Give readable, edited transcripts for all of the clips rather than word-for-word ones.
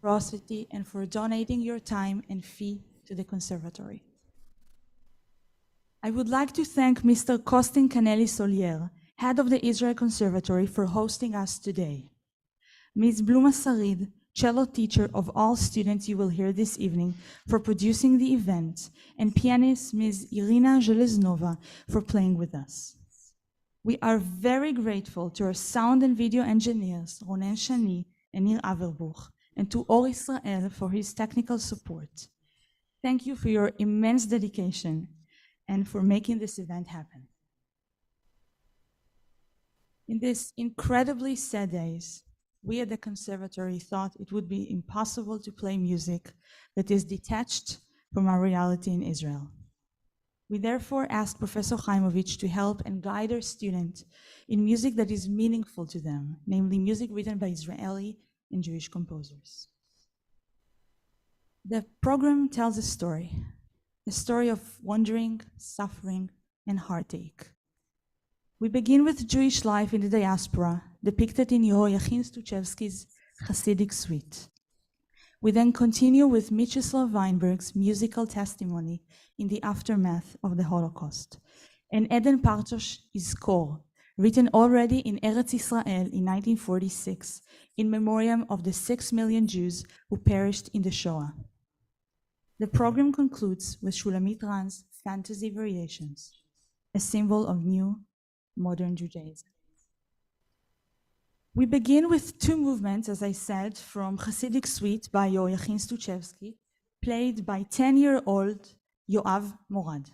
generosity, and for donating your time and fee to the conservatory. I would like to thank Mr. Costin Canelli Solier, head of the Israel Conservatory, for hosting us today. Ms. Bluma Sarid, cello teacher of all students you will hear this evening, for producing the event, and pianist Ms. Irina Zheleznova for playing with us. We are very grateful to our sound and video engineers, Ronen Shani and Nir Averbuch, and to Or Israel for his technical support. Thank you for your immense dedication and for making this event happen. In these incredibly sad days, we at the Conservatory thought it would be impossible to play music that is detached from our reality in Israel. We therefore asked Professor Haimovitz to help and guide our students in music that is meaningful to them, namely music written by Israeli and Jewish composers. The program tells a story of wandering, suffering, and heartache. We begin with Jewish life in the diaspora, depicted in Yehoiachin Stuchevsky's Hasidic suite. We then continue with Mieczysław Weinberg's musical testimony in the aftermath of the Holocaust, and Eden Partosh's score, written already in Eretz Israel in 1946, in memoriam of the 6 million Jews who perished in the Shoah. The program concludes with Shulamit Ran's Fantasy Variations, a symbol of new, modern Judaism. We begin with two movements, as I said, from Hasidic Suite by Yehoiachin Stuchevsky, played by 10-year-old Yoav Morad.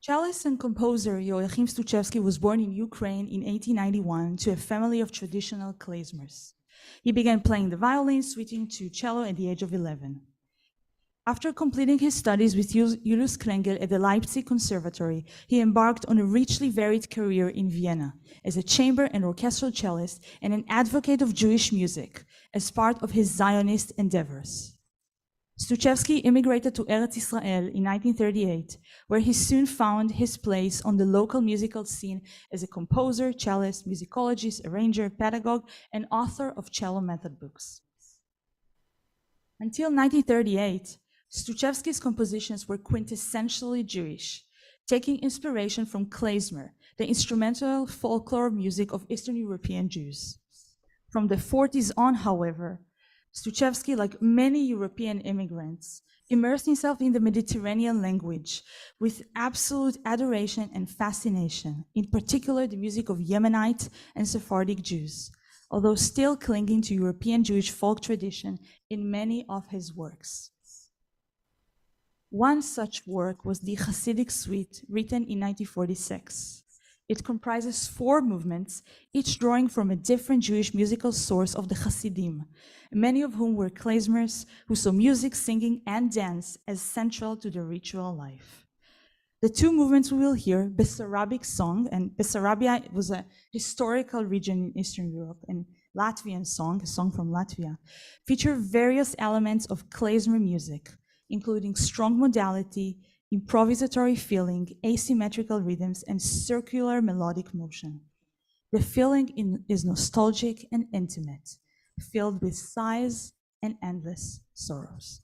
Cellist and composer Yehoiachin Stuchevsky was born in Ukraine in 1891 to a family of traditional klezmers. He began playing the violin, switching to cello at the age of 11. After completing his studies with Julius Klengel at the Leipzig Conservatory, he embarked on a richly varied career in Vienna as a chamber and orchestral cellist and an advocate of Jewish music as part of his Zionist endeavors. Stuchevsky immigrated to Eretz Israel in 1938, where he soon found his place on the local musical scene as a composer, cellist, musicologist, arranger, pedagogue, and author of cello method books. Until 1938, Stuchevsky's compositions were quintessentially Jewish, taking inspiration from klezmer, the instrumental folklore music of Eastern European Jews. From the 40s on, however, Stuchevsky, like many European immigrants, immersed himself in the Mediterranean language with absolute adoration and fascination, in particular the music of Yemenite and Sephardic Jews, although still clinging to European Jewish folk tradition in many of his works. One such work was the Hasidic Suite, written in 1946. It comprises 4 movements, each drawing from a different Jewish musical source of the Hasidim, many of whom were klezmers who saw music, singing, and dance as central to their ritual life. The 2 movements we will hear, Bessarabic song, and Bessarabia was a historical region in Eastern Europe, and Latvian song, a song from Latvia, feature various elements of klezmer music, including strong modality, improvisatory feeling, asymmetrical rhythms, and circular melodic motion. The feeling is nostalgic and intimate, filled with sighs and endless sorrows.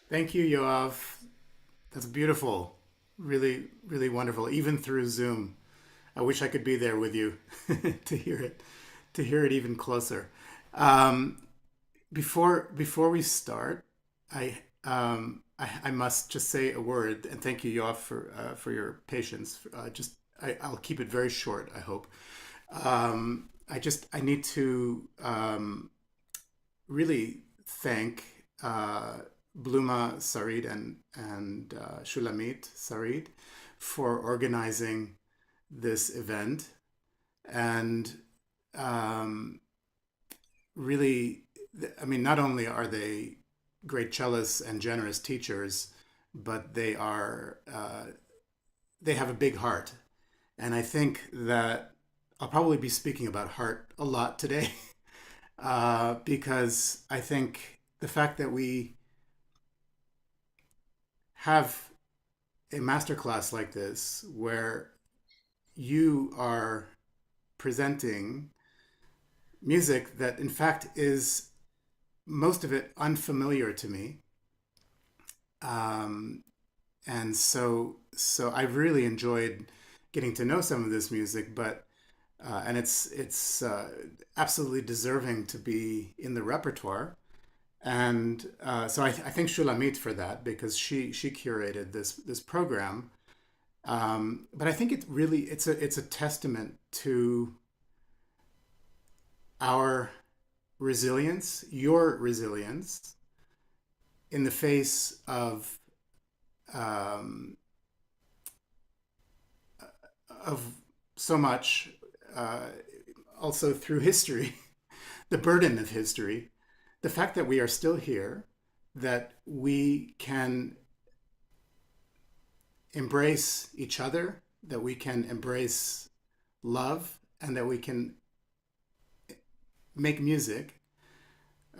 Thank you, Yoav. That's beautiful. Really, really wonderful. Even through Zoom. I wish I could be there with you to hear it even closer. Um, before we start, I must just say a word and thank you, Yoav, for your patience. I'll keep it very short. I hope. I need to really thank Bluma Sarid and Shulamit Sarid for organizing this event and um, really, I mean, not only are they great cellists and generous teachers, but they have a big heart, and I think that I'll probably be speaking about heart a lot today because I think the fact that we have a masterclass like this where you are presenting music that in fact is most of it unfamiliar to me, um, and so I've really enjoyed getting to know some of this music, but and it's absolutely deserving to be in the repertoire. And so I thank Shulamit for that because she curated this program. But I think it's a testament to our resilience, your resilience, in the face um, of so much, uh, also through history, the burden of history, the fact that we are still here, that we can embrace each other, that we can embrace love, and that we can make music.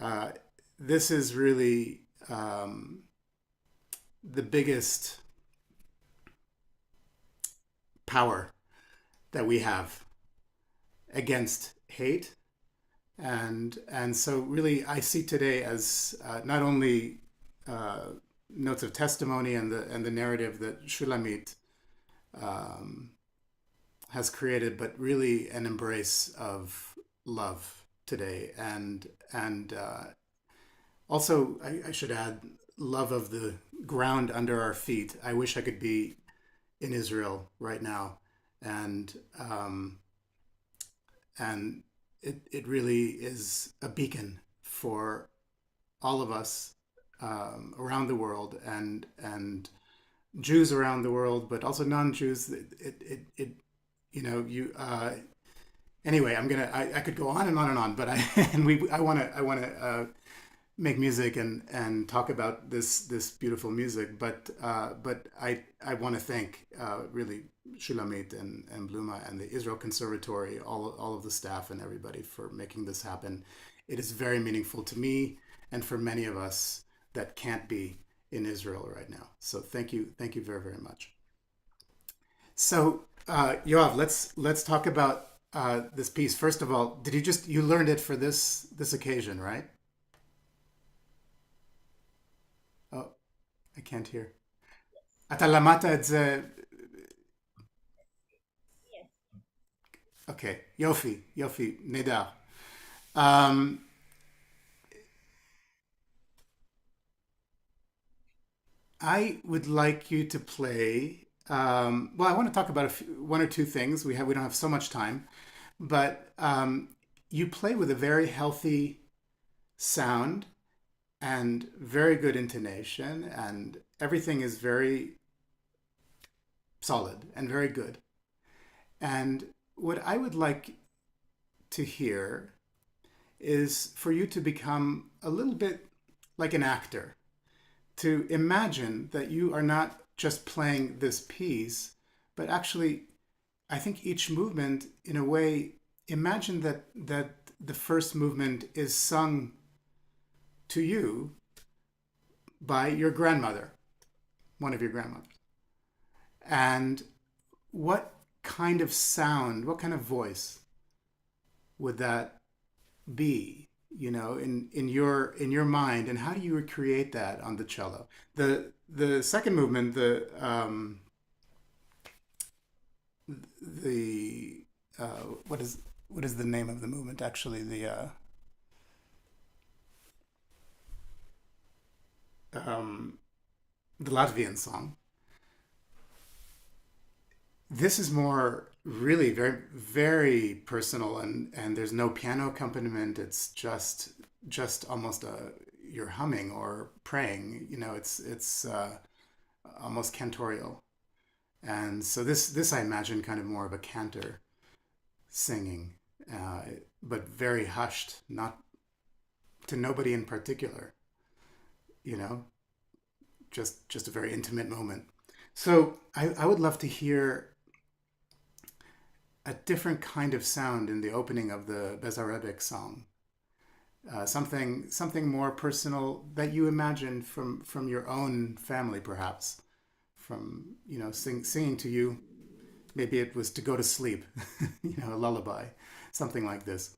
Uh, this is really the biggest power that we have against hate, and so really I see today as not only uh, notes of testimony and the narrative that Shulamit um, has created, but really an embrace of love today, and also I should add love of the ground under our feet. I wish I could be in Israel right now, and and it really is a beacon for all of us around the world and Jews around the world, but also non-Jews. It you know you anyway. I could go on and on and on, but I and we I want to make music and talk about this beautiful music. But I want to thank really Shulamit and Bluma and the Israel Conservatory, all of the staff and everybody for making this happen. It is very meaningful to me and for many of us that can't be in Israel right now. So thank you very very much. So Yoav, let's talk about this piece. First of all, did you learned it for this occasion, right? Oh, I can't hear. אתה למדת את זה, אוקיי, יופי, יופי, נהדר. Um, I would like you to play. Well, I want to talk about one or two things. We don't have so much time, but you play with a very healthy sound and very good intonation, and everything is very solid and very good. And what I would like to hear is for you to become a little bit like an actor, to imagine that you are not just playing this piece, but actually, I think each movement, in a way, imagine that the first movement is sung to you by your grandmother, one of your grandmothers. And what kind of sound, what kind of voice would that be? in your mind, and how do you recreate that on the cello? The second movement, the what is the name of the movement actually? Um, the Latvian song. This is more really very very personal, and there's no piano accompaniment. It's just almost a you're humming or praying. It's almost cantorial. And so this I imagine kind of more of a cantor singing, uh, but very hushed, not to nobody in particular. You know, just a very intimate moment. So I would love to hear a different kind of sound in the opening of the Bezarebek song. Something more personal that you imagine from your own family, perhaps, from singing to you. Maybe it was to go to sleep, a lullaby, something like this.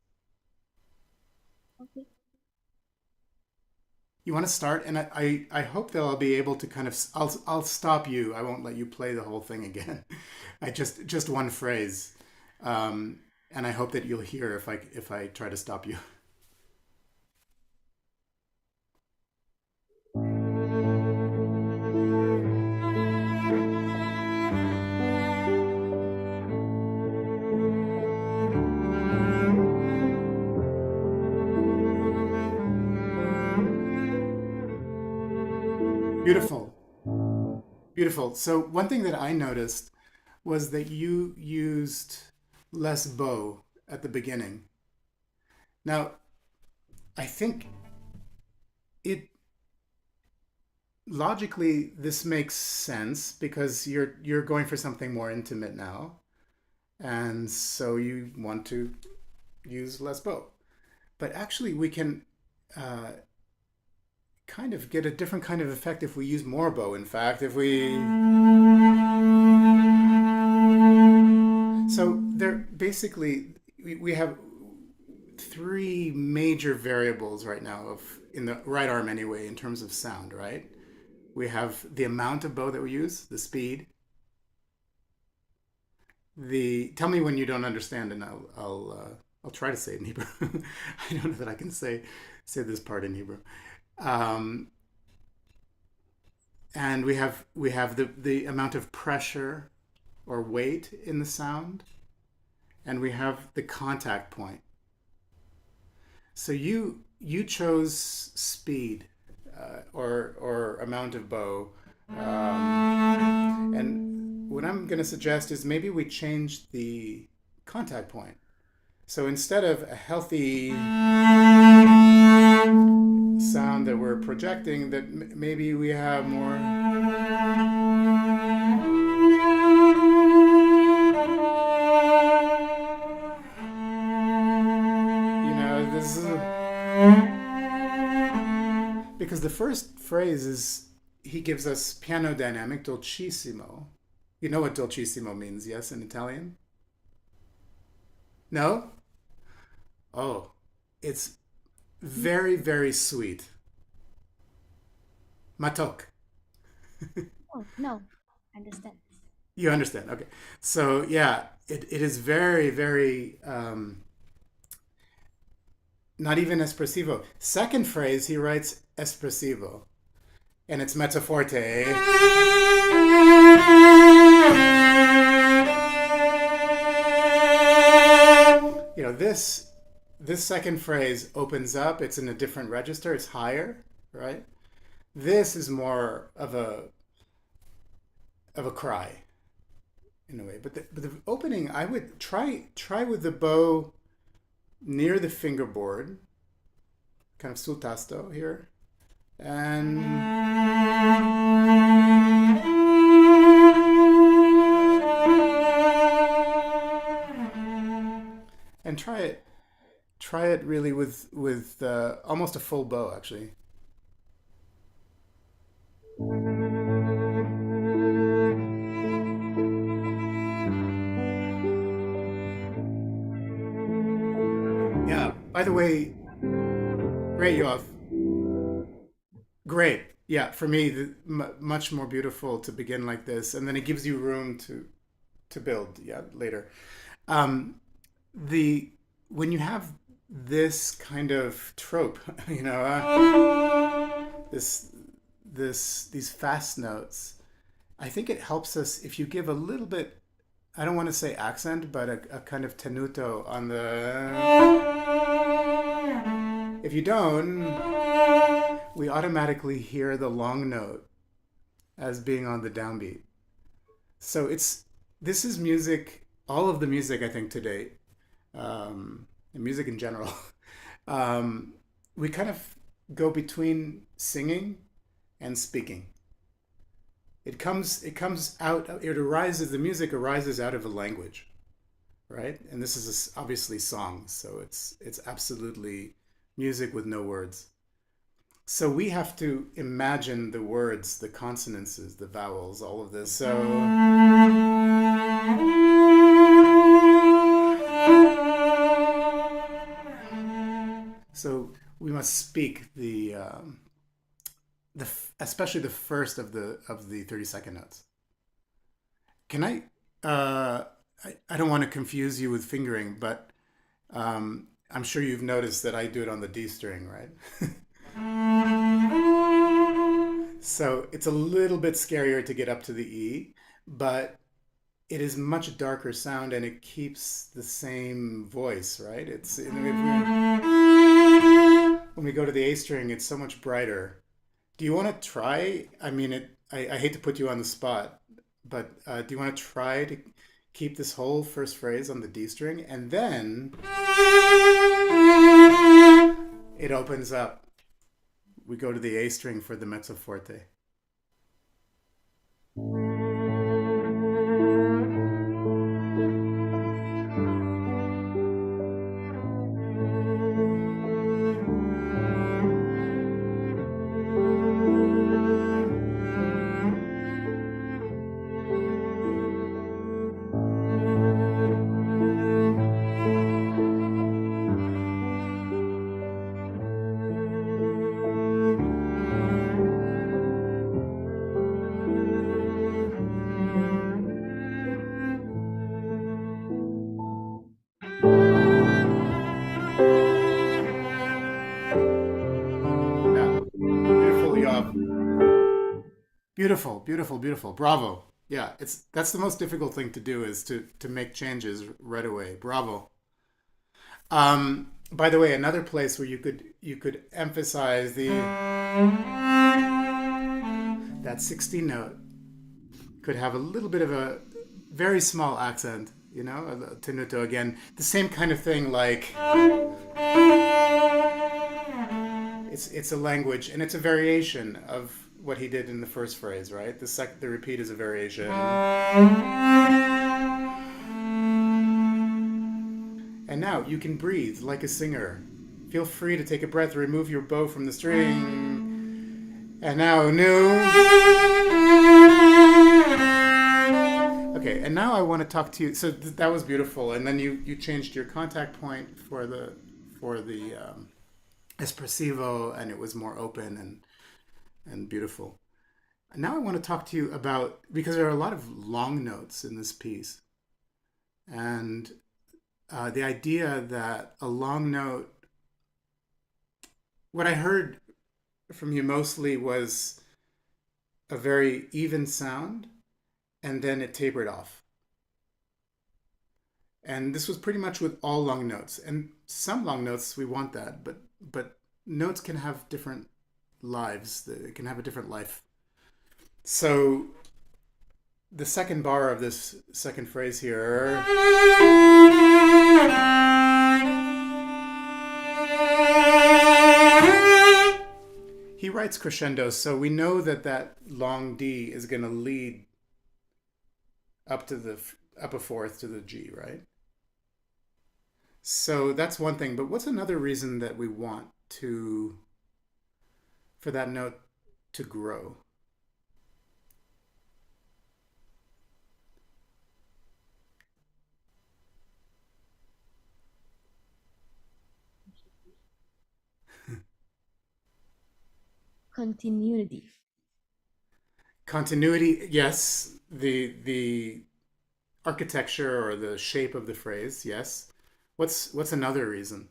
Okay. You want to start, and I hope that I'll be able to kind of I'll stop you. I won't let you play the whole thing again. I just one phrase, and I hope that you'll hear if I try to stop you. Beautiful, beautiful. So one thing that I noticed was that you used less bow at the beginning. Now, I think it logically this makes sense because you're going for something more intimate now, and so you want to use less bow. But actually, we can uh, kind of get a different kind of effect if we use more bow. In fact, if we so there basically we have three major variables right now of in the right arm anyway in terms of sound, right? We have the amount of bow that we use, the speed. The tell me when you don't understand, and I'll try to say it in Hebrew. I don't know that I can say this part in Hebrew. Um, and we have the amount of pressure or weight in the sound, and we have the contact point. So you chose speed, or amount of bow, and what I'm going to suggest is maybe we change the contact point. So instead of a healthy sound that we're projecting, that maybe we have more. This is because the first phrase is he gives us piano dynamic dolcissimo. You know what dolcissimo means, yes, in Italian? No? Oh, it's very, very sweet. Matok. Oh, no. Understand. You understand? Okay. So yeah, it is very, very not even espressivo. Second phrase, he writes espressivo, and it's mezzo forte. This second phrase opens up. It's in a different register. It's higher, right? This is more of a cry in a way. But the opening, I would try with the bow near the fingerboard, kind of sul tasto here, and try it really with almost a full bow actually. Yeah. By the way, Great, Yoav. Great. Yeah, for me, much more beautiful to begin like this, and then it gives you room to build. Yeah, later. Um, the when you have this kind of trope, this these fast notes, I think it helps us if you give a little bit. I don't want to say accent, but a kind of tenuto on the. If you don't, we automatically hear the long note as being on the downbeat. So this is music. All of the music I think today, and music in general, um, we kind of go between singing and speaking. It comes out. It arises. The music arises out of a language, right? And this is obviously song, so it's absolutely music with no words. So we have to imagine the words, the consonances, the vowels, all of this. So we must speak the especially the first of the 30-second notes. Can I don't want to confuse you with fingering, but I'm sure you've noticed that I do it on the D string, right? So it's a little bit scarier to get up to the E, but it is much darker sound and it keeps the same voice, right? When we go to the A string, it's so much brighter. Do you want to try? I mean, I hate to put you on the spot, but do you want to try to keep this whole first phrase on the D string and then it opens up? We go to the A string for the mezzo forte. Yeah, beautiful, Yoav. Beautiful, beautiful, beautiful. Bravo. Yeah, it's that's the most difficult thing to do is to make changes right away. Bravo. By the way, another place where you could emphasize the that 16 note could have a little bit of a very small accent, a tenuto again. The same kind of thing like it's a language and it's a variation of what he did in the first phrase, right? The repeat is a variation. And now you can breathe like a singer. Feel free to take a breath, remove your bow from the string. And now new. Okay, and now I want to talk to you. So that was beautiful, and then you changed your contact point for the espressivo, and it was more open and beautiful. And now I want to talk to you about because there are a lot of long notes in this piece, and the idea that a long note. What I heard from you mostly was a very even sound, and then it tapered off. And this was pretty much with all long notes. And some long notes we want that, but notes can have different lives. They can have a different life. So the second bar of this second phrase here. He writes crescendos, so we know that that long D is going to lead up a fourth to the G, right? So that's one thing. But what's another reason that we want for that note to grow? Continuity. Continuity, yes. The architecture or the shape of the phrase, yes. What's another reason?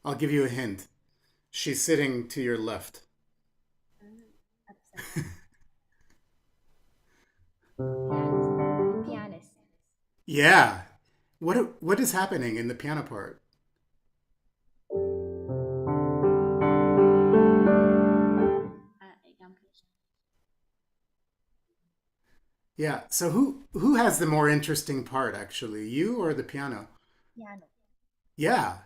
I'll give you a hint. She's sitting to your left. Pianist. Pianist. Yeah. What is happening in the piano part? Yeah. So who has the more interesting part actually? You or the piano? Piano. Yeah.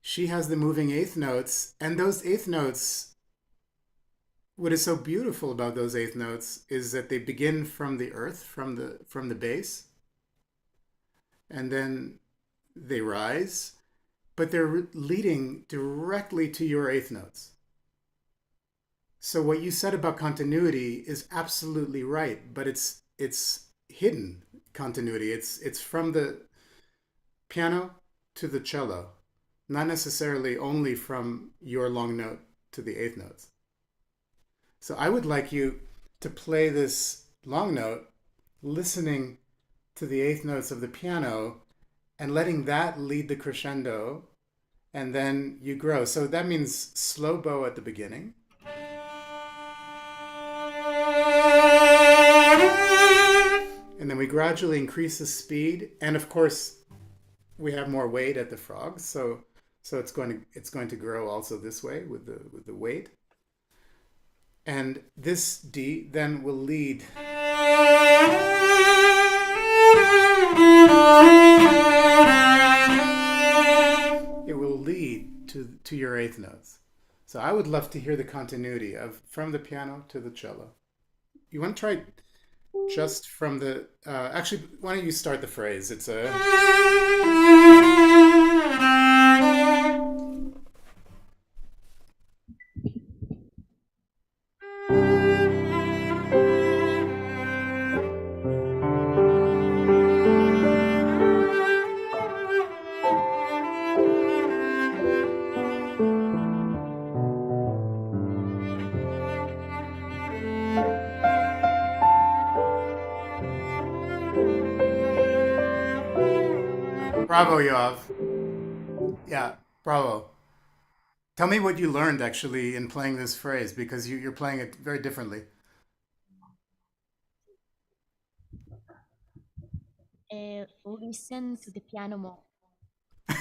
She has the moving eighth notes, and those eighth notes, what is so beautiful about those eighth notes is that they begin from the earth, from the bass, and then they rise, but they're leading directly to your eighth notes. So what you said about continuity is absolutely right, but it's hidden continuity. It's from the piano to the cello, not necessarily only from your long note to the eighth notes. So I would like you to play this long note, listening to the eighth notes of the piano and letting that lead the crescendo, and then you grow. So that means slow bow at the beginning. And then we gradually increase the speed, and of course we have more weight at the frog, so it's going to grow also this way with the weight. And this D then will lead it will lead to your eighth notes. So I would love to hear the continuity of from the piano to the cello. You want to try just from the actually, why don't you start the phrase? It's a bravo, Yoav. Yeah, bravo. Tell me what you learned actually in playing this phrase, because you're playing it very differently. Listen to the piano more.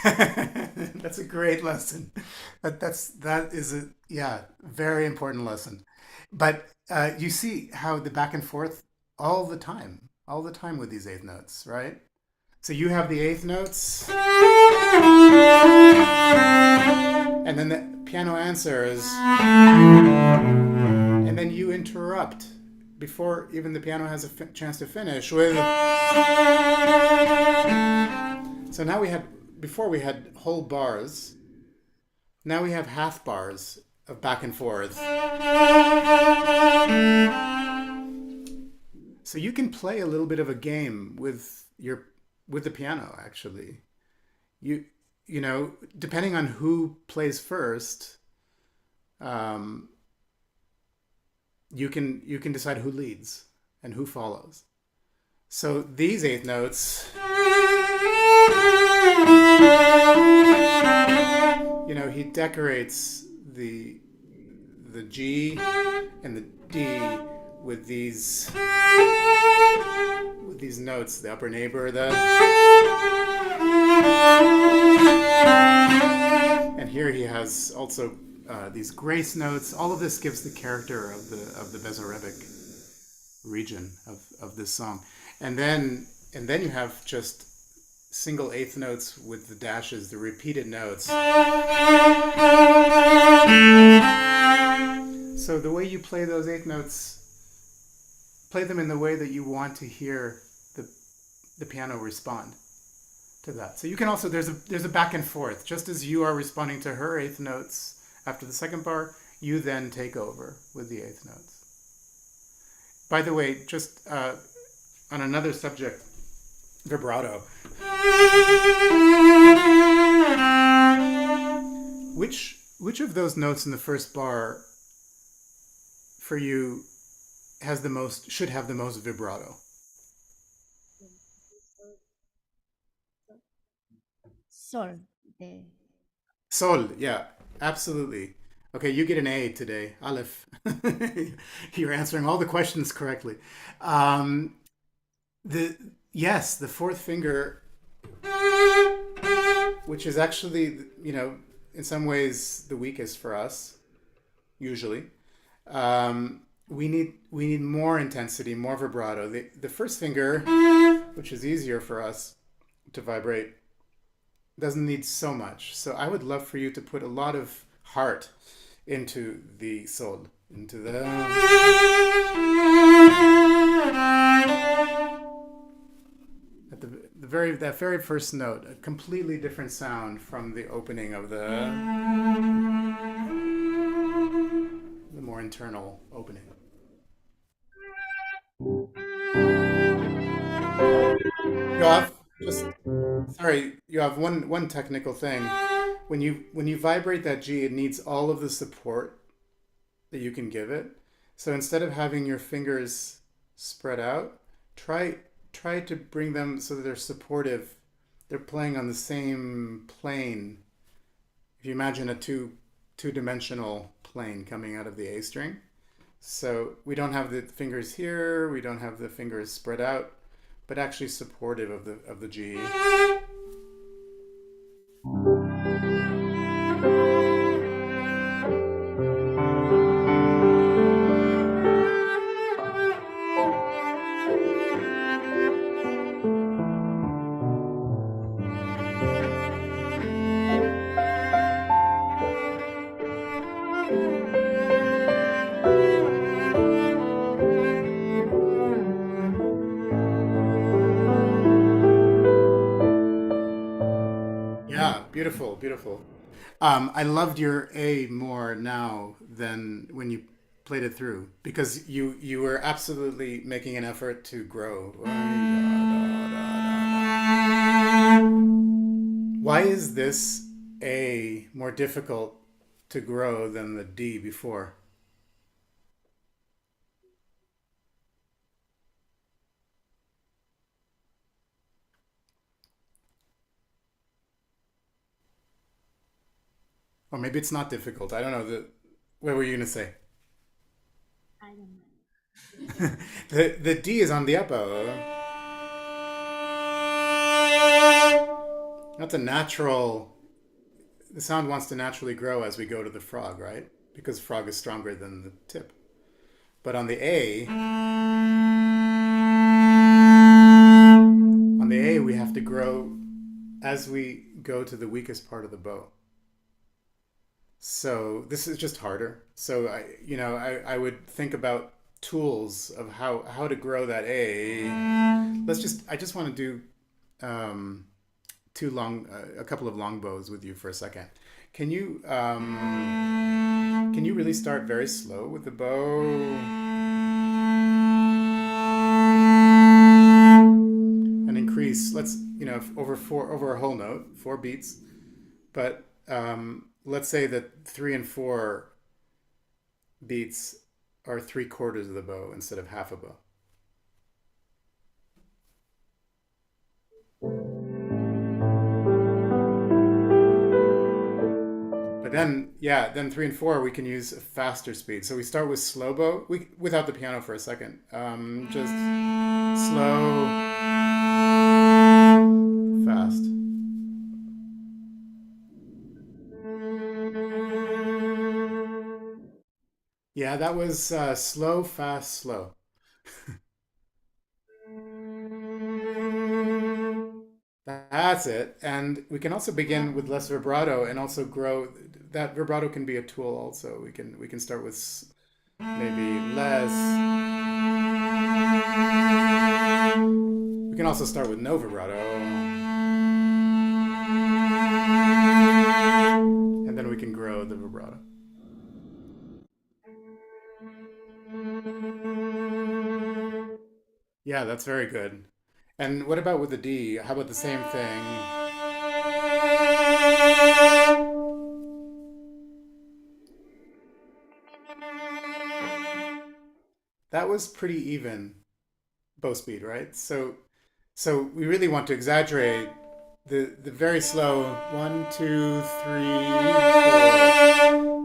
That's a great lesson. That is a, yeah, very important lesson. But you see how the back and forth all the time with these eighth notes, right? So you have the eighth notes, and then the piano answers, and then you interrupt before even the piano has a chance to finish with. So now we had, before we had whole bars, now we have half bars of back and forth. So you can play a little bit of a game with the piano actually. You you know, depending on who plays first, um, you can decide who leads and who follows. So these eighth notes, he decorates the G and the D with these notes, the upper neighbor, and here he has also these grace notes. All of this gives the character of the Bezorebic region of this song, and then you have just single eighth notes with the dashes, the repeated notes. So the way you play those eighth notes, play them in the way that you want to hear the piano respond to that. So you can also, there's a back and forth. Just as you are responding to her eighth notes after the second bar, you then take over with the eighth notes. By the way, just on another subject, vibrato. Which of those notes in the first bar for you has the most, should have the most vibrato? Sol. The Sol, yeah, absolutely. Okay, you get an A today, Aleph. You're answering all the questions correctly. Um, the yes, the fourth finger, which is actually, in some ways the weakest for us, usually. We need more intensity, more vibrato. The first finger, which is easier for us to vibrate, doesn't need so much. So I would love for you to put a lot of heart into the sol, into the at the very that very first note, a completely different sound from the opening of the more internal opening. Yoav, just sorry, you have one technical thing. When you vibrate that G, it needs all of the support that you can give it. So instead of having your fingers spread out, try try to bring them so that they're supportive. They're playing on the same plane. If you imagine a two-dimensional plane coming out of the A string. So we don't have the fingers here, we don't have the fingers spread out, but actually supportive of the G. Yeah, beautiful, beautiful. I loved your A more now than when you played it through because you were absolutely making an effort to grow. Why is this A more difficult to grow than the D before? Or maybe it's not difficult. I don't know. What were you gonna say? I don't know. The D is on the upper. That's a natural. The sound wants to naturally grow as we go to the frog, right? Because frog is stronger than the tip. But on the A, we have to grow as we go to the weakest part of the bow. So this is just harder. So I would think about tools of how to grow that A. I just want to do um, a couple of long bows with you for a second. Can you really start very slow with the bow and increase? Let's over a whole note, 4 beats, but let's say that 3 and 4 beats are 3/4 of the bow instead of half a bow. But then 3 and 4 we can use a faster speed. So we start with slow bow, without the piano for a second. Just slow, fast. Yeah, that was slow, fast, slow. That's it. And we can also begin with less vibrato and also grow. That vibrato can be a tool also. We can start with maybe less. We can also start with no vibrato. And then we can grow the vibrato. Yeah, that's very good. And what about with the D? How about the same thing? That was pretty even bow speed, right? So we really want to exaggerate the very slow 1, 2, 3, 4.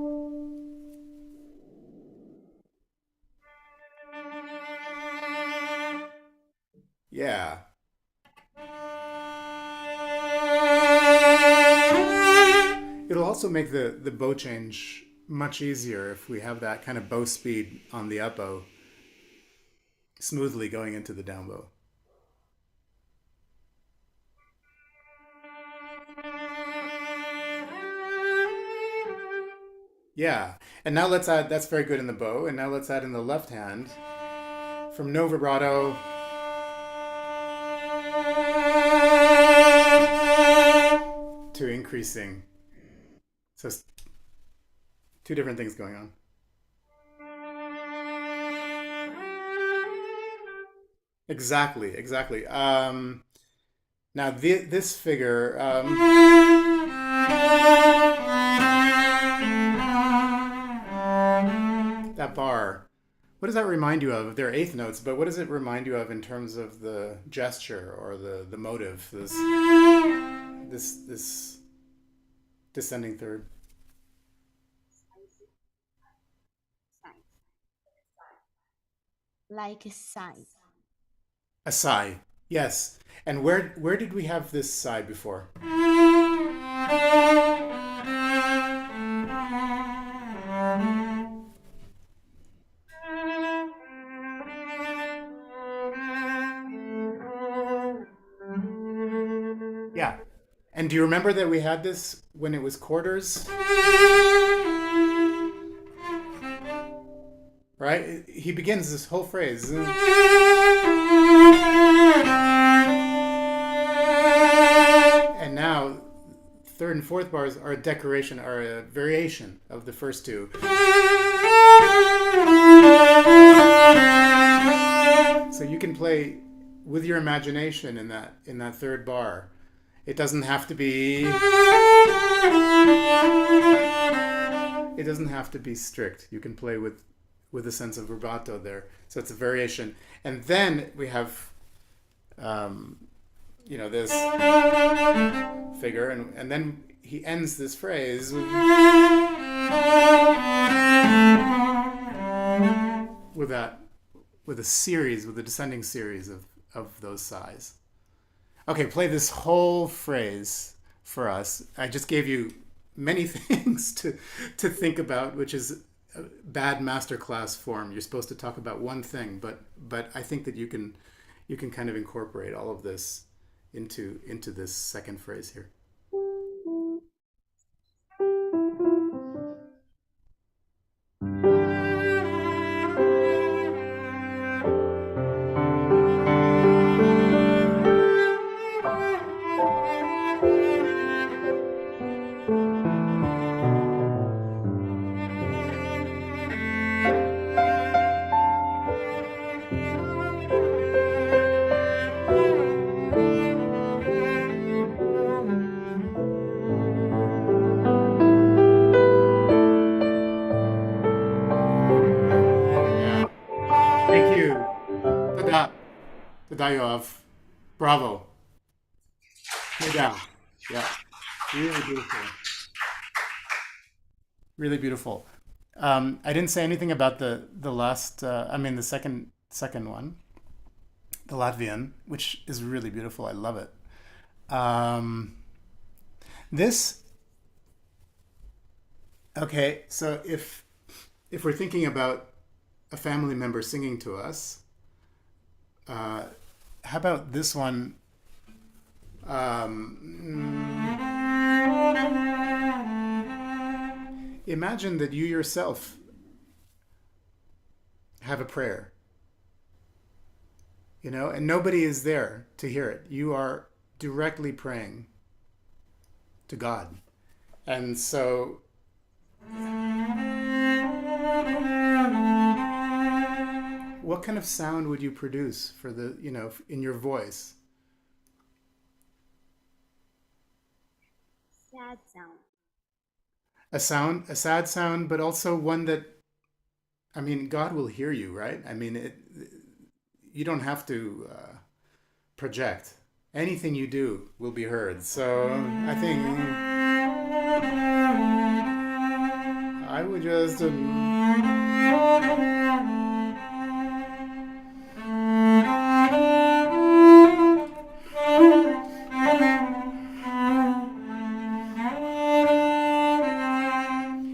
Yeah. It'll also make the bow change much easier if we have that kind of bow speed on the up bow smoothly going into the down bow. Yeah. And now let's add, that's very good in the bow. And now let's add in the left hand from no vibrato to increasing. So it's two different things going on. Exactly, exactly. Now this figure, that bar, what does that remind you of? They're eighth notes, but what does it remind you of in terms of the gesture or the motive? This descending third. Like a sigh. A sigh, yes. And where did we have this sigh before? Yeah. And do you remember that we had this when it was quarters? Right? He begins this whole phrase. And now, third and fourth bars are a decoration, are a variation of the first two. So you can play with your imagination in that third bar. It doesn't have to be. It doesn't have to be strict. You can play with a sense of rubato there. So it's a variation. And then we have, this figure, and then he ends this phrase with a series, with a descending series of those sighs. Okay, play this whole phrase for us. I just gave you many things to think about, which is bad masterclass form. You're supposed to talk about one thing, but I think that you can kind of incorporate all of this into this second phrase here. Thank you. Tada. Tadayov. Bravo. You're down. Yeah. Really beautiful. Really beautiful. I didn't say anything about the last. The second one, the Latvian, which is really beautiful. I love it. This. Okay, so if we're thinking about a family member singing to us, how about this one? Imagine that you yourself have a prayer, and nobody is there to hear it. You are directly praying to God. And so what kind of sound would you produce for in your voice? Sad sound. A sad sound, but also one that, I mean, God will hear you, right? I mean, you don't have to project. Anything you do will be heard. So I think I would just.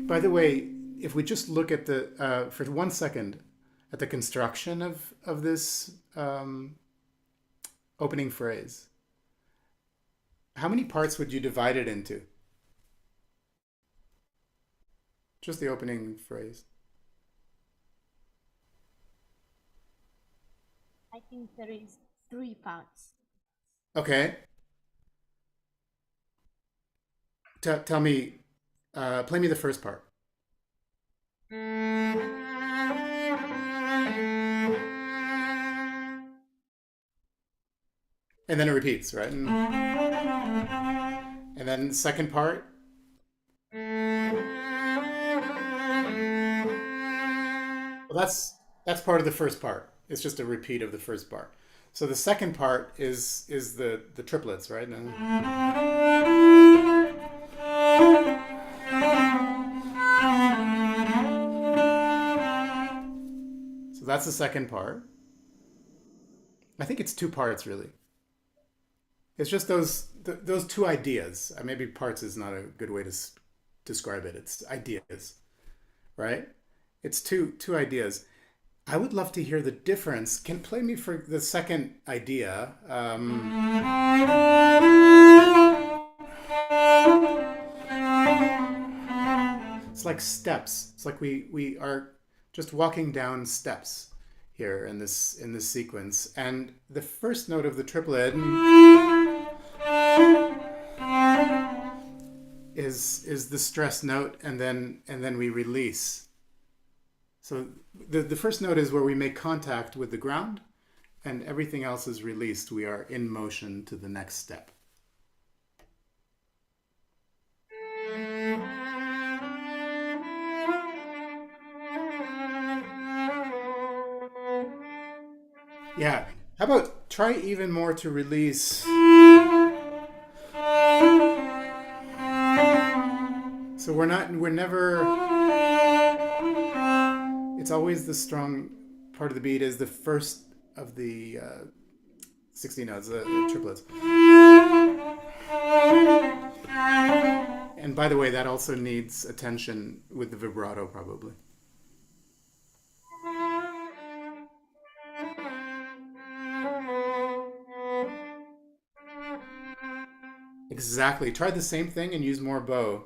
By the way, if we just look at the for 1 second at the construction of this opening phrase, how many parts would you divide it into? Just the opening phrase. I think there is 3 parts. Okay. Tell me, play me the first part. And then it repeats, right? And then the second part. Well, that's part of the first part. It's just a repeat of the first part. So the second part is the triplets, right? So that's the second part. I think it's 2 parts really. It's just those two ideas. Maybe parts is not a good way to describe it. It's ideas, right? It's two ideas. I would love to hear the difference. Can play me for the second idea. It's like steps. It's like we are just walking down steps here in this sequence. And the first note of the triplet is the stress note, and then we release. So the first note is where we make contact with the ground, and everything else is released. We are in motion to the next step. Yeah. How about try even more to release? So we're never, it's always the strong part of the beat is the first of the 60 notes, the triplets. And by the way, that also needs attention with the vibrato probably. Exactly. Try the same thing and use more bow.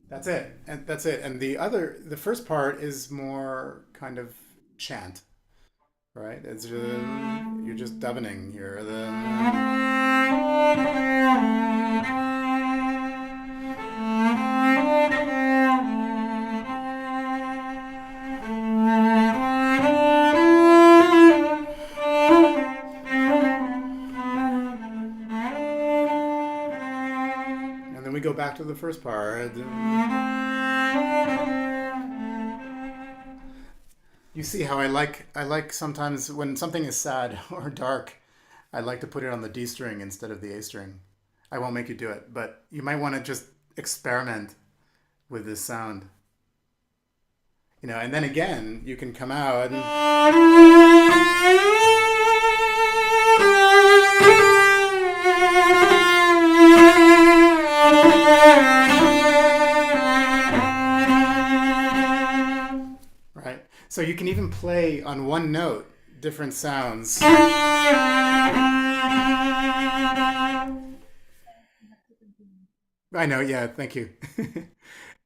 That's it. And that's it. And the first part is more kind of chant, right? It's just, you're just davening here. And then we go back to the first part. You see how I like sometimes when something is sad or dark, I like to put it on the D string instead of the A string. I won't make you do it, but you might want to just experiment with this sound. And then again, you can come out and right? So you can even play on one note different sounds. I know, yeah, thank you.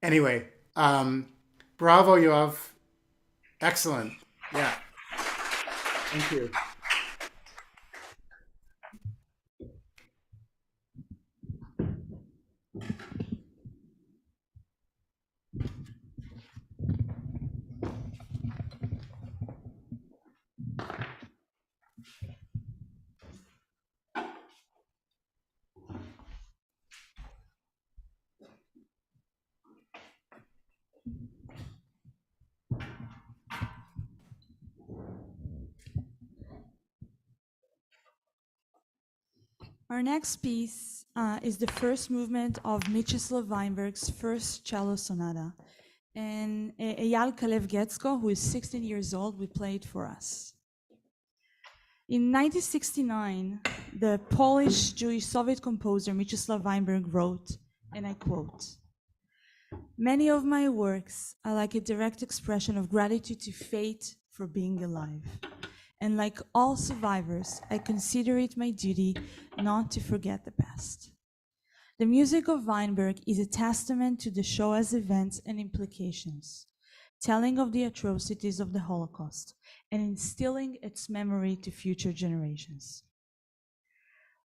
Anyway, bravo, Yoav. Excellent. Yeah. Thank you. Our next piece is the first movement of Mieczysław Weinberg's first cello sonata. And Eyal Kalev-Getsko, who is 16 years old, will play it for us. In 1969, the Polish Jewish Soviet composer Mieczysław Weinberg wrote, and I quote, "Many of my works are like a direct expression of gratitude to fate for being alive. And like all survivors, I consider it my duty not to forget the past." The music of Weinberg is a testament to the Shoah's events and implications, telling of the atrocities of the Holocaust and instilling its memory to future generations.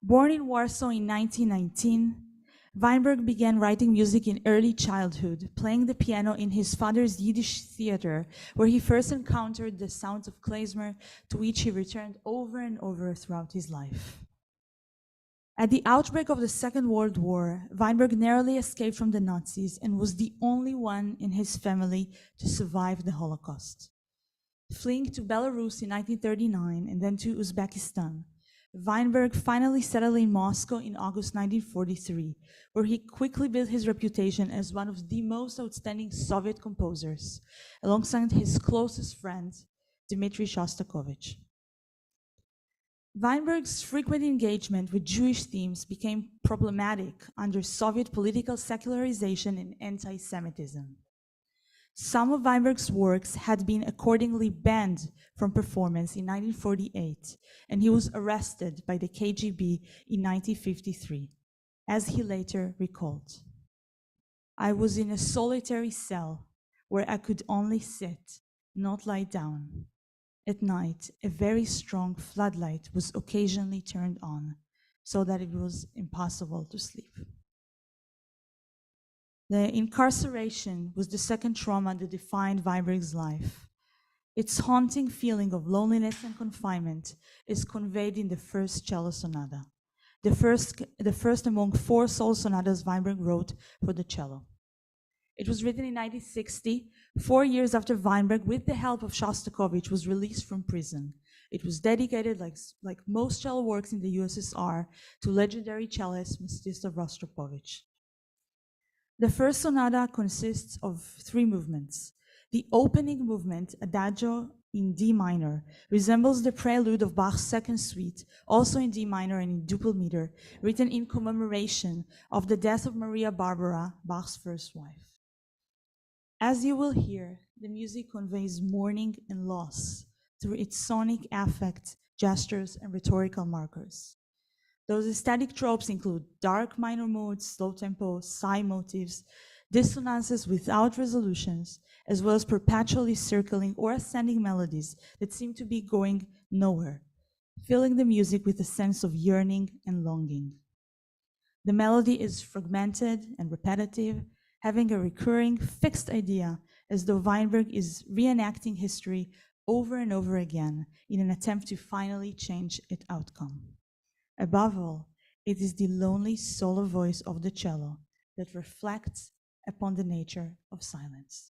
Born in Warsaw in 1919, Weinberg began writing music in early childhood, playing the piano in his father's Yiddish theater, where he first encountered the sounds of klezmer, to which he returned over and over throughout his life. At the outbreak of the Second World War, Weinberg narrowly escaped from the Nazis and was the only one in his family to survive the Holocaust. Fleeing to Belarus in 1939 and then to Uzbekistan, Weinberg finally settled in Moscow in August 1943, where he quickly built his reputation as one of the most outstanding Soviet composers, alongside his closest friend, Dmitri Shostakovich. Weinberg's frequent engagement with Jewish themes became problematic under Soviet political secularization and anti-Semitism. Some of Weinberg's works had been accordingly banned from performance in 1948, and he was arrested by the KGB in 1953, as he later recalled. "I was in a solitary cell where I could only sit, not lie down. At night, a very strong floodlight was occasionally turned on, so that it was impossible to sleep." The incarceration was the second trauma that defined Weinberg's life. Its haunting feeling of loneliness and confinement is conveyed in the first cello sonata, the first among 4 solo sonatas Weinberg wrote for the cello. It was written in 1960, 4 years after Weinberg, with the help of Shostakovich, was released from prison. It was dedicated, like most cello works in the USSR, to legendary cellist Mstislav Rostropovich. The first sonata consists of 3 movements. The opening movement, Adagio in D minor, resembles the prelude of Bach's second suite, also in D minor and in duple meter, written in commemoration of the death of Maria Barbara, Bach's first wife. As you will hear, the music conveys mourning and loss through its sonic affect, gestures, and rhetorical markers. Those aesthetic tropes include dark minor modes, slow tempo, sigh motifs, dissonances without resolutions, as well as perpetually circling or ascending melodies that seem to be going nowhere, filling the music with a sense of yearning and longing. The melody is fragmented and repetitive, having a recurring, fixed idea, as though Weinberg is reenacting history over and over again in an attempt to finally change its outcome. Above all, it is the lonely solo voice of the cello that reflects upon the nature of silence.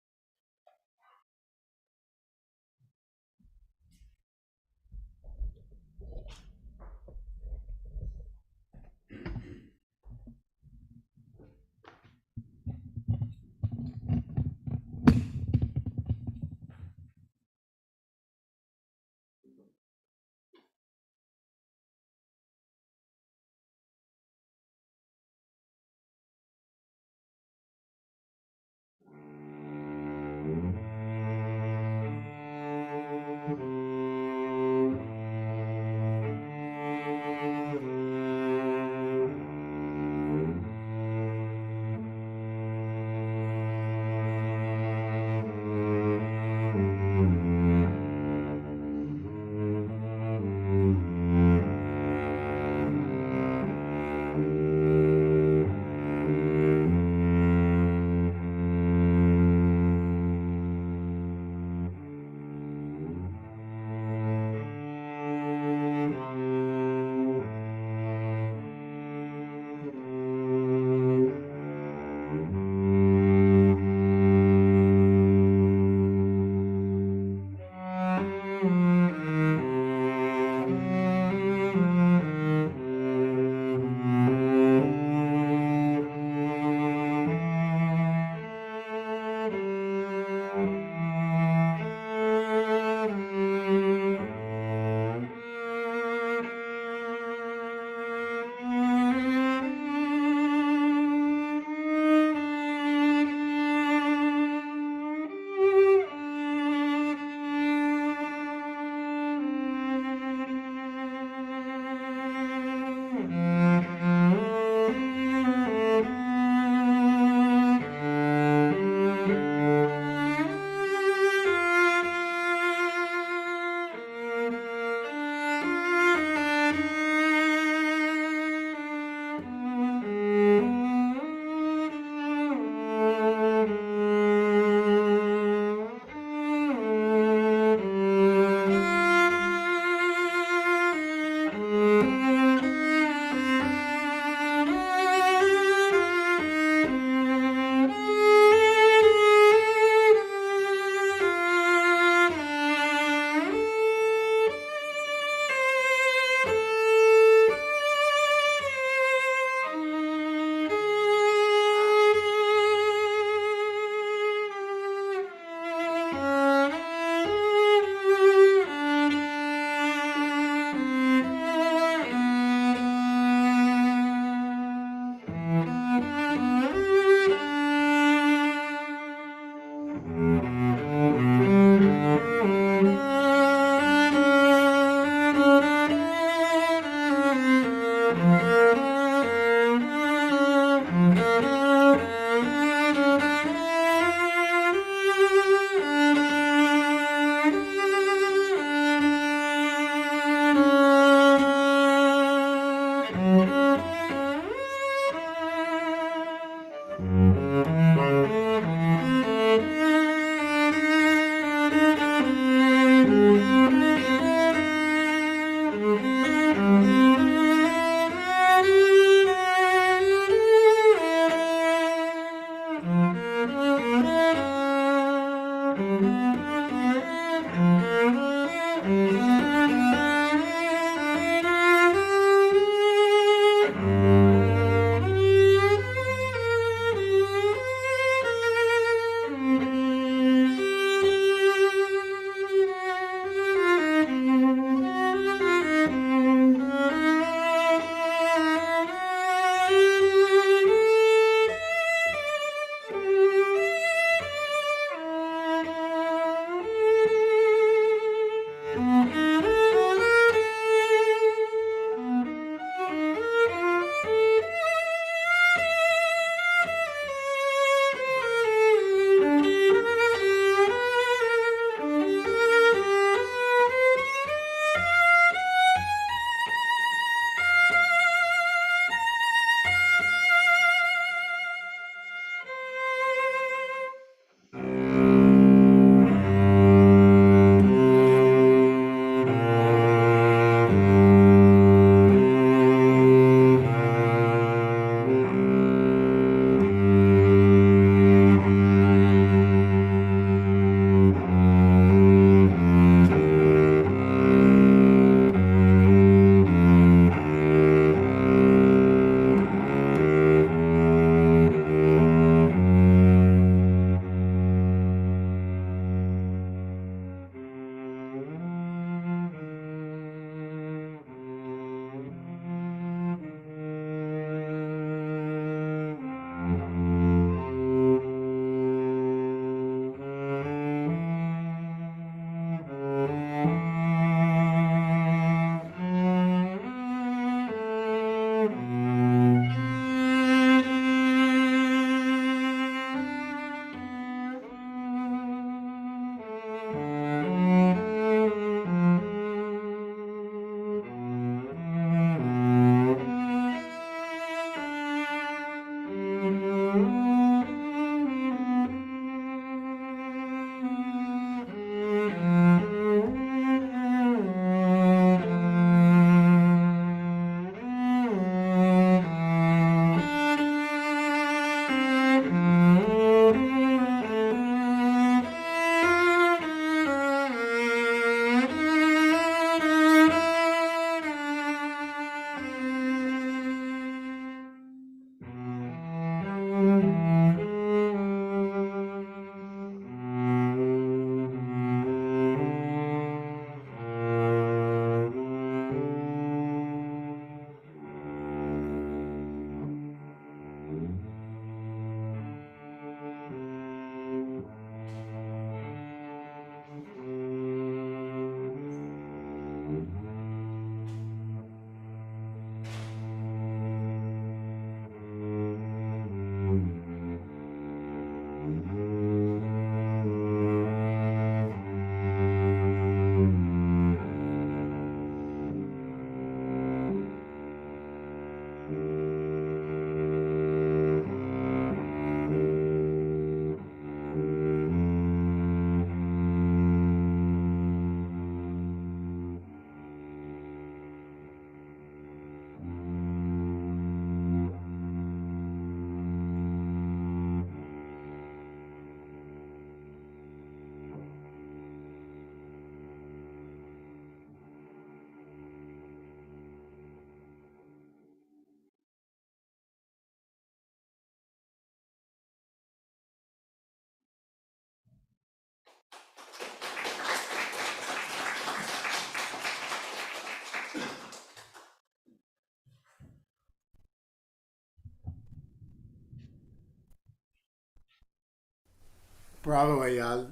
Bravo, Ayal.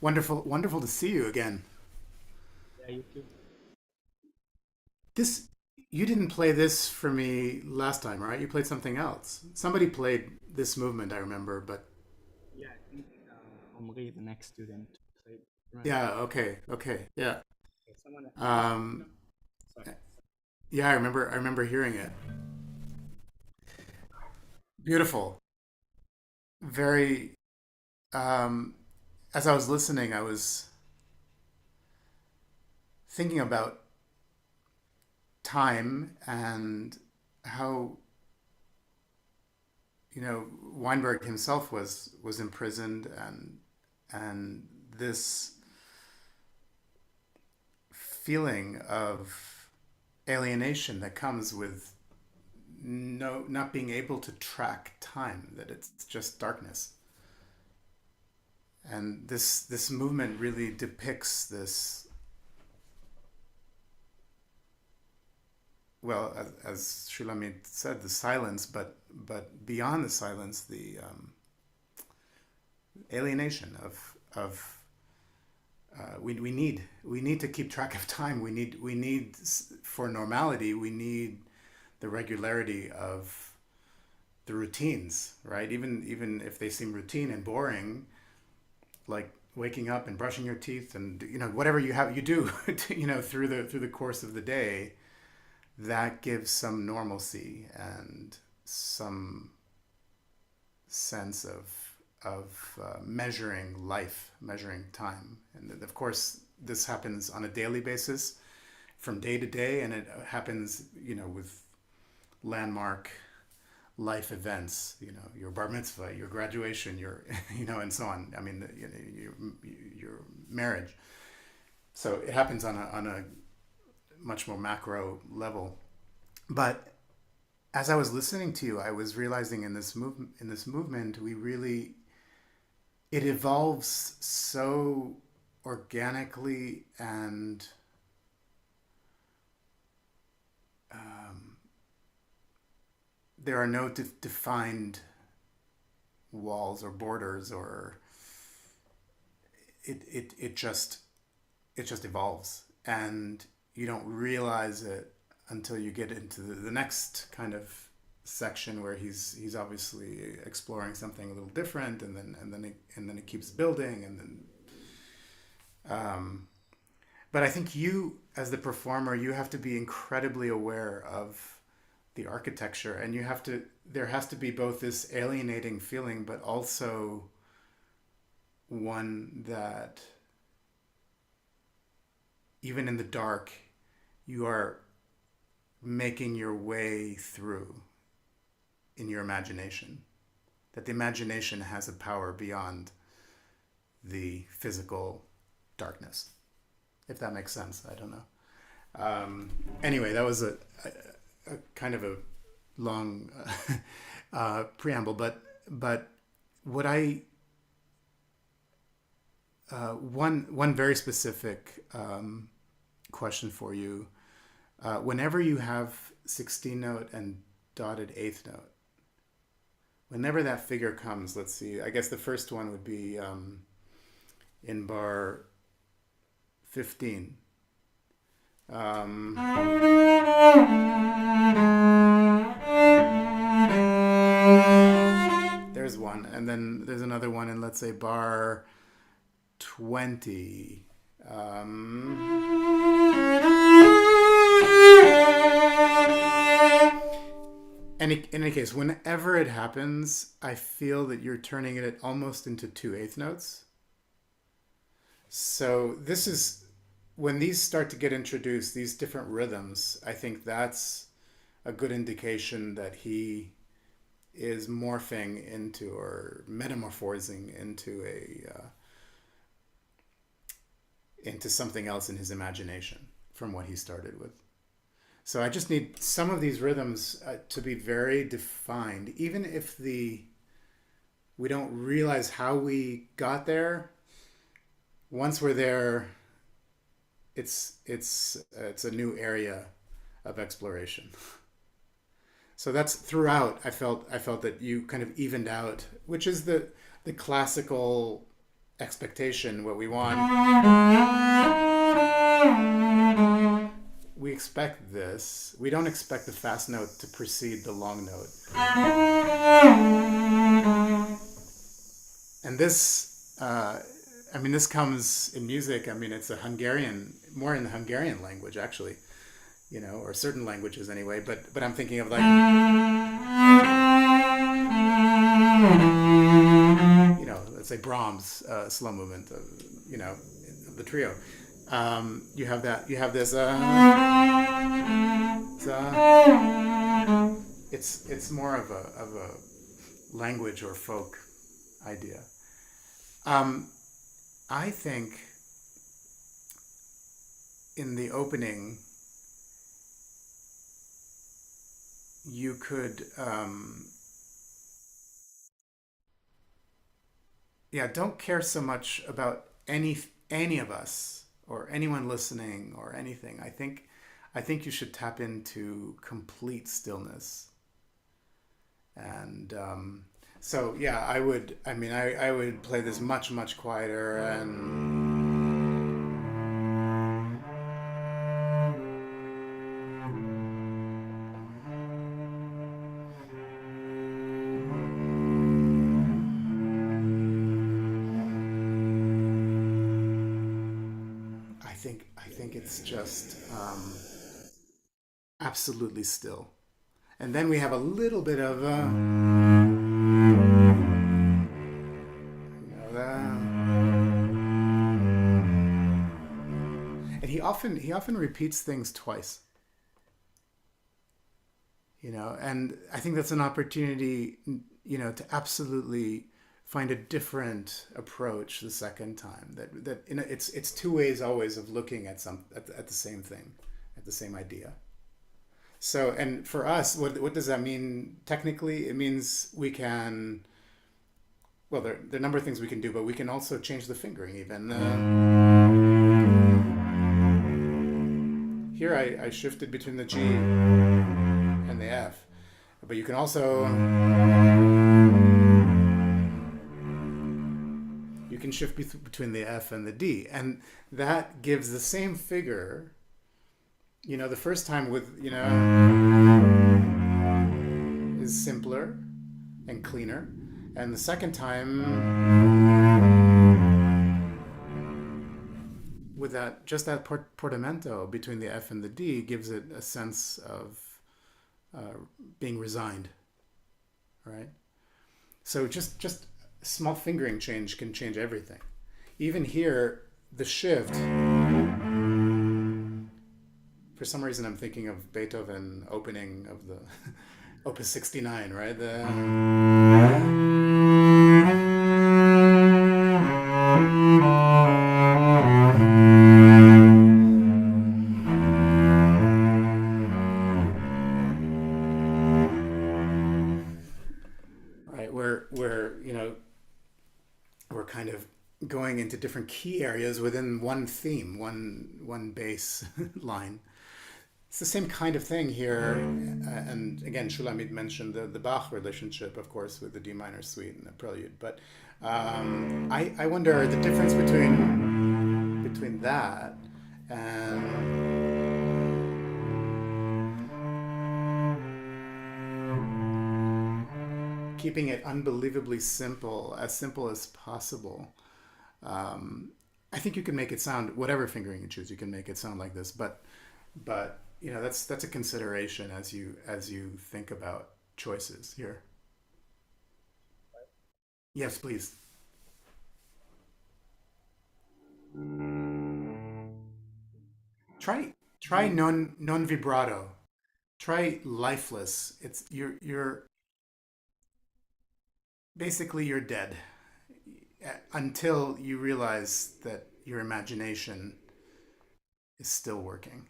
Wonderful, wonderful to see you again. Yeah, you too. This, you didn't play this for me last time, right? You played something else. Somebody played this movement, I remember, but Yeah, I think Omri, the next student, played. Right. yeah, okay, okay, yeah. Okay, someone. Um, Sorry. yeah, I remember hearing it. Beautiful. Very, um, as I was listening, I was thinking about time and how, Weinberg himself was imprisoned, and this feeling of alienation that comes with not being able to track time, that it's just darkness. And this movement really depicts this, well, as Shulamit said, the silence, but beyond the silence, the alienation of we need to keep track of time. We need for normality. We need the regularity of the routines, right? Even if they seem routine and boring, like waking up and brushing your teeth and whatever you do through the course of the day, that gives some normalcy and some sense of measuring life, measuring time. And of course, this happens on a daily basis, from day to day, and it happens, with landmark life events. Your bar mitzvah, your graduation, your, and so on. I mean, your marriage. So it happens on a much more macro level. But as I was listening to you, I was realizing in this movement, it evolves so organically, and there are no defined walls or borders, or it just evolves, and you don't realize it until you get into the next kind of section where he's obviously exploring something a little different, and then it keeps building, and then but I think you, as the performer, you have to be incredibly aware of the architecture, and there has to be both this alienating feeling, but also one that even in the dark, you are making your way through in your imagination. That the imagination has a power beyond the physical darkness. If that makes sense, I don't know. Anyway, that was a kind of a long preamble, but what I one very specific question for you. Whenever you have 16th note and dotted 8th note, whenever that figure comes, let's see, I guess the first one would be in bar 15. There's one, and then there's another one in, let's say, bar 20. in any case, whenever it happens, I feel that you're turning it almost into 2/8 notes. So this is when these start to get introduced, these different rhythms, I think that's a good indication that he is morphing into or metamorphosing into something else in his imagination from what he started with. So I just need some of these rhythms to be very defined, even if we don't realize how we got there. Once we're there, it's a new area of exploration. So that's throughout. I felt that you kind of evened out, which is the classical expectation. What we want, we expect this. We don't expect the fast note to precede the long note. And this, this comes in music. It's a more in the Hungarian language, actually. Or certain languages anyway, but I'm thinking of like, let's say Brahms, slow movement, the trio. You have this, it's more of a language or folk idea. I think in the opening, you could, don't care so much about any of us or anyone listening or anything. I think you should tap into complete stillness. And so yeah, I would play this much, much quieter and it's just absolutely still. And then we have a little bit of and he often repeats things twice. And I think that's an opportunity, to absolutely find a different approach the second time. It's two ways always of looking at the same thing, at the same idea. So, and for us, what does that mean technically? It means we can. Well, there are a number of things we can do, but we can also change the fingering even. Here I shifted between the G and the F, but you can also. You can shift between the F and the D, and that gives the same figure. The first time with, is simpler and cleaner, and the second time with that portamento between the F and the D gives it a sense of being resigned, right? So just small fingering change can change everything. Even here, the shift, for some reason I'm thinking of Beethoven opening of the Opus 69, right? Right, where we're kind of going into different key areas within one theme, one bass line. It's the same kind of thing here. And again, Shulamit mentioned the Bach relationship, of course, with the D minor suite and the prelude. But I wonder the difference between that and keeping it unbelievably simple as possible. I think you can make it sound, whatever fingering you choose, you can make it sound like this. But that's a consideration as you think about choices here. Yes, please. Try non vibrato. Try lifeless. It's you're basically you're dead until you realize that your imagination is still working.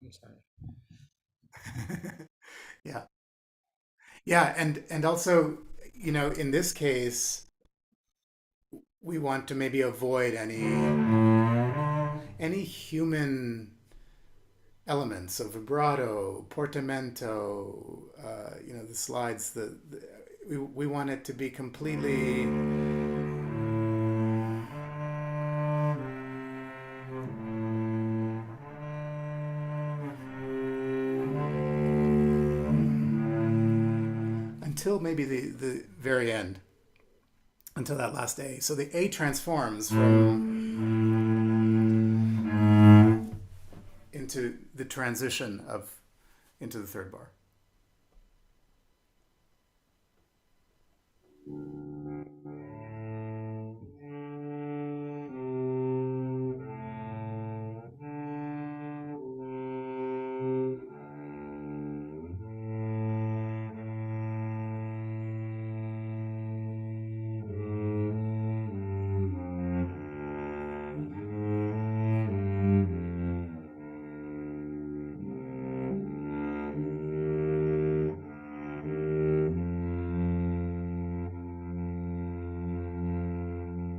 I'm sorry. Yeah. Yeah, and also, in this case, we want to maybe avoid any human elements of vibrato, portamento, the slides. We want it to be completely until maybe the very end, until that last A. So the A transforms into the transition into the third bar.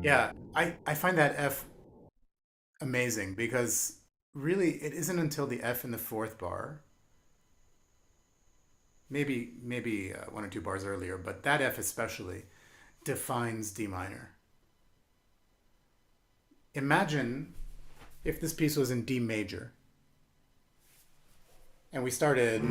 Yeah, I find that F amazing because really it isn't until the F in the fourth bar, maybe one or two bars earlier, but that F especially defines D minor. Imagine if this piece was in D major and we started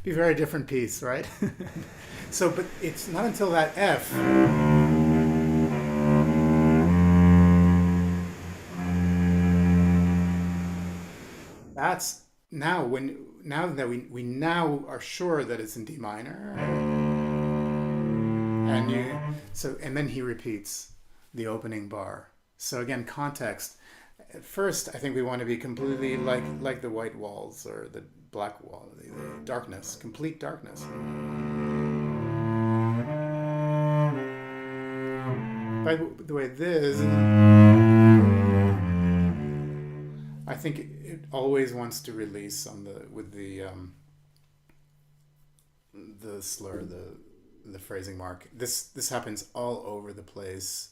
be a very different piece, right? So, but it's not until that F that's now that we now are sure that it's in D minor, and then he repeats the opening bar. So again, context. At first, I think we want to be completely like the white walls or the black wall, the darkness, complete darkness. By the way, this, I think it always wants to release with the slur, the phrasing mark. This happens all over the place,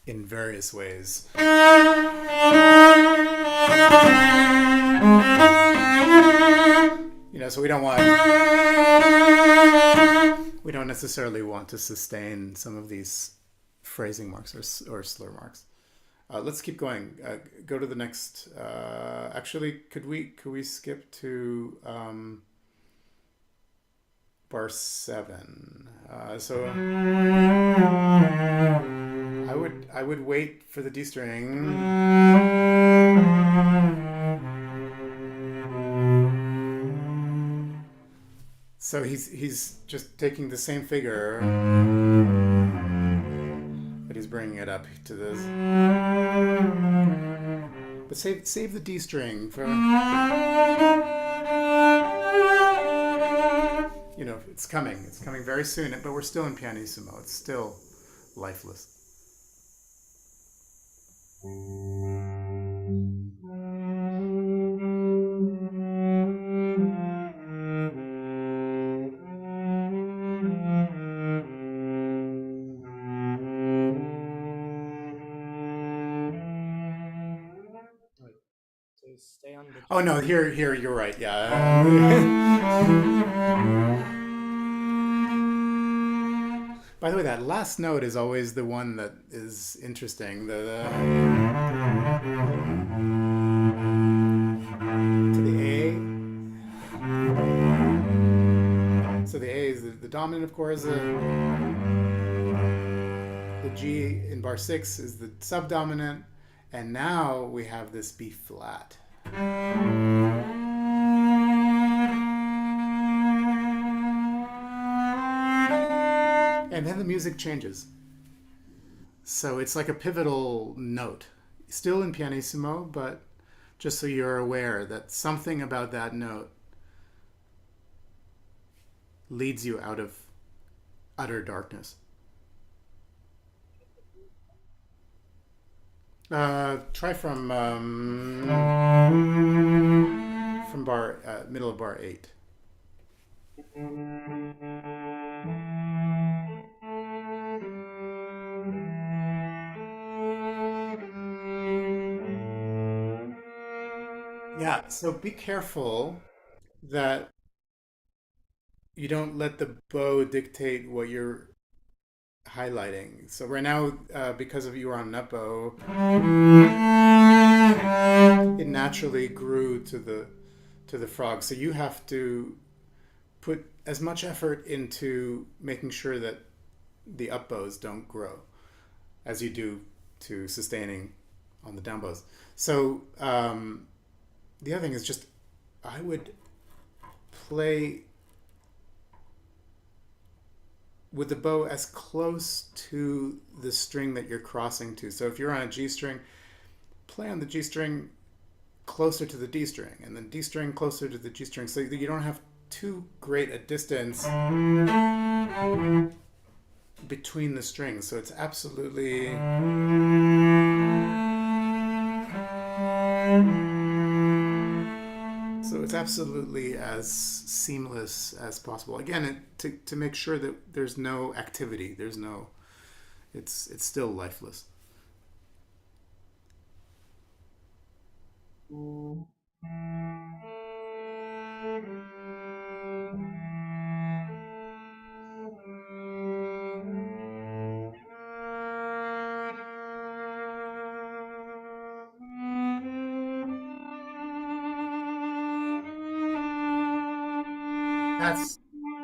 in various ways. So we don't necessarily want to sustain some of these phrasing marks or slur marks. Let's keep going. Go to the next. Actually, could we skip to bar 7? So I would wait for the D string. So he's just taking the same figure, but he's bringing it up to this. But save the D string for. It's coming. It's coming very soon. But we're still in pianissimo. It's still lifeless. Oh no, here you're right. Yeah. By the way, that last note is always the one that is interesting. To the A. So the A is the dominant, of course. The G in bar 6 is the subdominant. And now we have this B flat. And then the music changes. So it's like a pivotal note. Still in pianissimo, but just so you're aware that something about that note leads you out of utter darkness. Try from bar middle of bar 8. Yeah, so be careful that you don't let the bow dictate what you're highlighting. So right now, because of you were on an up bow, it naturally grew to the frog. So you have to put as much effort into making sure that the up bows don't grow as you do to sustaining on the down bows. So the other thing is just I would play with the bow as close to the string that you're crossing to. So if you're on a G string, play on the G string closer to the D string, and then D string closer to the G string, so that you don't have too great a distance between the strings. So it's absolutely as seamless as possible. Again, to make sure that there's no activity, it's still lifeless. That's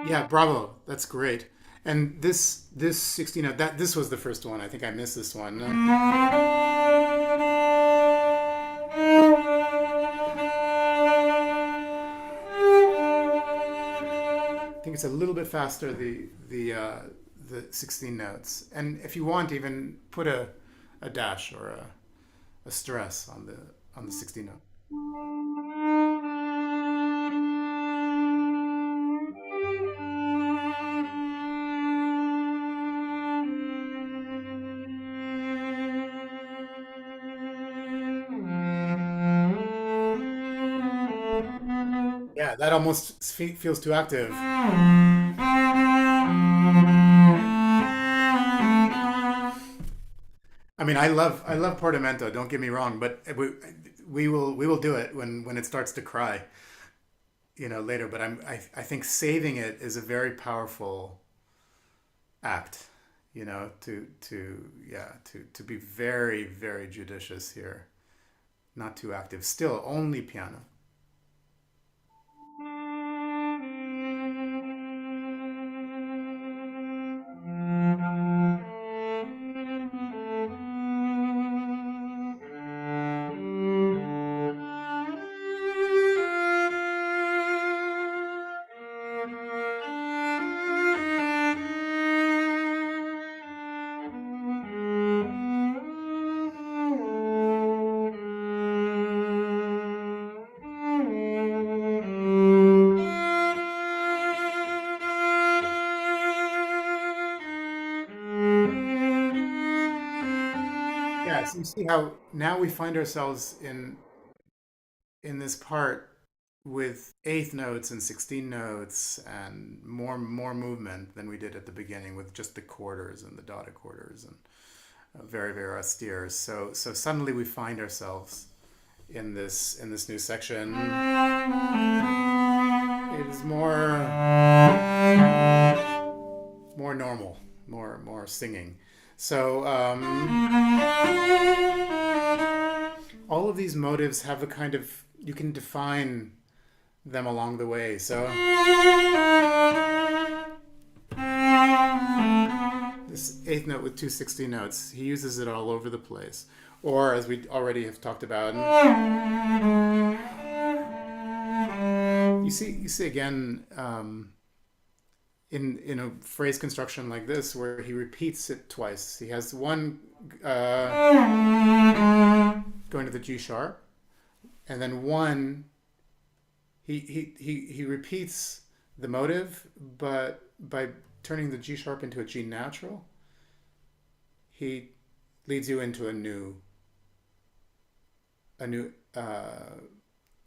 Yeah, bravo. That's great. And this 16 note, that this was the first one. I think I missed this one. I think it's a little bit faster the 16 notes. And if you want, even put a dash or a stress on the 16 note. Yeah, that almost feels too active. I mean, I love portamento. Don't get me wrong, but we will do it when it starts to cry, later. But I think saving it is a very powerful act, to be very, very judicious here, not too active. Still only piano. Yeah, so you see how now we find ourselves in this part with eighth notes and 16 notes and more movement than we did at the beginning with just the quarters and the dotted quarters and very, very austere. So suddenly we find ourselves in this new section. It is more normal, more singing. So all of these motives have a kind of, you can define them along the way. So this eighth note with 260 notes, he uses it all over the place. Or, as we already have talked about, you see again in a phrase construction like this, where he repeats it twice. He has one going to the G sharp, and then one. He repeats the motive, but by turning the G sharp into a G natural, he leads you into a new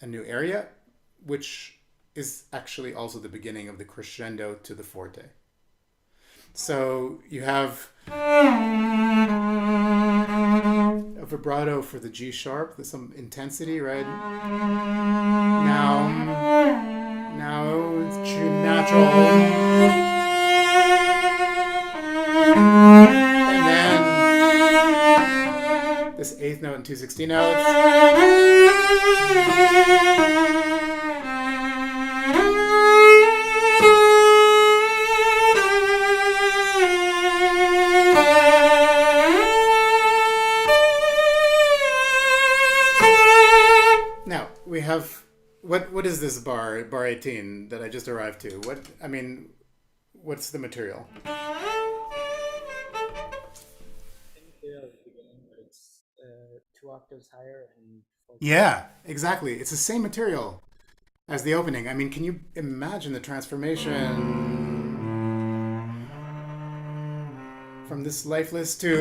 area, which is actually also the beginning of the crescendo to the forte. So you have a vibrato for the G sharp, there's some intensity, right? Now it's G natural. And then this eighth note and 260 notes. Now we have what is this bar 18 that I just arrived to? What's the material? It's 2 octaves higher and Yeah, exactly. It's the same material as the opening. I mean, can you imagine the transformation from this lifeless to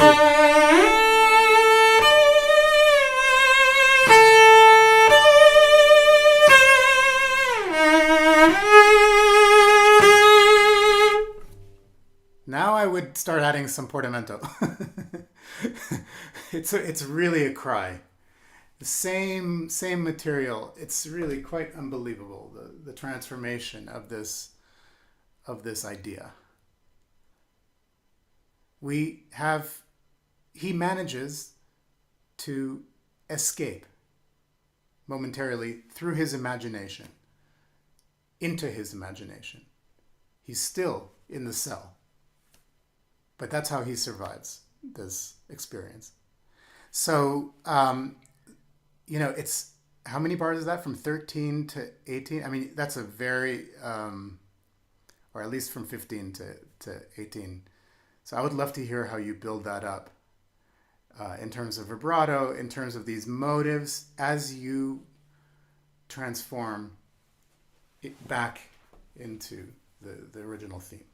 now I would start adding some portamento. It's really a cry. The same material. It's really quite unbelievable, the transformation of this idea. He manages to escape momentarily through his imagination, into his imagination. He's still in the cell. But that's how he survives this experience. So, it's, how many bars is that? From 13 to 18? I mean, that's a very, or at least from 15 to 18. So I would love to hear how you build that up in terms of vibrato, in terms of these motives, as you transform it back into the original theme.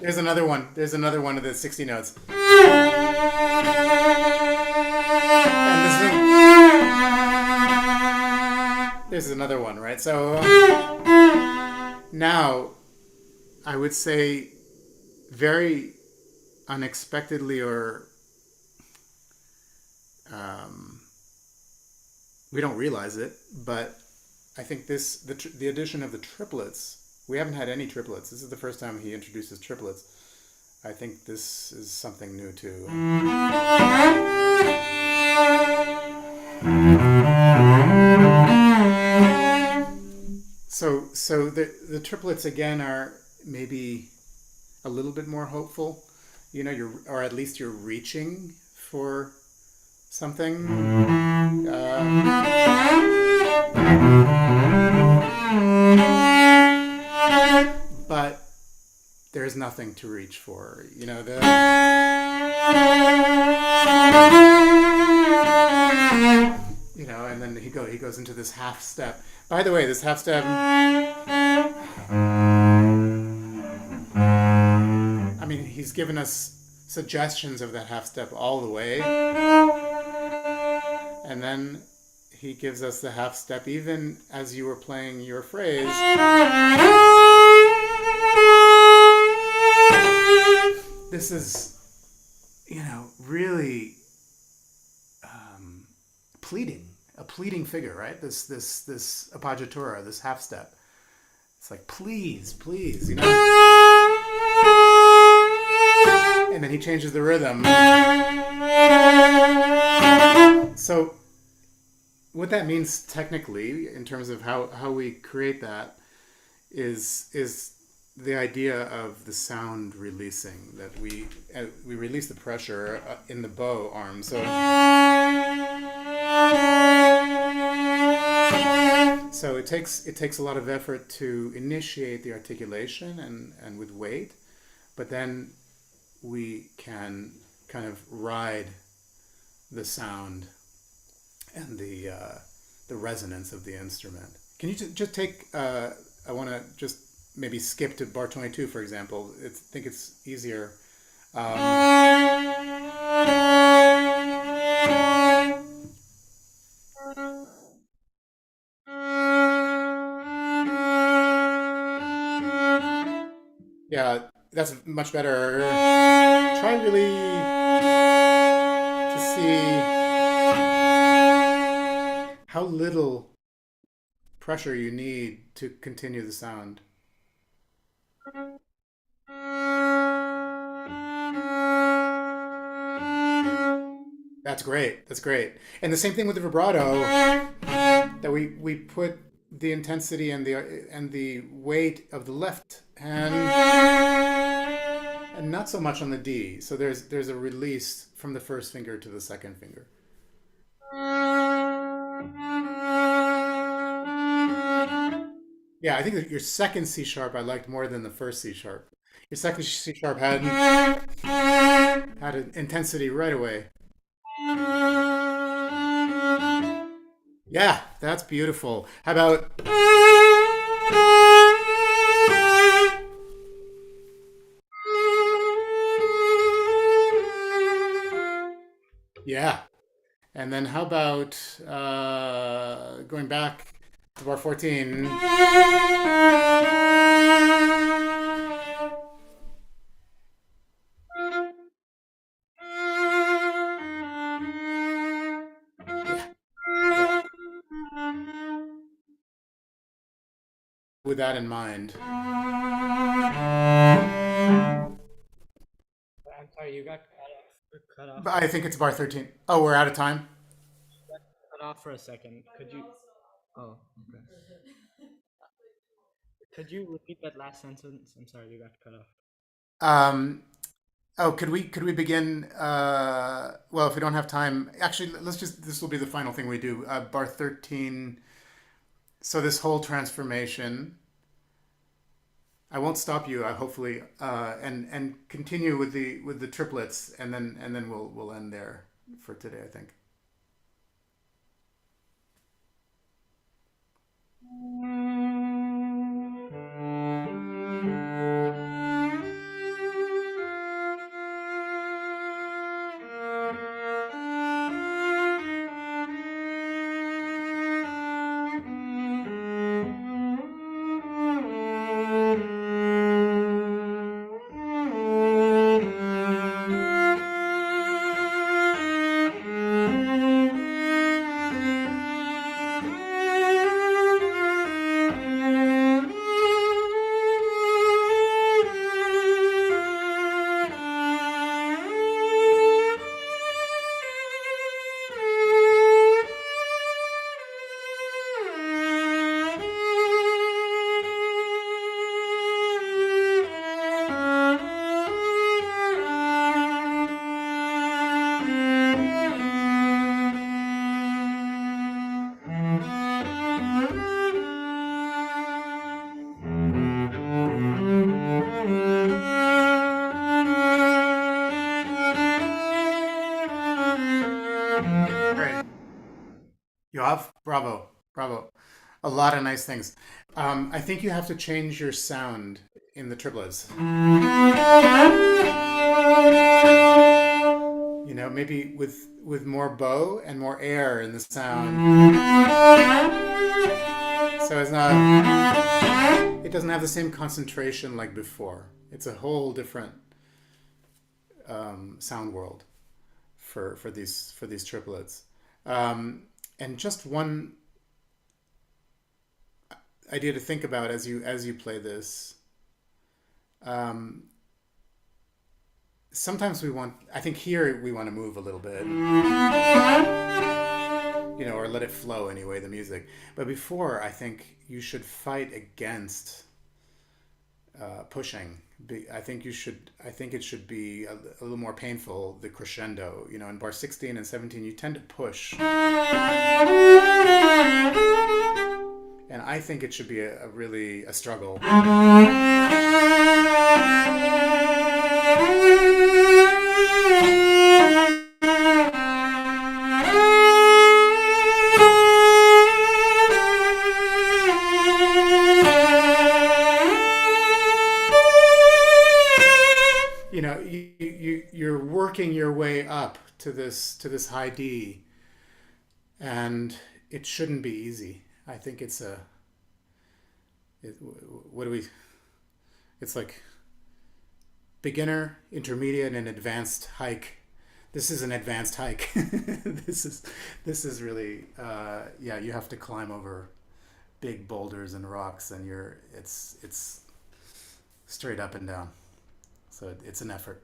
There's another one. There's another one of the 60 notes. And this is another one, right? So now I would say very unexpectedly, or we don't realize it, but I think the addition of the triplets. We haven't had any triplets. This is the first time he introduces triplets. I think this is something new too. So So the triplets again are maybe a little bit more hopeful. Or at least you're reaching for something. But there's nothing to reach for. And then he goes into this half step. By the way, this half step. I mean, he's given us suggestions of that half step all the way. And then he gives us the half step even as you were playing your phrase. This is, really a pleading figure, right? This appoggiatura, this half step. It's like, please, and then he changes the rhythm. So what that means technically, in terms of how we create that, is the idea of the sound releasing, that we release the pressure in the bow arm. So it takes a lot of effort to initiate the articulation and with weight, but then we can kind of ride the sound and the resonance of the instrument. Can you just take? I want to just maybe skip to bar 22, for example. I think it's easier. Yeah, that's much better. Try really to see how little pressure you need to continue the sound. That's great. That's great. And the same thing with the vibrato, that we put the intensity and the weight of the left hand, and not so much on the D. So there's a release from the first finger to the second finger. Yeah, I think that your second C sharp I liked more than the first C sharp. Your second C sharp had an intensity right away. Yeah, that's beautiful. How about... Yeah. And then how about going back to bar 14? With that in mind. I'm sorry, you got cut off. I think it's bar 13. Oh, we're out of time? Cut off for a second. Could you... Oh, okay. Could you repeat that last sentence? I'm sorry, you got cut off. Could we begin? Well, if we don't have time, actually, this will be the final thing we do. Bar 13. So this whole transformation. I won't stop you. Hopefully, and continue with the triplets, and then we'll end there for today, I think. Yoav, bravo, bravo. A lot of nice things. I think you have to change your sound in the triplets. You know, maybe with more bow and more air in the sound. So it's not. It doesn't have the same concentration like before. It's a whole different sound world for these triplets. And just one idea to think about as you play this. Sometimes I think here we want to move a little bit, or let it flow anyway, the music. But before, I think you should fight against pushing. I think it should be a little more painful, the crescendo. In bar 16 and 17, you tend to push. And I think it should be really a struggle. You're working your way up to this high D, and it shouldn't be easy. I think it's like beginner, intermediate, and advanced hike. This is an advanced hike. This is really you have to climb over big boulders and rocks, and it's straight up and down. So it's an effort.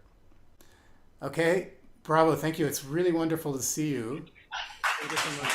Okay, bravo, thank you. It's really wonderful to see you. Thank you so much.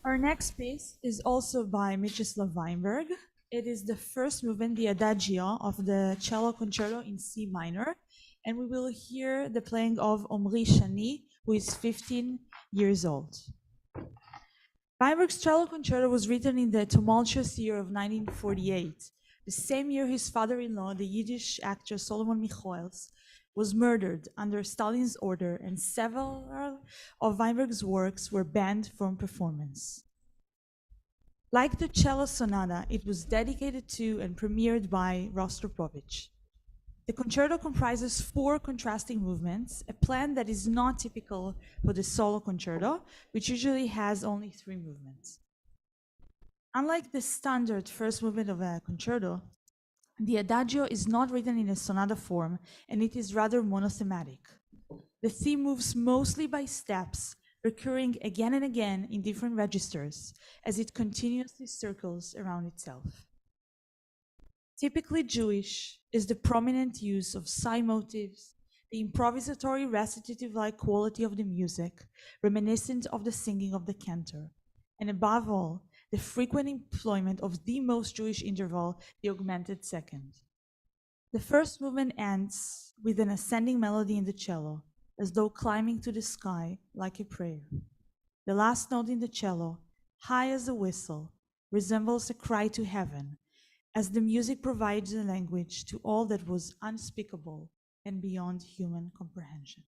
Our next piece is also by Mieczysław Weinberg. It is the first movement, the Adagio of the cello concerto in C minor, and we will hear the playing of Omri Shani, who is 15 years old. Weinberg's cello concerto was written in the tumultuous year of 1948, the same year his father-in-law, the Yiddish actor Solomon Michoels, was murdered under Stalin's order, and several of Weinberg's works were banned from performance. Like the cello sonata, it was dedicated to and premiered by Rostropovich. The concerto comprises 4 contrasting movements, a plan that is not typical for the solo concerto, which usually has only 3 movements. Unlike the standard first movement of a concerto, the Adagio is not written in a sonata form, and it is rather monothematic. The theme moves mostly by steps, recurring again and again in different registers, as it continuously circles around itself. Typically Jewish is the prominent use of psi motives, the improvisatory recitative-like quality of the music, reminiscent of the singing of the cantor, and above all, the frequent employment of the most Jewish interval, the augmented second. The first movement ends with an ascending melody in the cello, as though climbing to the sky like a prayer. The last note in the cello, high as a whistle, resembles a cry to heaven, as the music provides a language to all that was unspeakable and beyond human comprehension.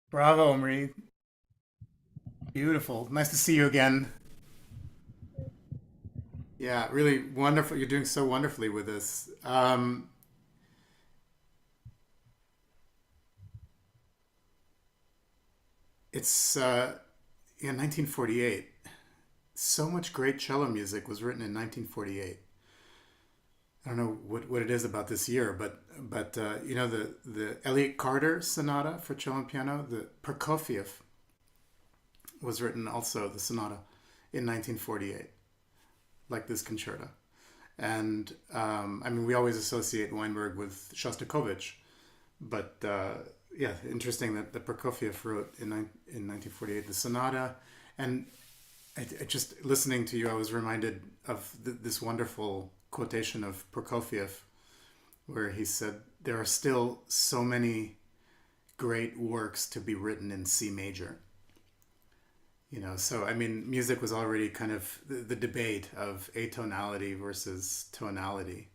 Bravo, Marie. Beautiful. Nice to see you again. Yeah, really wonderful. You're doing so wonderfully with this. It's in 1948. so much great cello music was written in 1948. I don't know what it is about this year, but you know, the Elliott Carter Sonata for cello and piano, the Prokofiev was written also, the sonata, in 1948, like this concerto. And I mean, we always associate Weinberg with Shostakovich, but yeah, interesting that the Prokofiev wrote in 1948 the sonata. And I just listening to you, I was reminded of this wonderful quotation of Prokofiev, where he said, "There are still so many great works to be written in C major." You know, so I mean, music was already kind of the debate of atonality versus tonality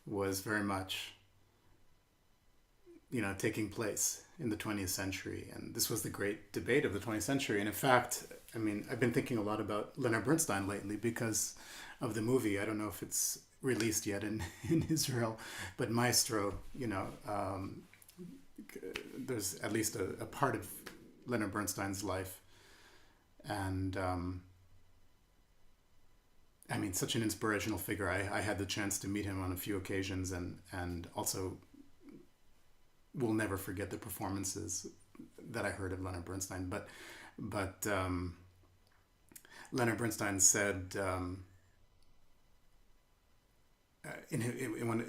was very much, you know, taking place in the 20th century. And this was the great debate of the 20th century. And in fact, I mean, I've been thinking a lot about Leonard Bernstein lately because of the movie. I don't know if it's released yet in Israel, but Maestro, you know, there's at least a part of Leonard Bernstein's life. And I mean, such an inspirational figure. I had the chance to meet him on a few occasions, and also will never forget the performances that I heard of Leonard Bernstein. But Leonard Bernstein said in one,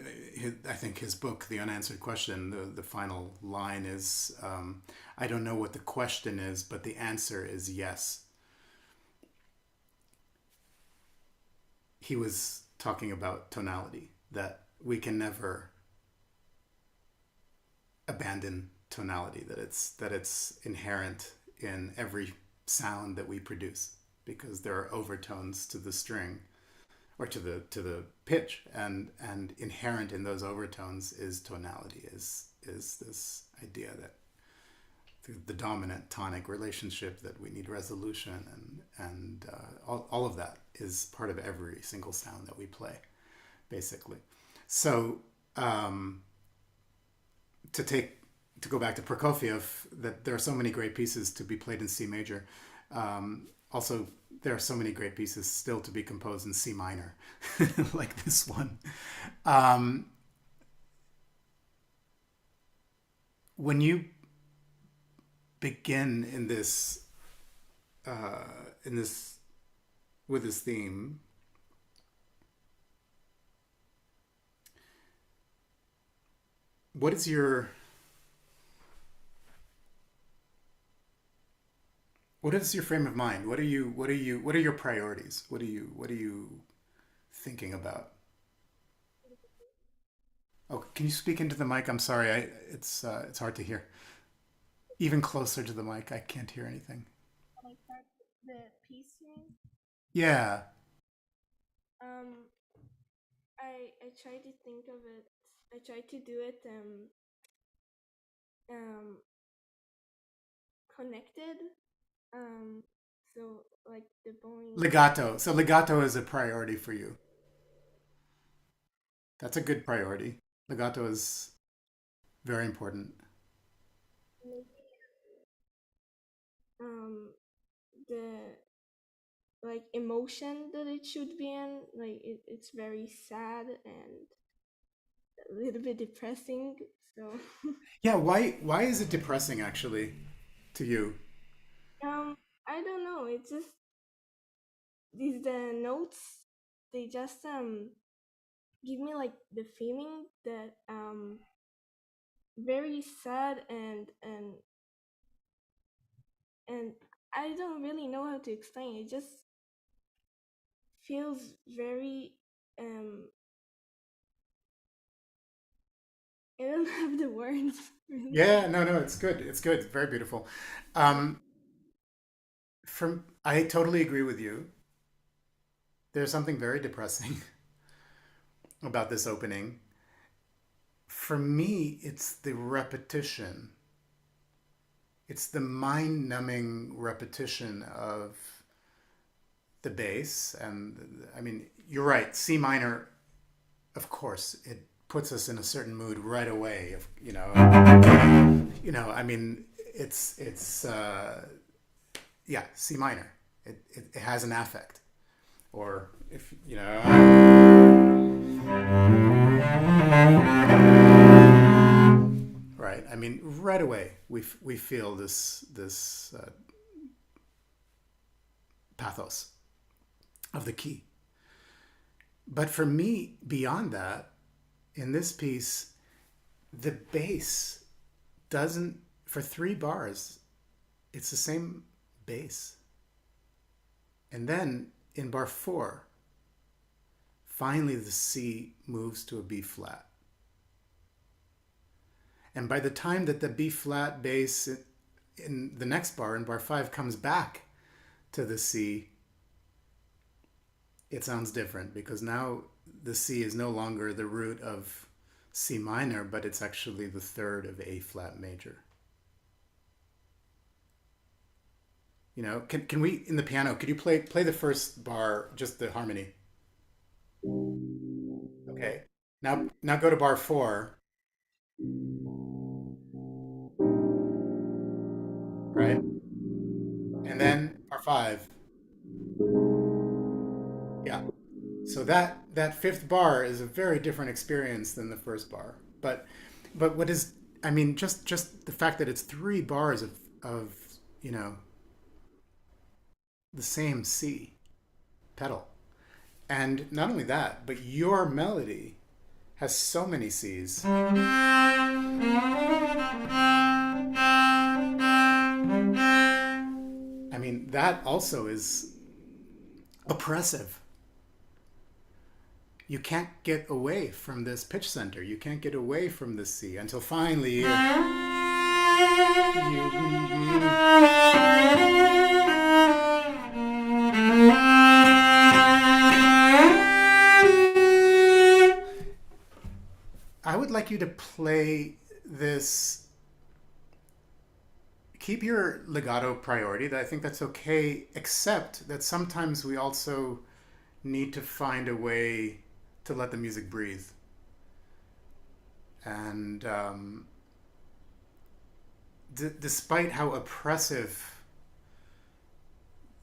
I think his book, The Unanswered Question, the final line is, "I don't know what the question is, but the answer is yes." He was talking about tonality, that we can never abandon tonality, that it's inherent in every sound that we produce, because there are overtones to the string or to the pitch, and inherent in those overtones is tonality, is this idea that the dominant tonic relationship, that we need resolution, and all of that is part of every single sound that we play, basically. So to go back to Prokofiev, that there are so many great pieces to be played in C major. Also, there are so many great pieces still to be composed in C minor, like this one. When you begin in this with this theme, what is your frame of mind? What are your priorities? What are you thinking about? Oh, can you speak into the mic? I'm sorry, it's hard to hear. Even closer to the mic, I can't hear anything. Like start the piece here. Yeah. I try to think of it. I try to do it connected. So like the bowing. Legato. So legato is a priority for you. That's a good priority. Legato is very important. The like emotion that it should be in, like it's very sad and a little bit depressing. So Yeah, why is it depressing actually to you? I don't know. It's just the notes. They just give me like the feeling that very sad and I don't really know how to explain. It just feels very I don't have the words really. Yeah, no, it's good. It's good. It's very beautiful. Um, I totally agree with you. There's something very depressing about this opening. For me, it's the repetition. It's the mind-numbing repetition of the bass, and I mean, you're right. C minor, of course, it puts us in a certain mood right away. I mean, it's yeah, C minor. It has an affect. Or if, right. I mean, right away we feel this pathos of the key. But for me, beyond that, in this piece, the bass doesn't, for 3 bars, it's the same bass. And then in bar 4, finally the C moves to a B flat. And by the time that the B flat bass in the next bar, in bar 5, comes back to the C, it sounds different, because now the C is no longer the root of C minor, but it's actually the third of A flat major. Can we, in the piano, could you play the first bar, just the harmony? Okay. Now go to bar 4. Right? And then bar 5. Yeah. So that 5th bar is a very different experience than the first bar. But what is, I mean, just the fact that it's 3 bars of the same C pedal. And not only that, but your melody has so many Cs. I mean, that also is oppressive. You can't get away from this pitch center. You can't get away from the C until finally you I would like you to play this. Keep your legato priority. I think that's okay, except that sometimes we also need to find a way to let the music breathe. And despite how oppressive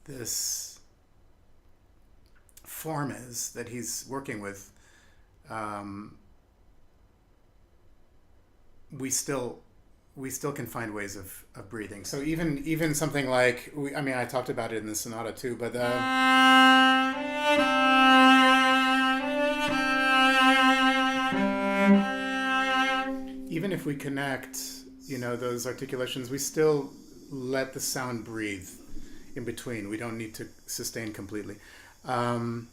this form is that he's working with, we still can find ways of breathing. So even something like, I talked about it in the sonata too, but even if we connect, those articulations, we still let the sound breathe in between. We don't need to sustain completely. I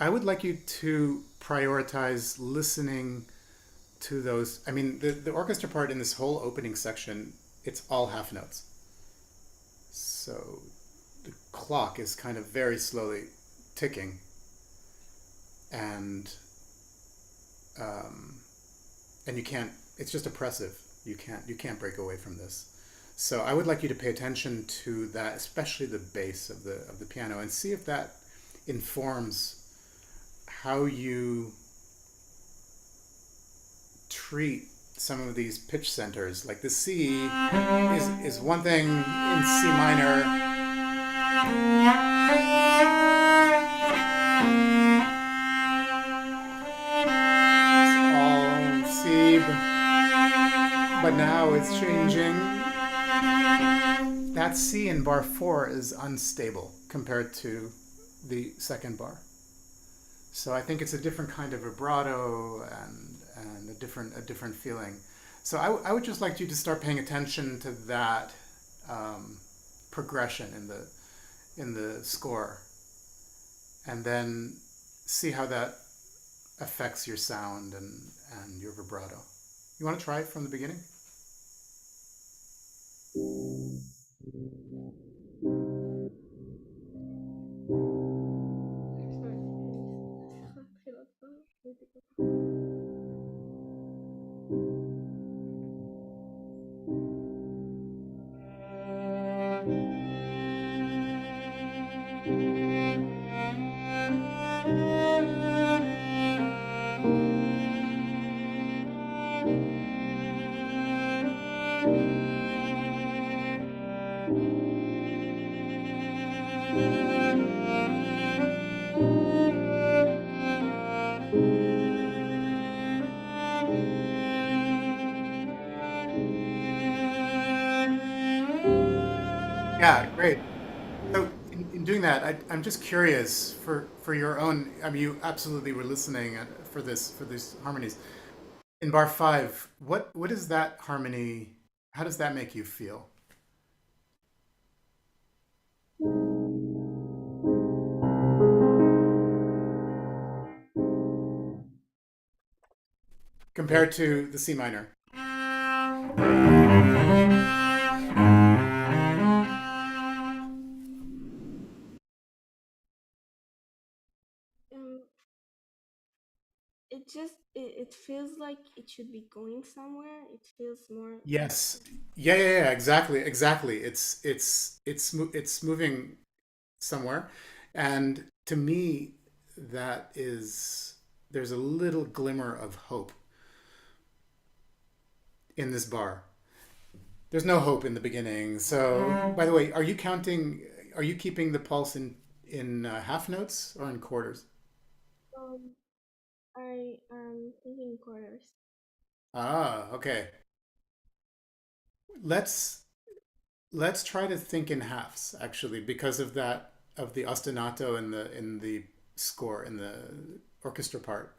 would like you to prioritize listening to those. I mean, the orchestra part in this whole opening section, it's all half notes. So the clock is kind of very slowly ticking, and you can't. It's just oppressive. You can't break away from this. So I would like you to pay attention to that, especially the bass of the piano, and see if that informs how you treat some of these pitch centers. Like the C is one thing in C minor. It's all C, but now it's changing. That C in bar 4 is unstable compared to the second bar. So I think it's a different kind of vibrato and a different feeling. So I would just like you to start paying attention to that progression in the score, and then see how that affects your sound and your vibrato. You want to try it from the beginning? Yeah, great. So in doing that, I'm just curious for your own. I mean, you absolutely were listening for these harmonies in bar five. What is that harmony? How does that make you feel compared to the C minor? Um, it feels like it should be going somewhere. It feels more like Yes. Yeah. Exactly. Exactly. It's moving somewhere, and to me, that is there's a little glimmer of hope in this bar. There's no hope in the beginning. So, by the way, are you counting? Are you keeping the pulse in half notes or in quarters? um I am thinking quarters. Ah, okay. Let's let's try to think in halves actually, because of that of the ostinato in the score in the orchestra part.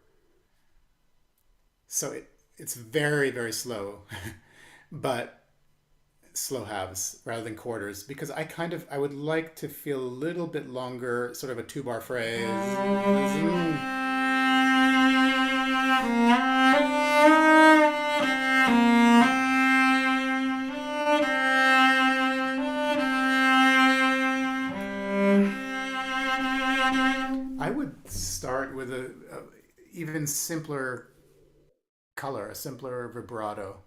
So it's very slow, but slow halves rather than quarters because I would like to feel a little bit longer, sort of a two bar phrase. I would start with a even simpler color, a simpler vibrato,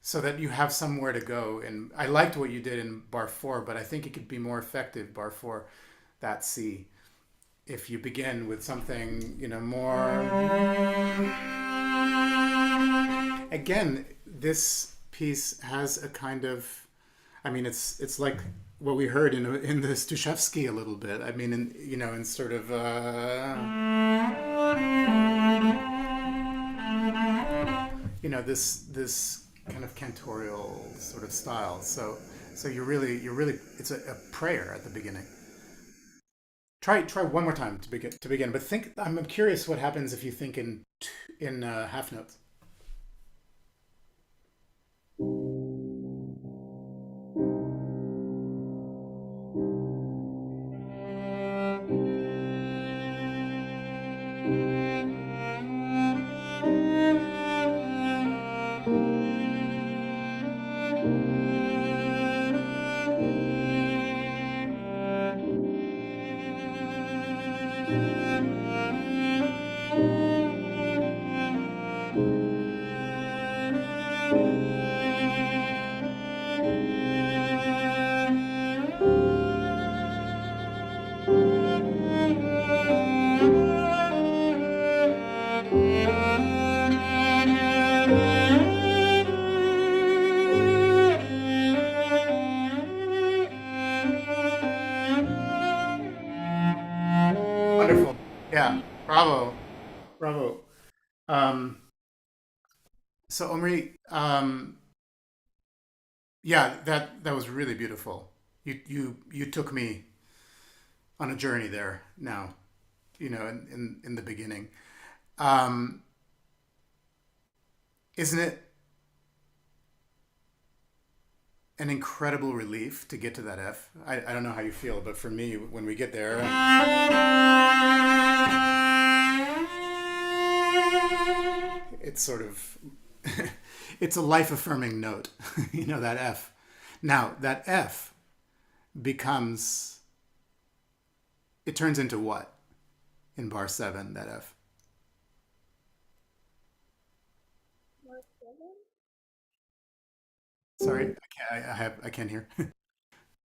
so that you have somewhere to go. And I liked what you did in bar four, but I think it could be more effective, bar four, that C, if you begin with something, more. Again, this piece has a kind of, I mean, it's like what we heard in the Stushevsky a little bit. I mean, in sort of. This kind of cantorial sort of style. So you're really it's a prayer at the beginning. Try one more time to begin. But think I'm curious what happens if you think in half notes. Wonderful. Yeah. Bravo. Bravo. Um, so Omri, yeah, that was really beautiful. You took me on a journey there now, in the beginning. Um, isn't it an incredible relief to get to that F? I don't know how you feel, but for me, when we get there, it's sort of it's a life affirming note, that F. Now that F becomes it turns into what in bar seven? That F. Bar seven? Sorry, I can't hear.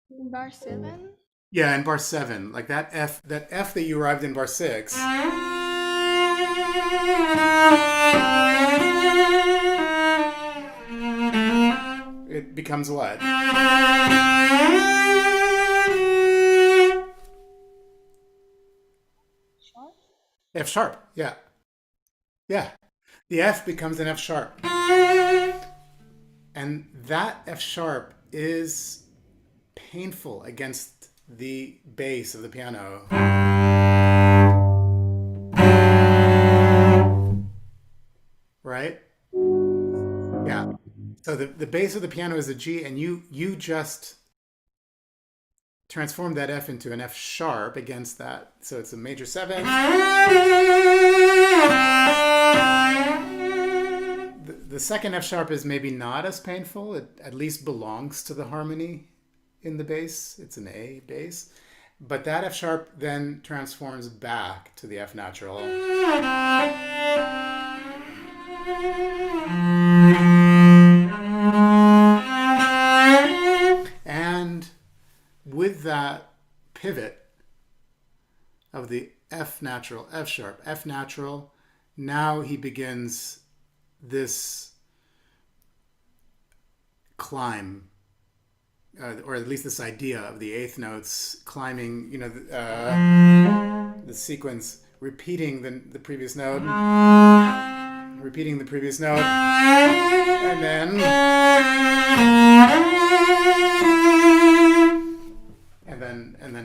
Bar seven? Yeah, in bar seven, like that F that you arrived in bar six. It becomes what? F sharp. Yeah. Yeah. The F becomes an F sharp. And that F sharp is painful against the bass of the piano. Right? Yeah. So the bass of the piano is a G, and you just transform that F into an F sharp against that. So it's a major 7. The second F sharp is maybe not as painful. It at least belongs to the harmony in the bass. It's an A bass. But that F sharp then transforms back to the F natural. And with that pivot of the F natural, F sharp, F natural, now he begins this climb, or at least this idea of the eighth notes climbing, the sequence, repeating the previous note, repeating the previous note, and then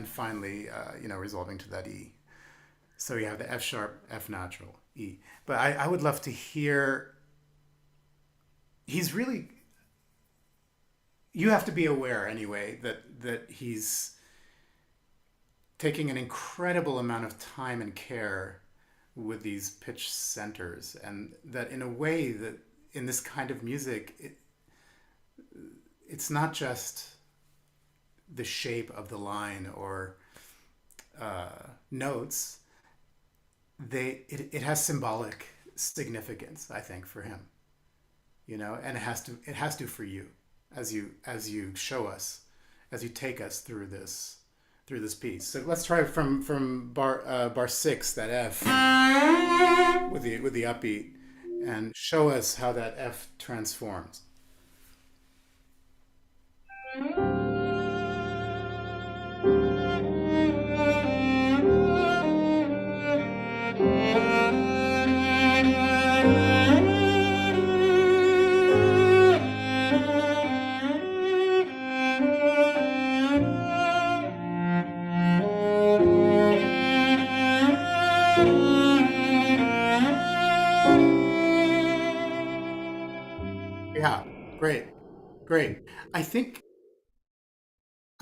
finally, resolving to that E. So you have the F sharp, F natural, E. But I would love to hear. He's really. You have to be aware anyway that he's taking an incredible amount of time and care with these pitch centers, and that in a way that in this kind of music, it's not just the shape of the line or notes. It has symbolic significance, I think, for him, and it has to for you as you show us, as you take us through this piece. So let's try from bar 6, that F with the upbeat, and show us how that F transforms. Yeah, great. I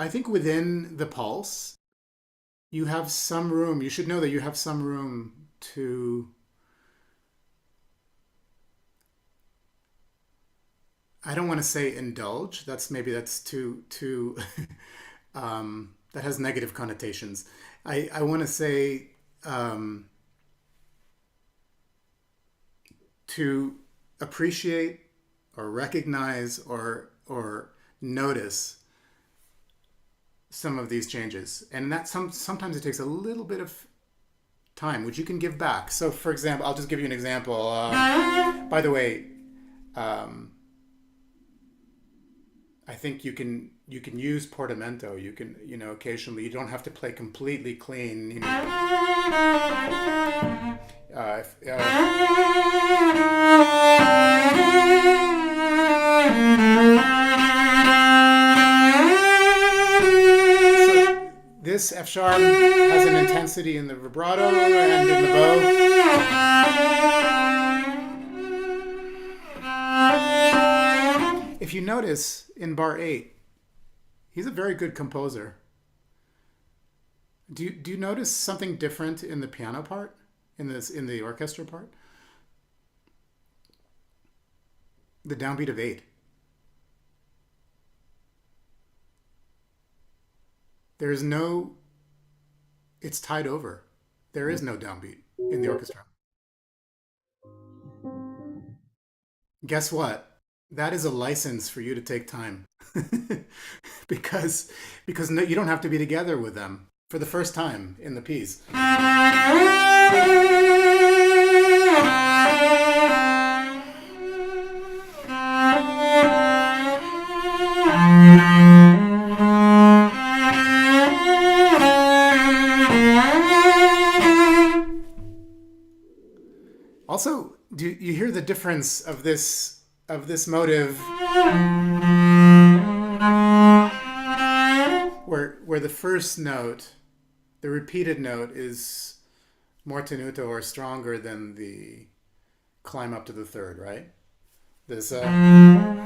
think within the pulse, you have some room. You should know that you have some room to. I don't want to say indulge. That's too that has negative connotations. I want to say to appreciate or recognize or notice some of these changes, and that sometimes it takes a little bit of time, which you can give back. So, for example, I'll just give you an example. By the way, I think you can use portamento. You can, occasionally. You don't have to play completely clean. This F sharp has an intensity in the vibrato and in the bow. If you notice in bar 8, he's a very good composer. Do you notice something different in the piano part, in the orchestra part? The downbeat of 8. There's no, it's tied over. There is no downbeat in the orchestra. Guess what? That is a license for you to take time. because no, you don't have to be together with them for the first time in the piece. Also, do you hear the difference of this motive, where the first note, the repeated note, is more tenuto or stronger than the climb up to the third, right? There's and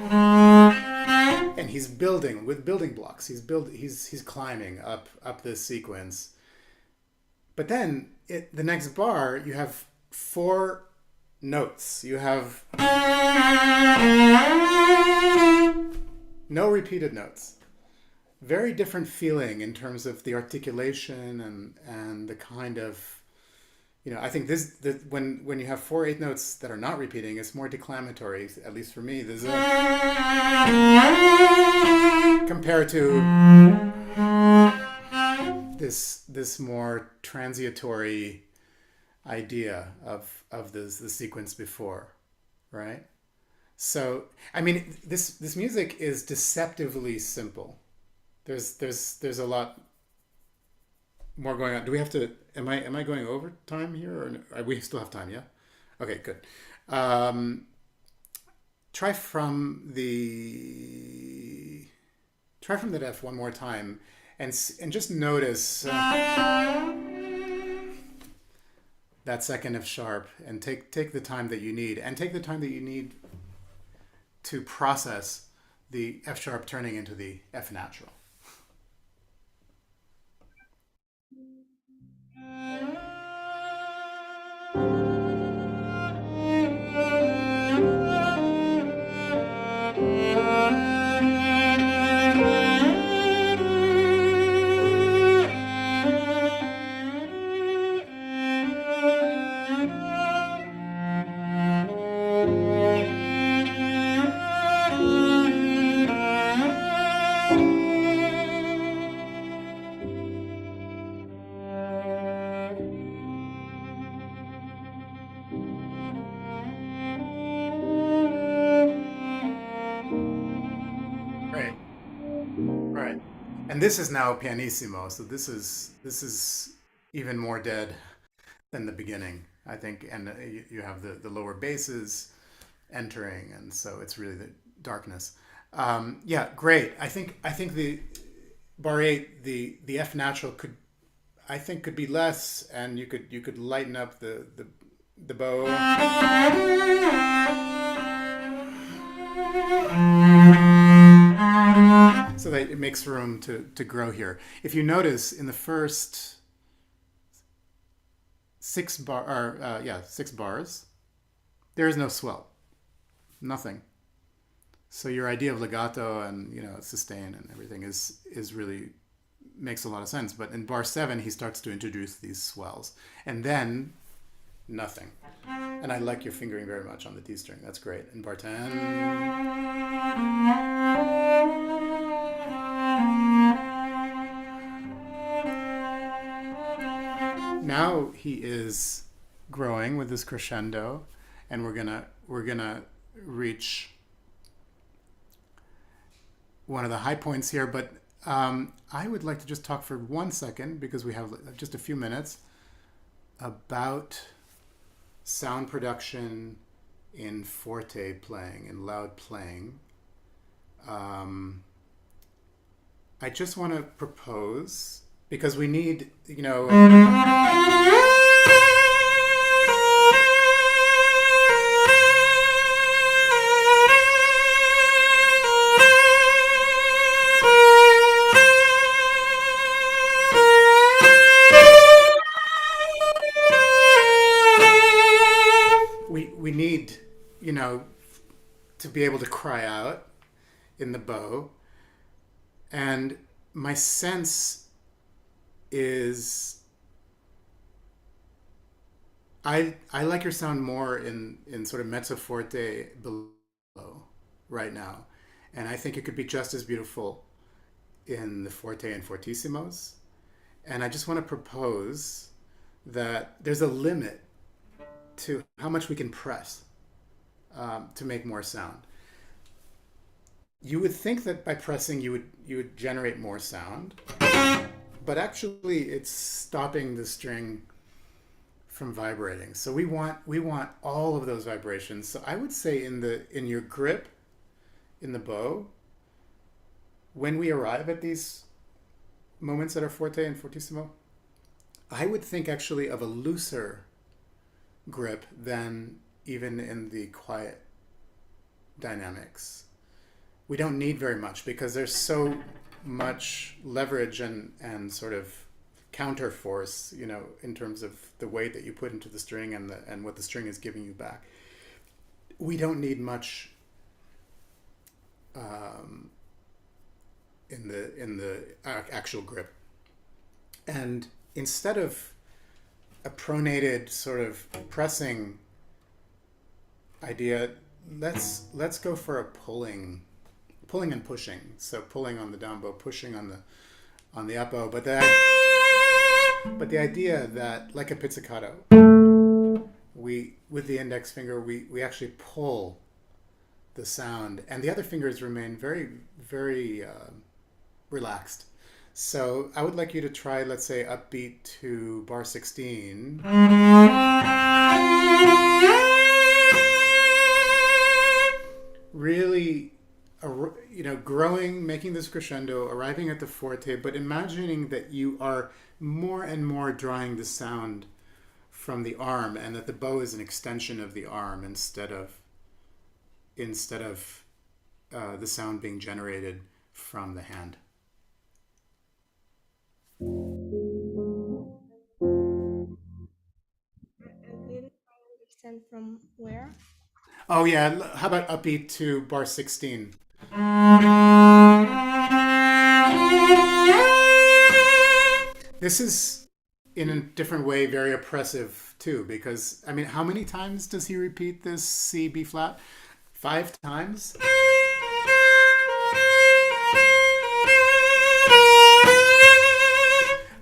he's building with building blocks. He's climbing up this sequence. But then the next bar, you have 4 notes. You have no repeated notes. Very different feeling in terms of the articulation and the kind of, I think when you have 4 8 notes that are not repeating, it's more declamatory, at least for me. There's compared to this more transitory idea of the sequence before, right? So I mean, this music is deceptively simple. There's a lot more going on. Do we have to? Am I going over time here, or we still have time? Yeah. Okay. Good. Try from the F one more time, and just notice that second F sharp, and take the time that you need, to process the F sharp turning into the F natural. Right. And this is now pianissimo, so this is even more dead than the beginning, I think. And you have the lower basses entering, and so it's really the darkness. Yeah, great. I think the bar 8, the F natural could be less, and you could lighten up the bow. So that it makes room to grow here. If you notice, in the first 6 bars, there is no swell, nothing. So your idea of legato and sustain and everything is really makes a lot of sense. But in bar 7, he starts to introduce these swells, and then nothing. And I like your fingering very much on the D string. That's great. In bar 10. Now he is growing with this crescendo, and we're gonna reach one of the high points here. But I would like to just talk for 1 second, because we have just a few minutes, about sound production in forte playing, in loud playing. I just want to propose, because we need, we need, to be able to cry out in the bow. And my sense is I like your sound more in sort of mezzo forte below right now. And I think it could be just as beautiful in the forte and fortissimos. And I just want to propose that there's a limit to how much we can press to make more sound. You would think that by pressing you would generate more sound, but actually it's stopping the string from vibrating. So we want all of those vibrations. So I would say in your grip in the bow, when we arrive at these moments that are forte and fortissimo, I would think actually of a looser grip than even in the quiet dynamics. We don't need very much because there's so much leverage and sort of counter force, in terms of the weight that you put into the string and what the string is giving you back. We don't need much in the actual grip. And instead of a pronated sort of pressing idea, let's go for a pulling and pushing. So pulling on the down bow, pushing on the up bow, but the idea that, like a pizzicato, we with the index finger we actually pull the sound, and the other fingers remain very, very relaxed. So I would like you to try, let's say, upbeat to bar 16. Really, growing, making this crescendo, arriving at the forte, but imagining that you are more and more drawing the sound from the arm, and that the bow is an extension of the arm instead of the sound being generated from the hand. I didn't understand from where. Oh yeah, how about upbeat to bar 16? This is, in a different way, very oppressive too, because, I mean, how many times does he repeat this C, B flat? 5 times?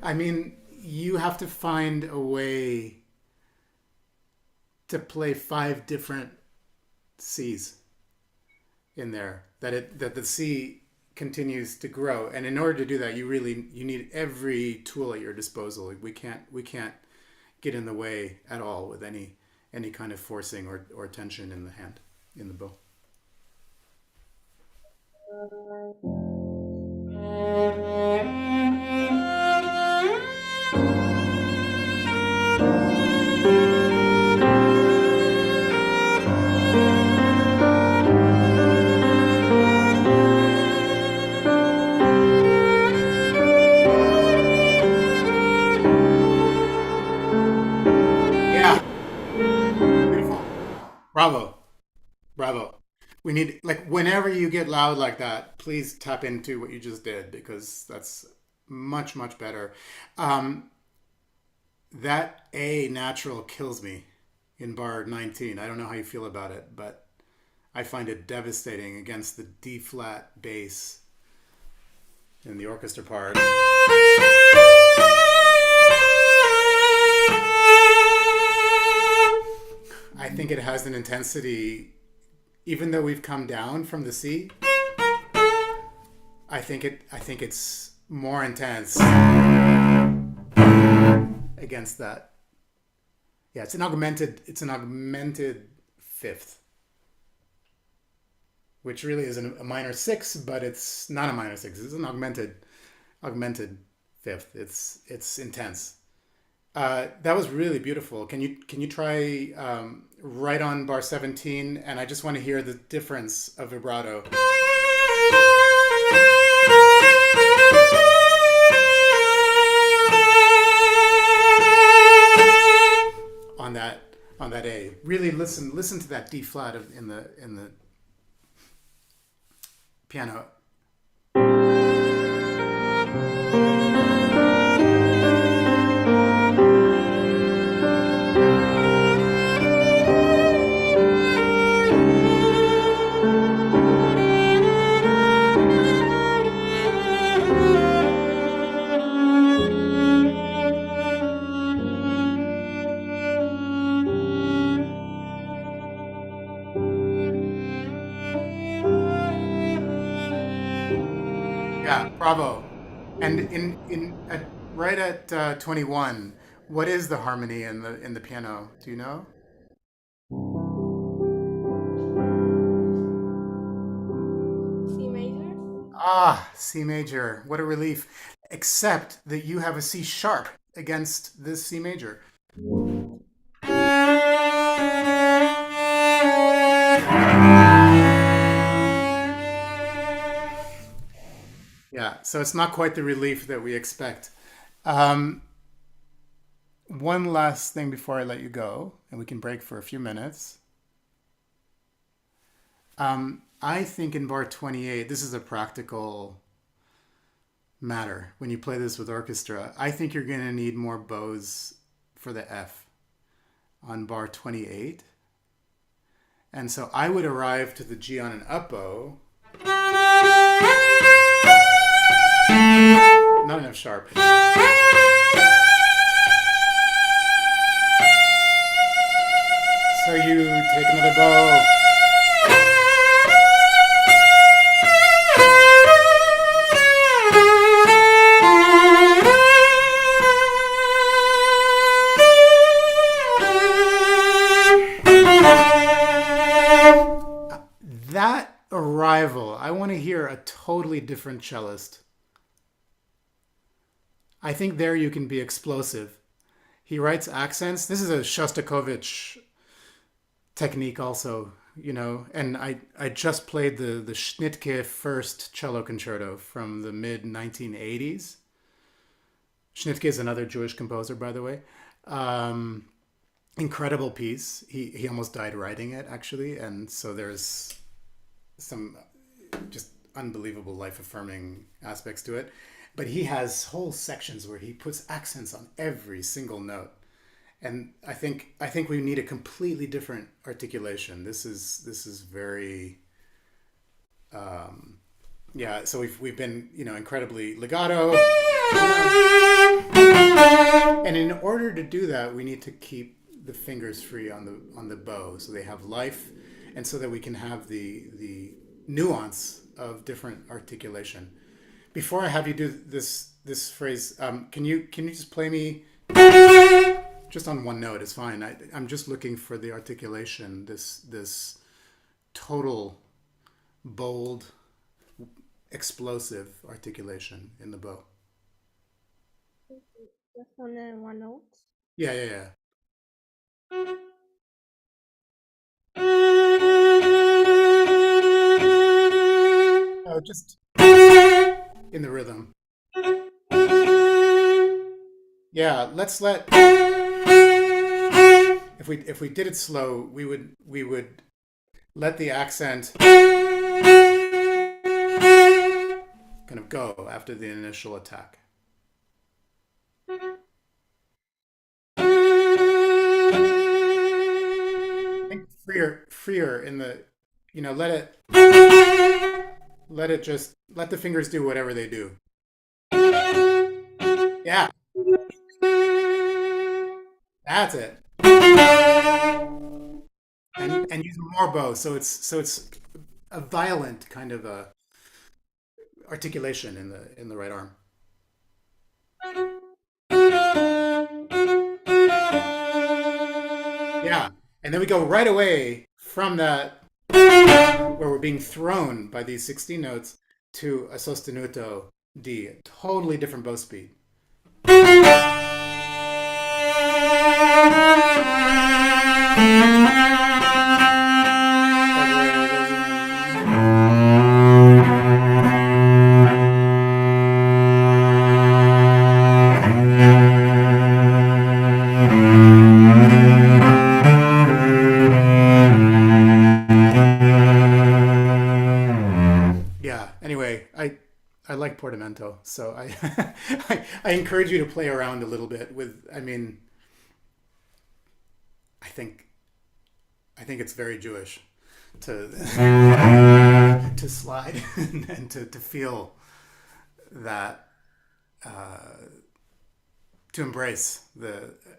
I mean, you have to find a way to play 5 different C's in there, that the C continues to grow, and in order to do that, you need every tool at your disposal. We can't get in the way at all with any kind of forcing or tension in the hand, in the bow. Bravo. We need, like, whenever you get loud like that, please tap into what you just did, because that's much, much better. That A natural kills me in bar 19. I don't know how you feel about it, but I find it devastating against the D flat bass in the orchestra part. I think it has an intensity, even though we've come down from the C. I think it's more intense against that. Yeah, it's an augmented fifth, which really is a minor 6, but it's not a minor 6. It's an augmented fifth. It's intense. That was really beautiful. Can you try right on bar 17? And I just want to hear the difference of vibrato. On that A. Really listen to that D flat in the piano. Yeah, bravo. And right at 21, What is the harmony in the piano? Do you know? C major. Ah, C major. What a relief. Except that you have a C sharp against this C major. Yeah, so it's not quite the relief that we expect. Um, one last thing before I let you go, and we can break for a few minutes. I think in bar 28, this is a practical matter. When you play this with orchestra, I think you're going to need more bows for the F on bar 28. And so I would arrive to the G on an up bow. Not enough sharp. So you take another bow. That arrival, I want to hear a totally different cellist. I think there you can be explosive. He writes accents. This is a Shostakovich technique also, and I just played the Schnittke first cello concerto from the mid 1980s. Schnittke is another Jewish composer, by the way. Incredible piece. He almost died writing it, actually, and so there's some just unbelievable life-affirming aspects to it. But he has whole sections where he puts accents on every single note. And I think we need a completely different articulation. This is very so we've been, incredibly legato. And in order to do that, we need to keep the fingers free on the bow so they have life, and so that we can have the nuance of different articulation. Before I have you do this phrase, can you just play me just on one note? It's fine. I'm just looking for the articulation, this total, bold, explosive articulation in the bow. Just on one note. Yeah. Oh, just in the rhythm. Yeah, let's let. If we did it slow, we would let the accent kind of go after the initial attack. I think freer in the, let the fingers do whatever they do. Yeah. That's it. And use more bow, so it's a violent kind of a articulation in the right arm. Yeah. And then we go right away from that, where we're being thrown by these 16 notes, to a sostenuto D, a totally different bow speed. I like portamento, so I encourage you to play around a little bit with. I think it's very Jewish to slide and to feel that, to embrace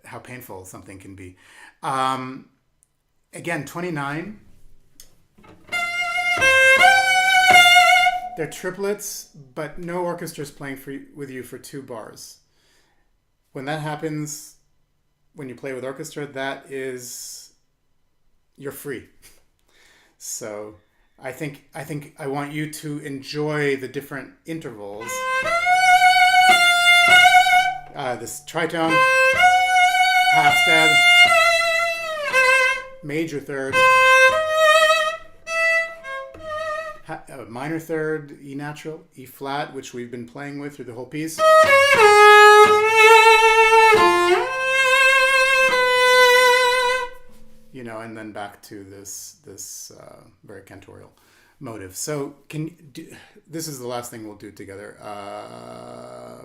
how painful something can be. Again, 29. They're triplets, but no orchestra is playing with you for 2 bars. When that happens, when you play with orchestra, that is you're free. So I think I want you to enjoy the different intervals. This tritone, half stab, major third, minor third, E natural, E flat, which we've been playing with through the whole piece. And then back to this very cantorial motive. So this is the last thing we'll do together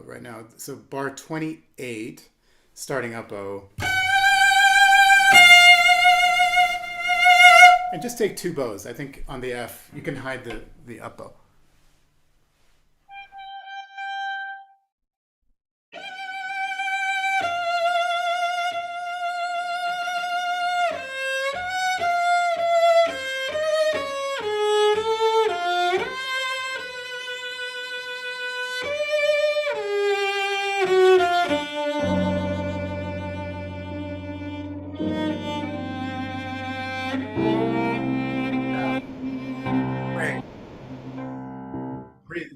right now. So bar 28, starting up O. And just take two bows. I think on the F, you can hide the up bow.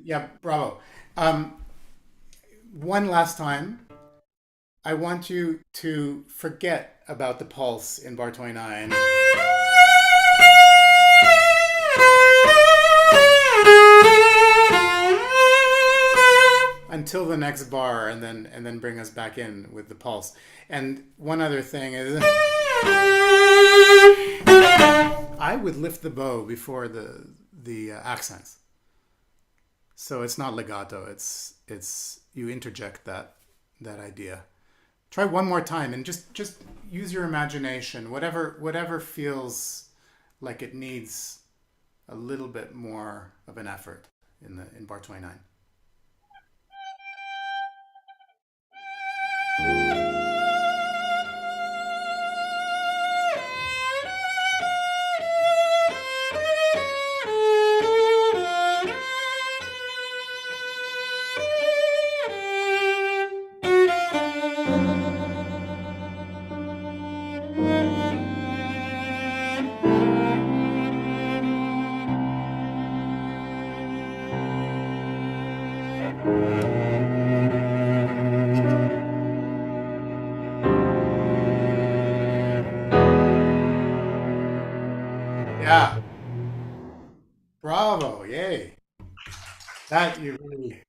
Yeah, bravo. One last time, I want you to forget about the pulse in bar 29. Until the next bar, and then bring us back in with the pulse. And one other thing is, I would lift the bow before the accents. So it's not legato. It's you interject that idea. Try one more time and just use your imagination. Whatever feels like it needs a little bit more of an effort in bar 29. Yeah. Bravo. Yay. That you really,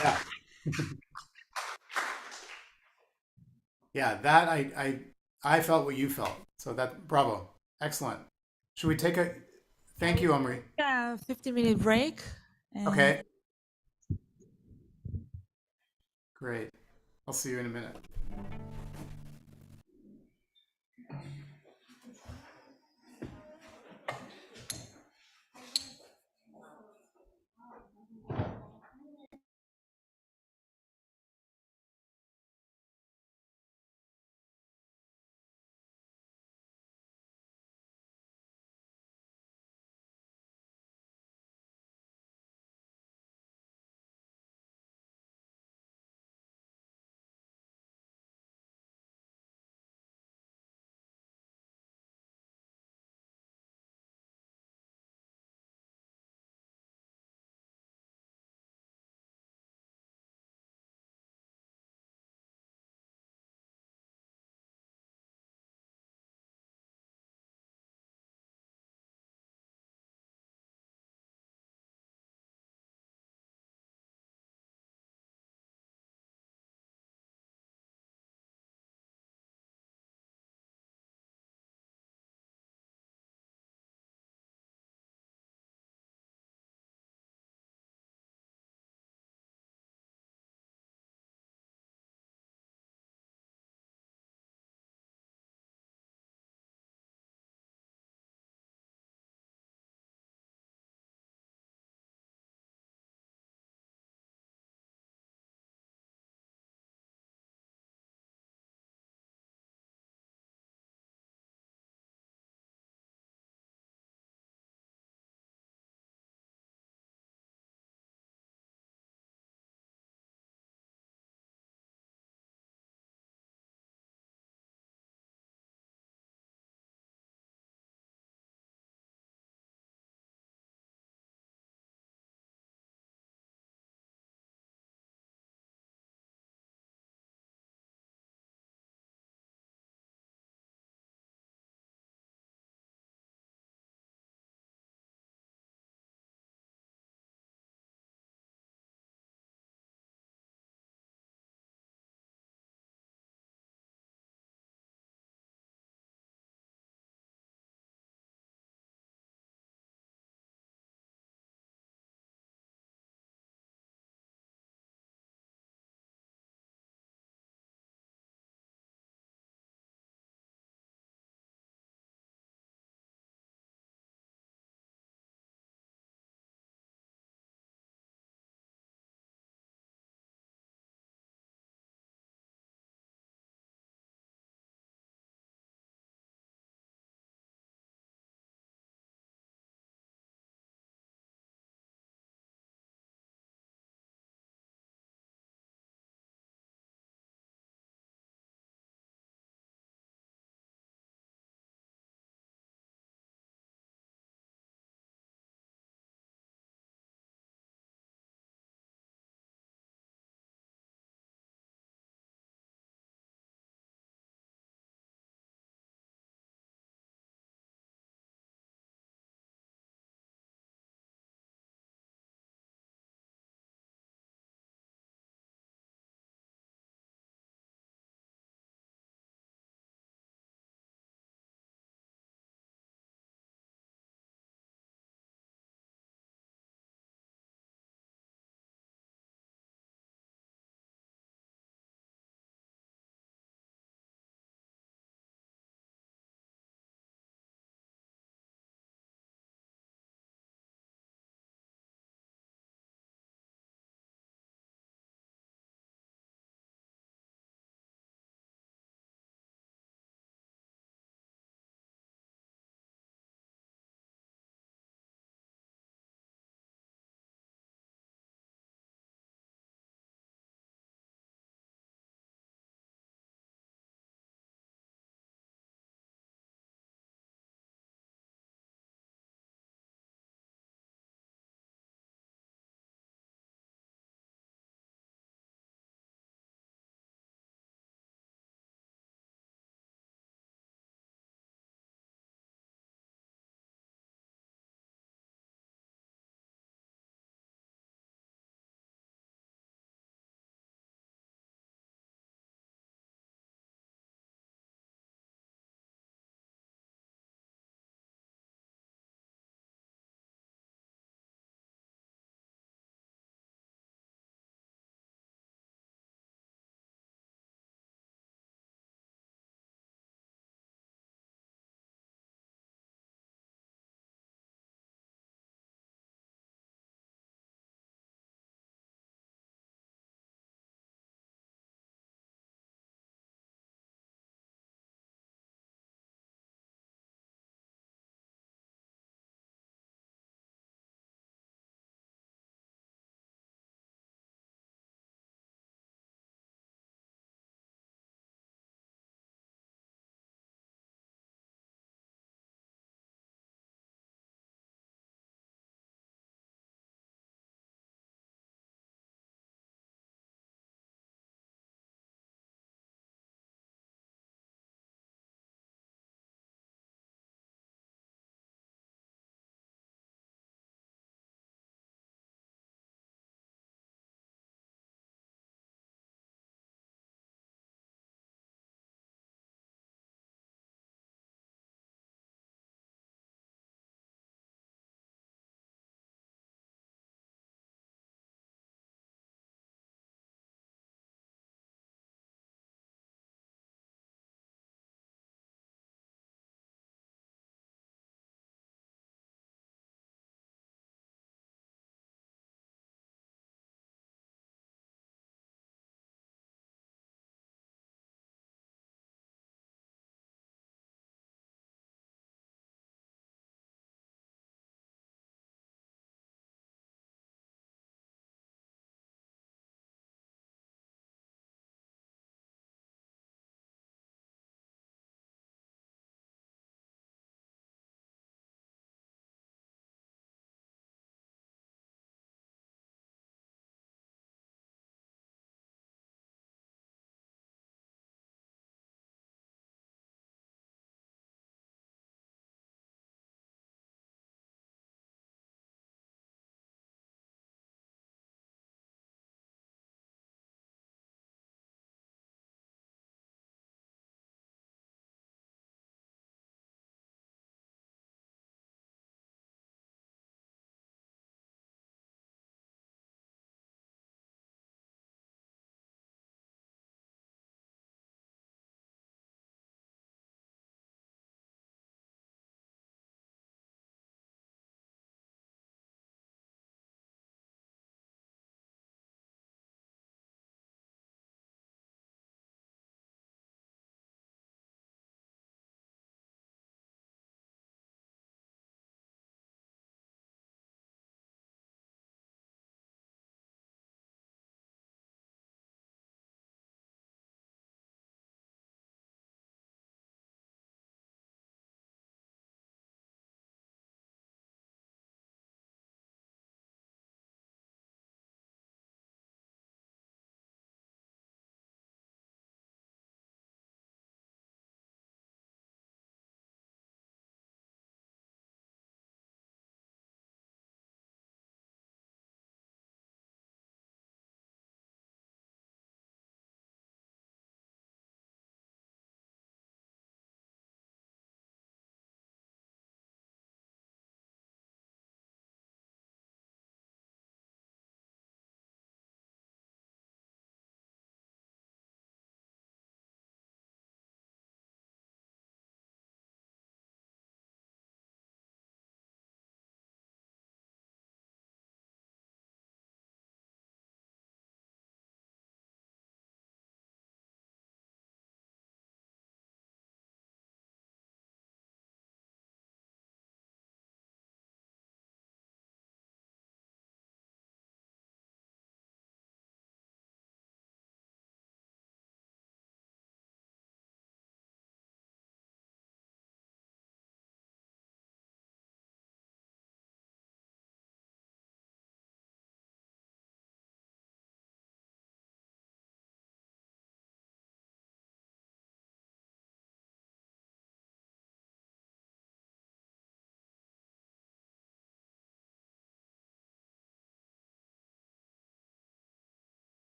yeah. Yeah, that I felt what you felt. So that bravo. Excellent. Should we take a thank you, Omri. Yeah, 15-minute break. And Okay. Great. I'll see you in a minute.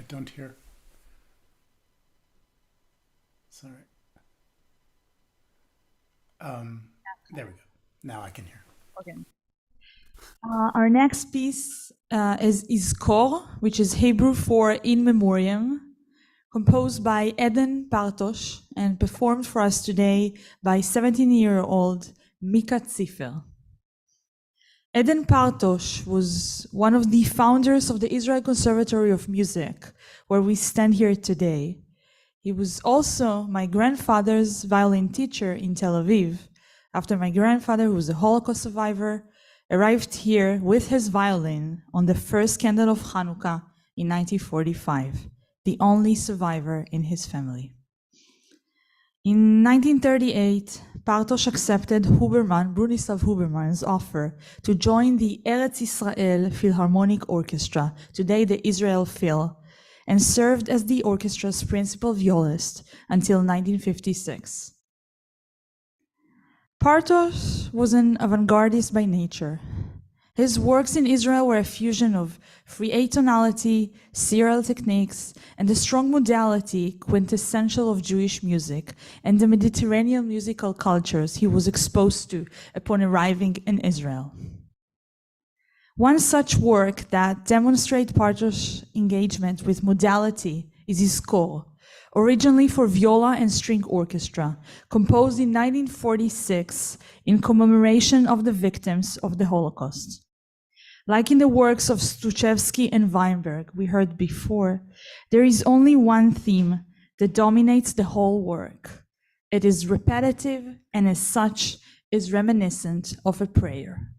don't hear. Sorry. There we go. Now I can hear. Okay. Our next piece is Izkor, which is Hebrew for In Memoriam, composed by Eden Partosh and performed for us today by 17-year-old Mika Tziffer. Eden Partosh was one of the founders of the Israel Conservatory of Music, where we stand here today. He was also my grandfather's violin teacher in Tel Aviv, after my grandfather, who was a Holocaust survivor, arrived here with his violin on the first candle of Hanukkah in 1945, the only survivor in his family. In 1938, Partosh accepted Brunislav Huberman's offer to join the Eretz Israel Philharmonic Orchestra, today the Israel Phil, and served as the orchestra's principal violist until 1956. Partosh was an avant-gardist by nature. His works in Israel were a fusion of free atonality, serial techniques, and the strong modality quintessential of Jewish music and the Mediterranean musical cultures he was exposed to upon arriving in Israel. One such work that demonstrates Partosh's engagement with modality is his score, originally for viola and string orchestra, composed in 1946 in commemoration of the victims of the Holocaust. Like in the works of Stuchevsky and Weinberg we heard before, there is only one theme that dominates the whole work. It is repetitive and as such is reminiscent of a prayer.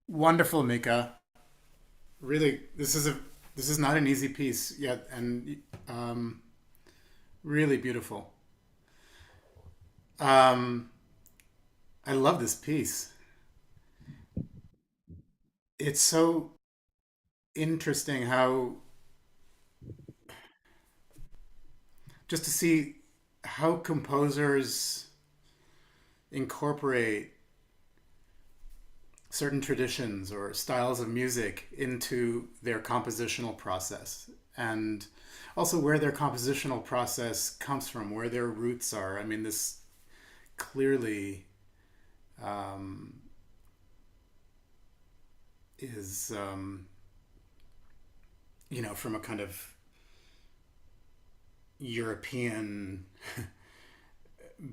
Wonderful, Mika. Really, this is not an easy piece yet, and really beautiful. Um, I love this piece. It's so interesting how just to see how composers incorporate certain traditions or styles of music into their compositional process, and also where their compositional process comes from, where their roots are. I mean, this clearly um, is, from a kind of European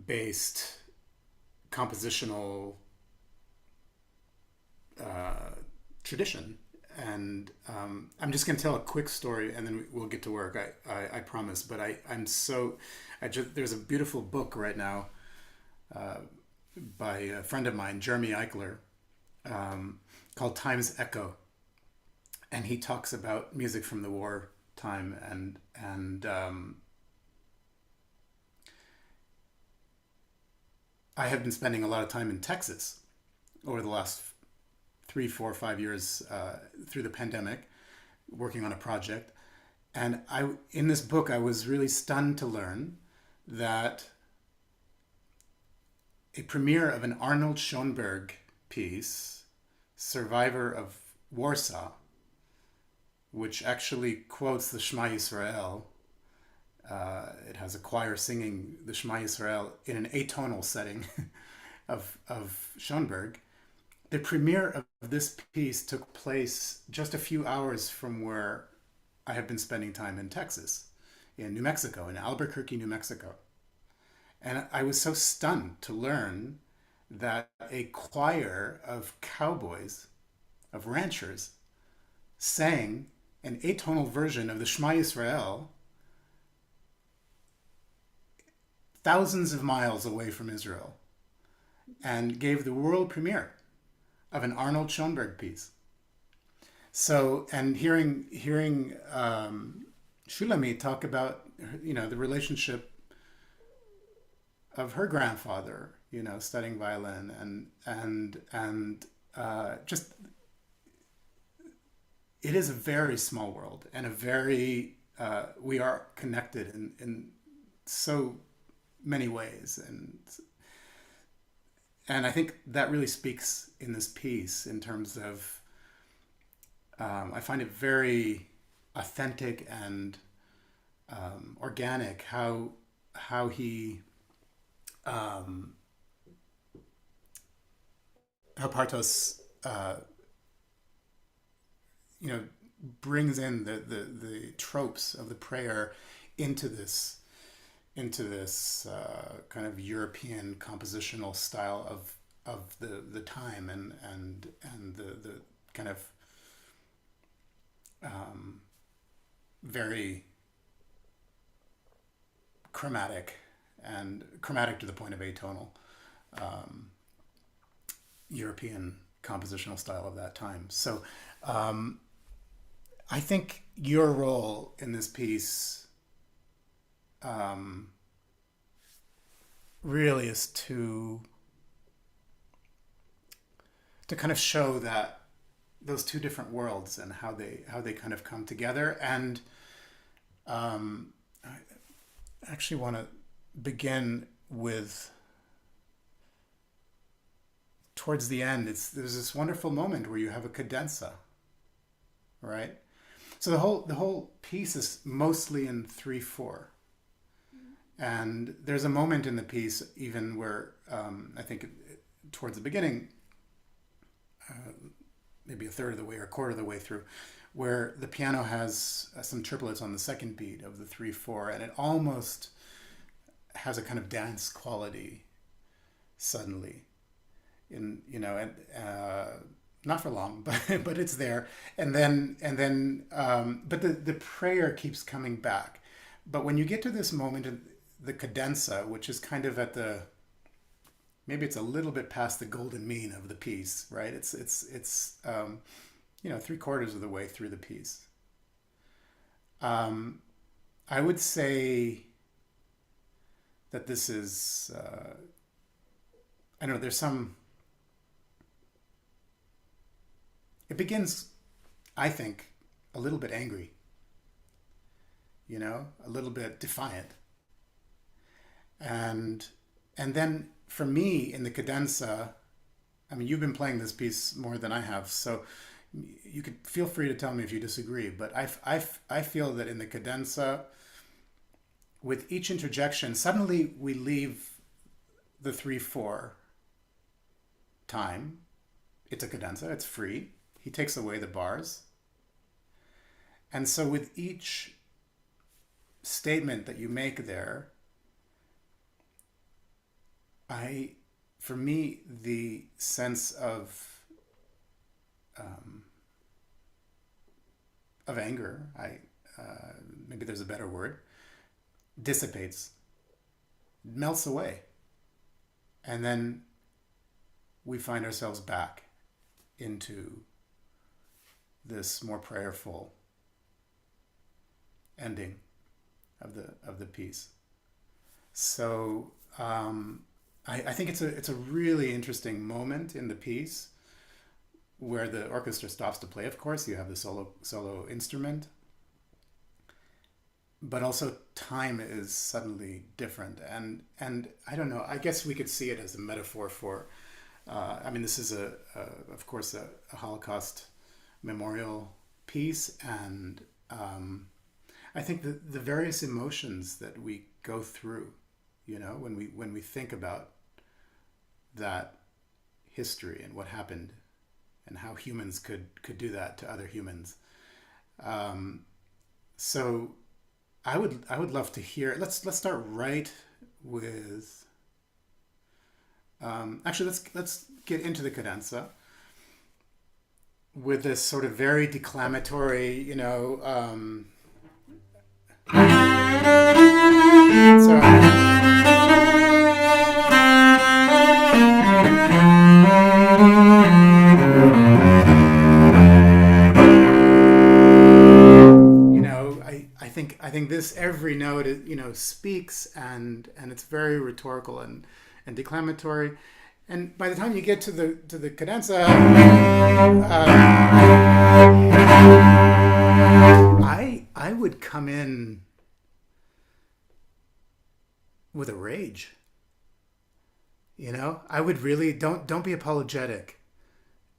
based compositional tradition. And I'm just going to tell a quick story, and then we'll get to work. I promise. But I'm so there's a beautiful book right now by a friend of mine, Jeremy Eichler, called Time's Echo, and he talks about music from the war time, and I have been spending a lot of time in Texas over the last 3, 4, 5 years through the pandemic, working on a project. And in this book, I was really stunned to learn that a premiere of an Arnold Schoenberg piece, Survivor of Warsaw, which actually quotes the Shema Yisrael. It has a choir singing the Shema Yisrael in an atonal setting of Schoenberg. The premiere of this piece took place just a few hours from where I have been spending time in Texas, in New Mexico, in Albuquerque, New Mexico. And I was so stunned to learn that a choir of cowboys, of ranchers, sang an atonal version of the Shema Yisrael thousands of miles away from Israel, and gave the world premiere of an Arnold Schoenberg piece. So, and hearing Shulamit talk about, the relationship of her grandfather, studying violin, and just, it is a very small world, and a very we are connected in so many ways, and I think that really speaks in this piece in terms of I find it very authentic and organic how he how Partos brings in the tropes of the prayer into this kind of European compositional style of the time, and the kind of very chromatic to the point of atonal European compositional style of that time. So I think your role in this piece really is to kind of show that those two different worlds and how they kind of come together. And I actually want to begin with, towards the end, there's this wonderful moment where you have a cadenza, right? So the whole piece is mostly in 3/4. And there's a moment in the piece even where I think towards the beginning, maybe a third of the way or a quarter of the way through, where the piano has some triplets on the second beat of the 3/4, and it almost has a kind of dance quality suddenly, and not for long, but it's there, and then but the prayer keeps coming back. But when you get to this moment, the cadenza, which is kind of at the maybe it's a little bit past the golden mean of the piece, right? It's 3/4 of the way through the piece. I would say that this is, I don't know, it begins, I think, a little bit angry, a little bit defiant. And then for me in the cadenza, I mean, you've been playing this piece more than I have, so you could feel free to tell me if you disagree, but I feel that in the cadenza, with each interjection, suddenly we leave the 3/4 time. It's a cadenza, it's free. He takes away the bars. And so with each statement that you make there, for me, the sense of anger, maybe there's a better word, dissipates, melts away. And then we find ourselves back into this more prayerful ending of the piece. So I think it's a really interesting moment in the piece where the orchestra stops to play. Of course, you have the solo instrument, but also time is suddenly different. And I don't know, I guess we could see it as a metaphor for, this is of course a Holocaust memorial piece, and I think the various emotions that we go through, when we think about that history and what happened and how humans could do that to other humans. So I would love to hear. Let's start right with. Actually, let's get into the cadenza with this sort of very declamatory, I think this every note speaks, and it's very rhetorical and declamatory, and by the time you get to the cadenza, I would come in with a rage. I would really don't be apologetic.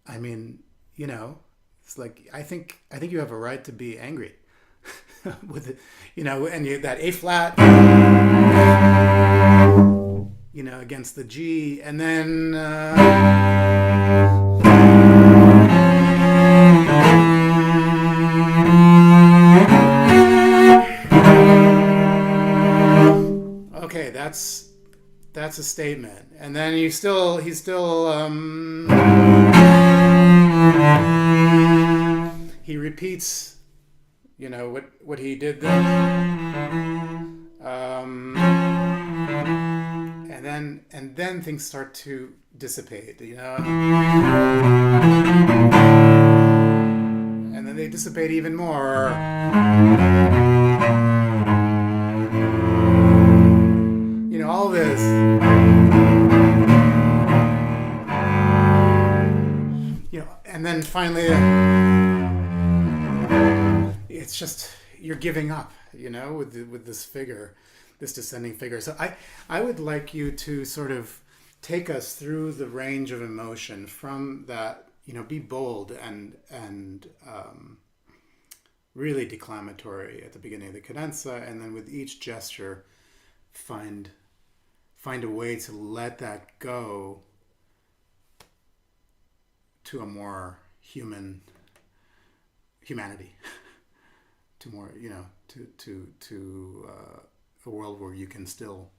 I mean, it's like I think you have a right to be angry. With it, and that A flat, against the G, and then okay, that's a statement, and then he's still he repeats. What he did then, and then things start to dissipate, and then they dissipate even more, all this, and then finally. It's just you're giving up, with this figure, this descending figure. So I would like you to sort of take us through the range of emotion from that, be bold and really declamatory at the beginning of the cadenza, and then with each gesture, find a way to let that go to a more humanity. To more, to a world where you can still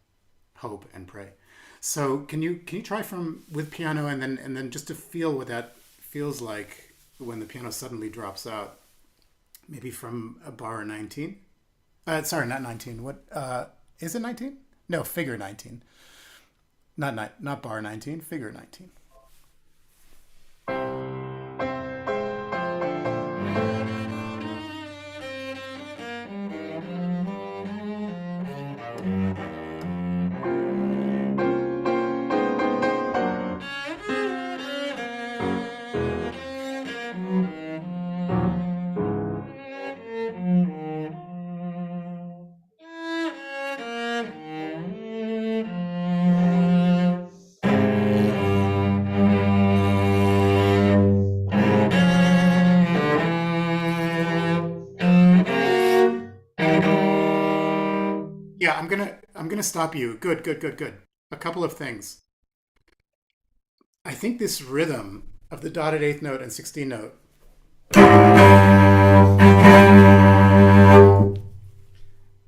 hope and pray. So can you try with piano, and then just to feel what that feels like when the piano suddenly drops out, maybe from a bar 19. Sorry, not 19. What is it? 19? No, figure 19. Not bar 19, figure 19. Yeah, I'm gonna stop you. Good. A couple of things. I think this rhythm of the dotted eighth note and 16th note,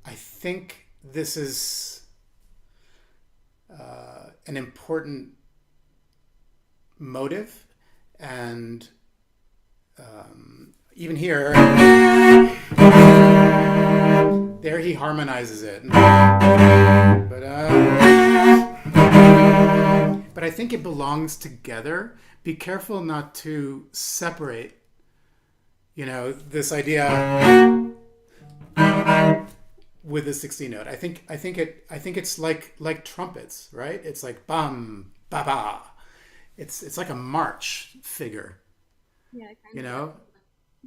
I think this is an important motive, and even here, there he harmonizes it. But I think it belongs together. Be careful not to separate, this idea with the 16th note. I think it's like trumpets, right? It's like bam, ba ba. It's like a march figure. Yeah, kind of.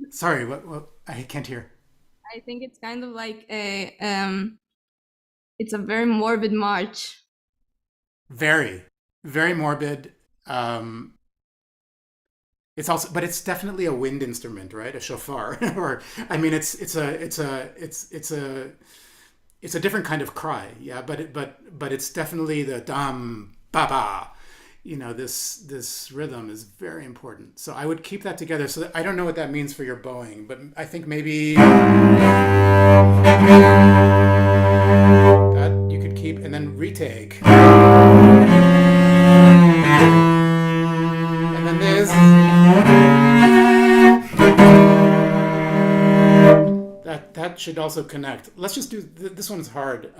Sorry, what I can't hear. I think it's kind of like it's a very morbid march. Very, very morbid. It's also, but it's definitely a wind instrument, right? A shofar, or I mean, it's a different kind of cry, yeah. But it's definitely the dam ba ba. This rhythm is very important. So I would keep that together. So I don't know what that means for your bowing, but I think maybe that you could keep and then retake. And then this. That should also connect. Let's just do this one's hard.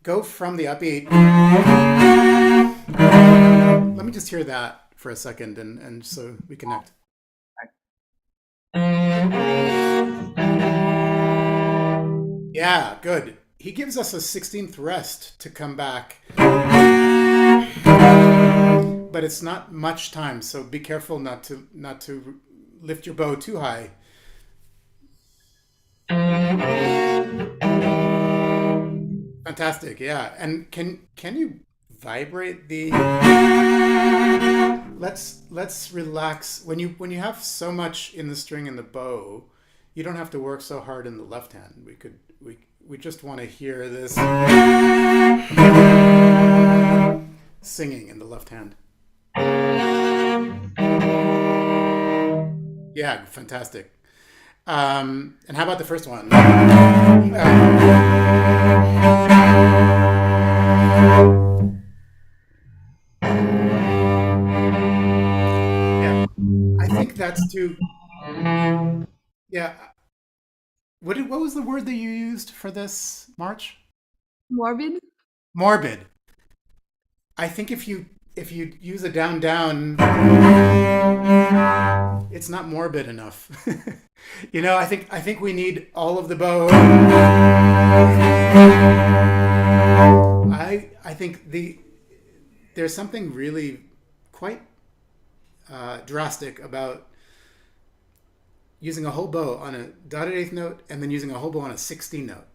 Go from the upbeat. Let me just hear that for a second, and so we connect. Yeah, good. He gives us a 16th rest to come back, but it's not much time. So be careful not to lift your bow too high. Fantastic, yeah. And can you vibrate the? Let's relax. When you have so much in the string and the bow, you don't have to work so hard in the left hand. We just want to hear this singing in the left hand. Yeah, fantastic. And how about the first one? Yeah, I think that's too. Yeah. What was the word that you used for this march? Morbid. Morbid. I think if you use a down down, it's not morbid enough. I think we need all of the bow. I think there's something really quite drastic about using a whole bow on a dotted eighth note and then using a whole bow on a 16th note.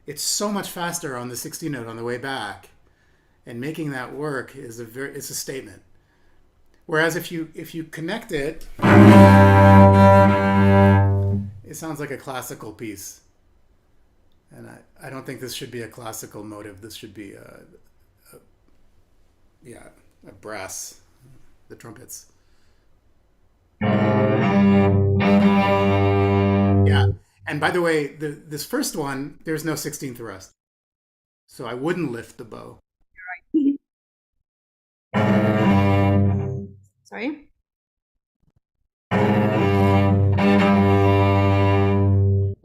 It's so much faster on the 16th note on the way back, and making that work is it's a statement. Whereas if you connect it, it sounds like a classical piece, and I don't think this should be a classical motive. This should be a brass, the trumpets. Yeah, and by the way, this first one, there's no 16th rest, so I wouldn't lift the bow. You're right. Sorry.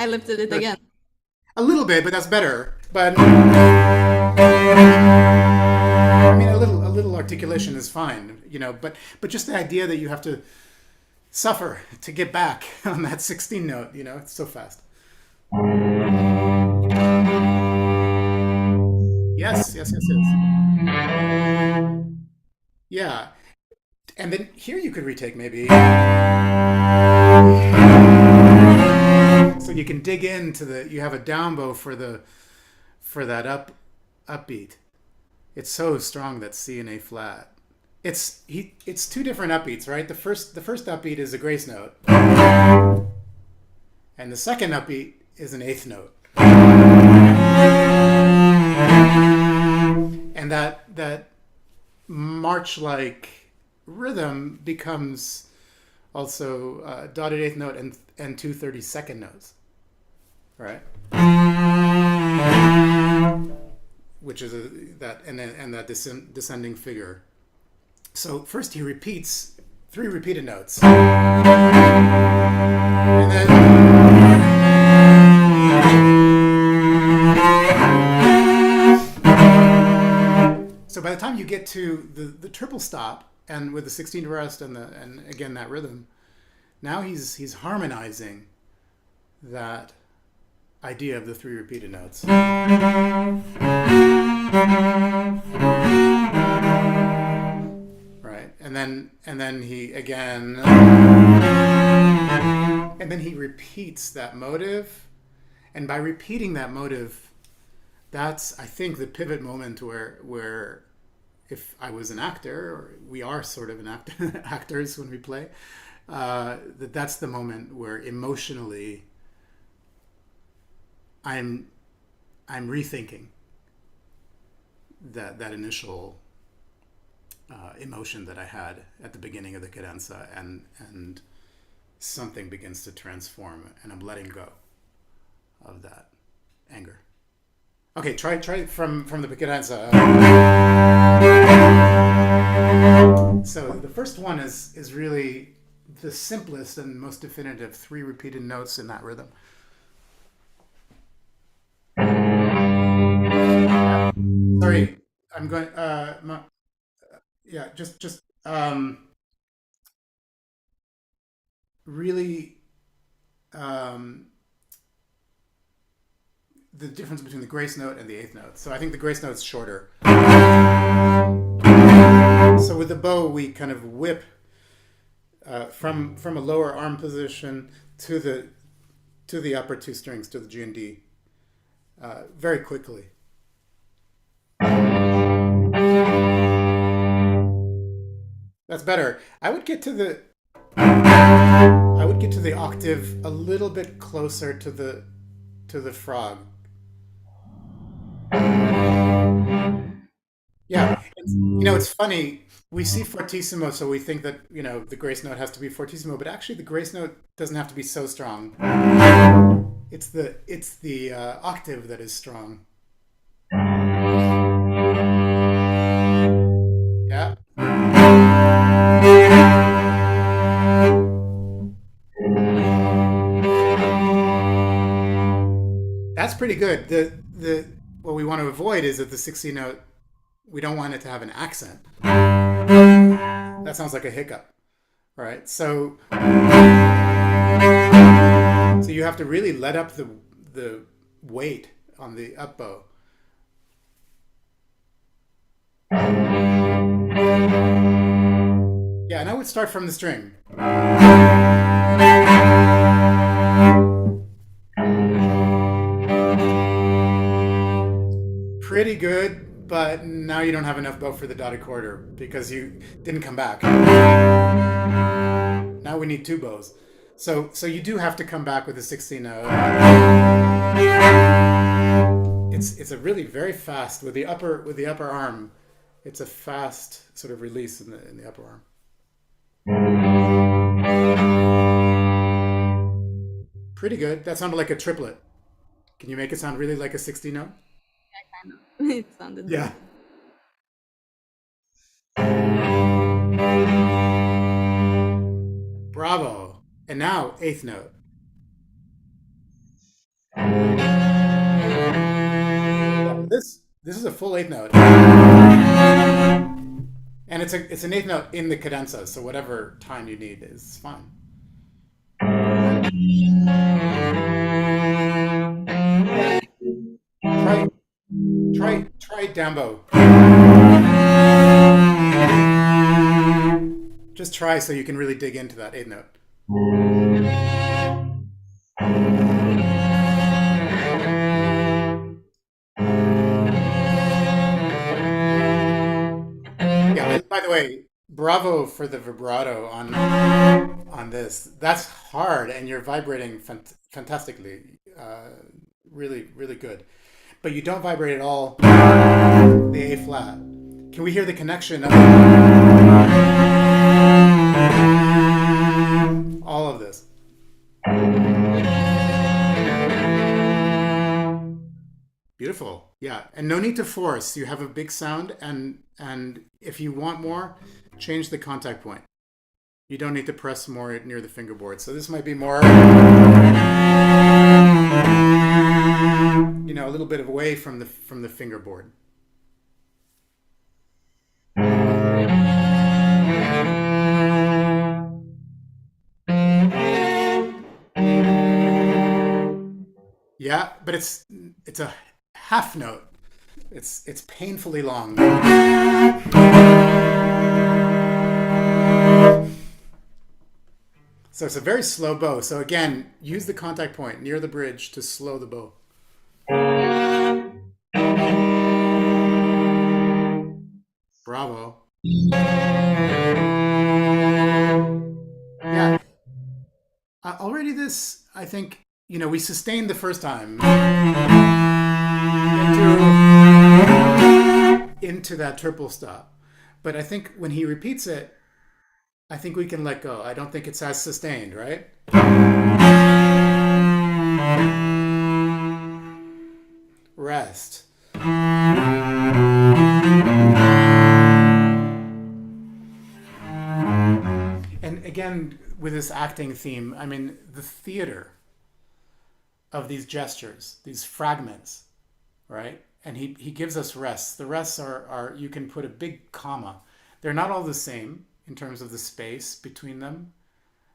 I lifted it again. A little bit, but that's better. But articulation is fine, but just the idea that you have to suffer to get back on that 16 note, it's so fast. Yes. Yeah. And then here you could retake maybe. So you can dig into you have a down bow for that upbeat. It's so strong, that C and A flat. It's two different upbeats, right? The first upbeat is a grace note, and the second upbeat is an eighth note. And that march-like rhythm becomes also dotted eighth note and two 32nd notes, right? Which is that descending figure. So first he repeats 3 repeated notes, and then so by the time you get to the triple stop, and with the 16th rest and again that rhythm, now he's harmonizing that idea of the 3 repeated notes. Right, and then he again, and then he repeats that motive, and by repeating that motive, that's, I think, the pivot moment where if I was an actor, or we are sort of actors when we play, that's the moment where emotionally I'm rethinking that initial emotion that I had at the beginning of the cadenza, and something begins to transform, and I'm letting go of that anger. Okay, try from the cadenza. So the first one is really the simplest and most definitive 3 repeated notes in that rhythm. Sorry, I'm going. Just really. The difference between the grace note and the eighth note. So I think the grace note's shorter. So with the bow, we kind of whip from a lower arm position to the upper 2 strings, to the G and D, very quickly. That's better. I would get to the octave a little bit closer to the frog. Yeah, it's funny. We see fortissimo, so we think that the grace note has to be fortissimo, but actually the grace note doesn't have to be so strong. It's the octave that is strong. Yeah. That's pretty good. What we want to avoid is that the 16 note, we don't want it to have an accent. That sounds like a hiccup, right? So you have to really let up the weight on the up bow. Yeah, and I would start from the string. Pretty good, but now you don't have enough bow for the dotted quarter because you didn't come back. Now we need 2 bows. So you do have to come back with a 16 note. It's a really very fast with the upper arm. It's a fast sort of release in the upper arm. Pretty good. That sounded like a triplet. Can you make it sound really like a 16 note? Yeah, kind of. It sounded. Yeah. Bravo. And now 8th note. This is a full 8th note. And it's an eighth note in the cadenza, so whatever time you need is fine. Try try Dambo. Just try so you can really dig into that eighth note. Yeah, by the way, bravo for the vibrato on this. That's hard, and you're vibrating fantastically. Really, really good. But you don't vibrate at all the A flat. Can we hear the connection of all of this? Beautiful. Yeah. And no need to force. You have a big sound, and if you want more, change the contact point. You don't need to press more near the fingerboard. So this might be more, a little bit away from the fingerboard. Yeah, but it's a half note. It's painfully long. So it's a very slow bow. So again, use the contact point near the bridge to slow the bow. Bravo. Yeah. Already this, I think, we sustained the first time into that triple stop. But I think when he repeats it, I think we can let go. I don't think it's as sustained, right? Rest. And again, with this acting theme, I mean, the theater of these gestures, these fragments, right? And he gives us rests. The rests are you can put a big comma. They're not all the same in terms of the space between them,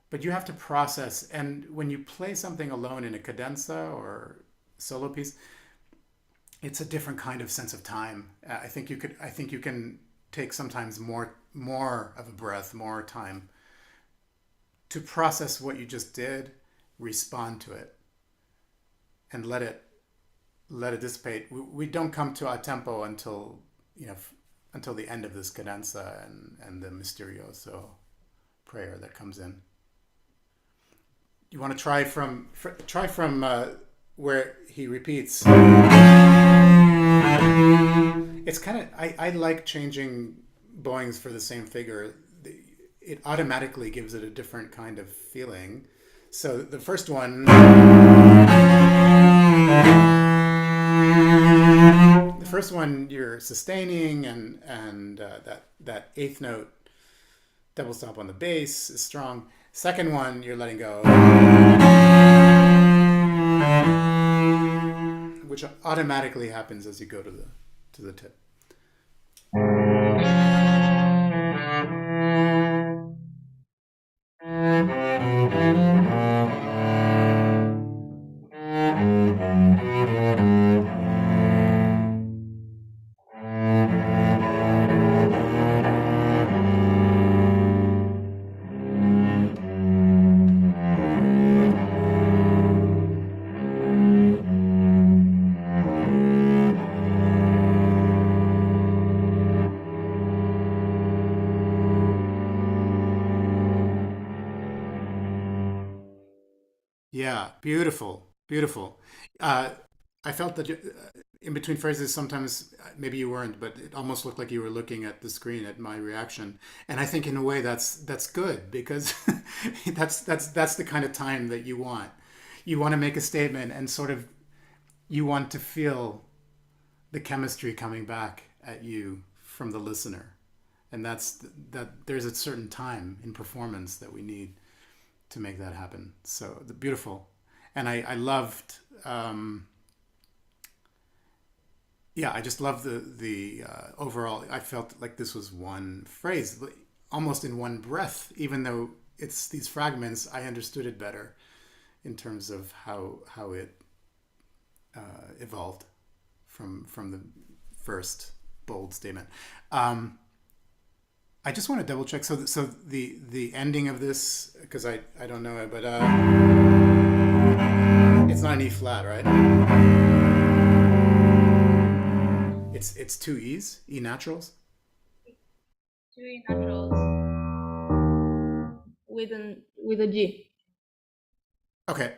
but you have to process. And when you play something alone in a cadenza or solo piece, it's a different kind of sense of time. I think you can take sometimes more of a breath, more time to process what you just did, respond to it, and let it dissipate. We don't come to a tempo until the end of this cadenza and the Misterioso prayer that comes in. You want to try from where he repeats. It's kind of I like changing bowings for the same figure. It automatically gives it a different kind of feeling. So the first one. The first one you're sustaining, and that eighth note double stop on the bass is strong. Second one you're letting go, which automatically happens as you go to the tip. Yeah, beautiful, beautiful. I felt that in between phrases, sometimes maybe you weren't, but it almost looked like you were looking at the screen at my reaction. And I think in a way that's good, because that's the kind of time that you want. You want to make a statement, and sort of you want to feel the chemistry coming back at you from the listener, and that there's a certain time in performance that we need to make that happen. So beautiful. And I loved yeah, I just love the overall. I felt like this was one phrase, almost in one breath. Even though it's these fragments, I understood it better in terms of how it evolved from the first bold statement. I just want to double check. So the ending of this, because I don't know it, but it's not an E flat, right? It's two E's, E naturals. Two E naturals with a G. Okay.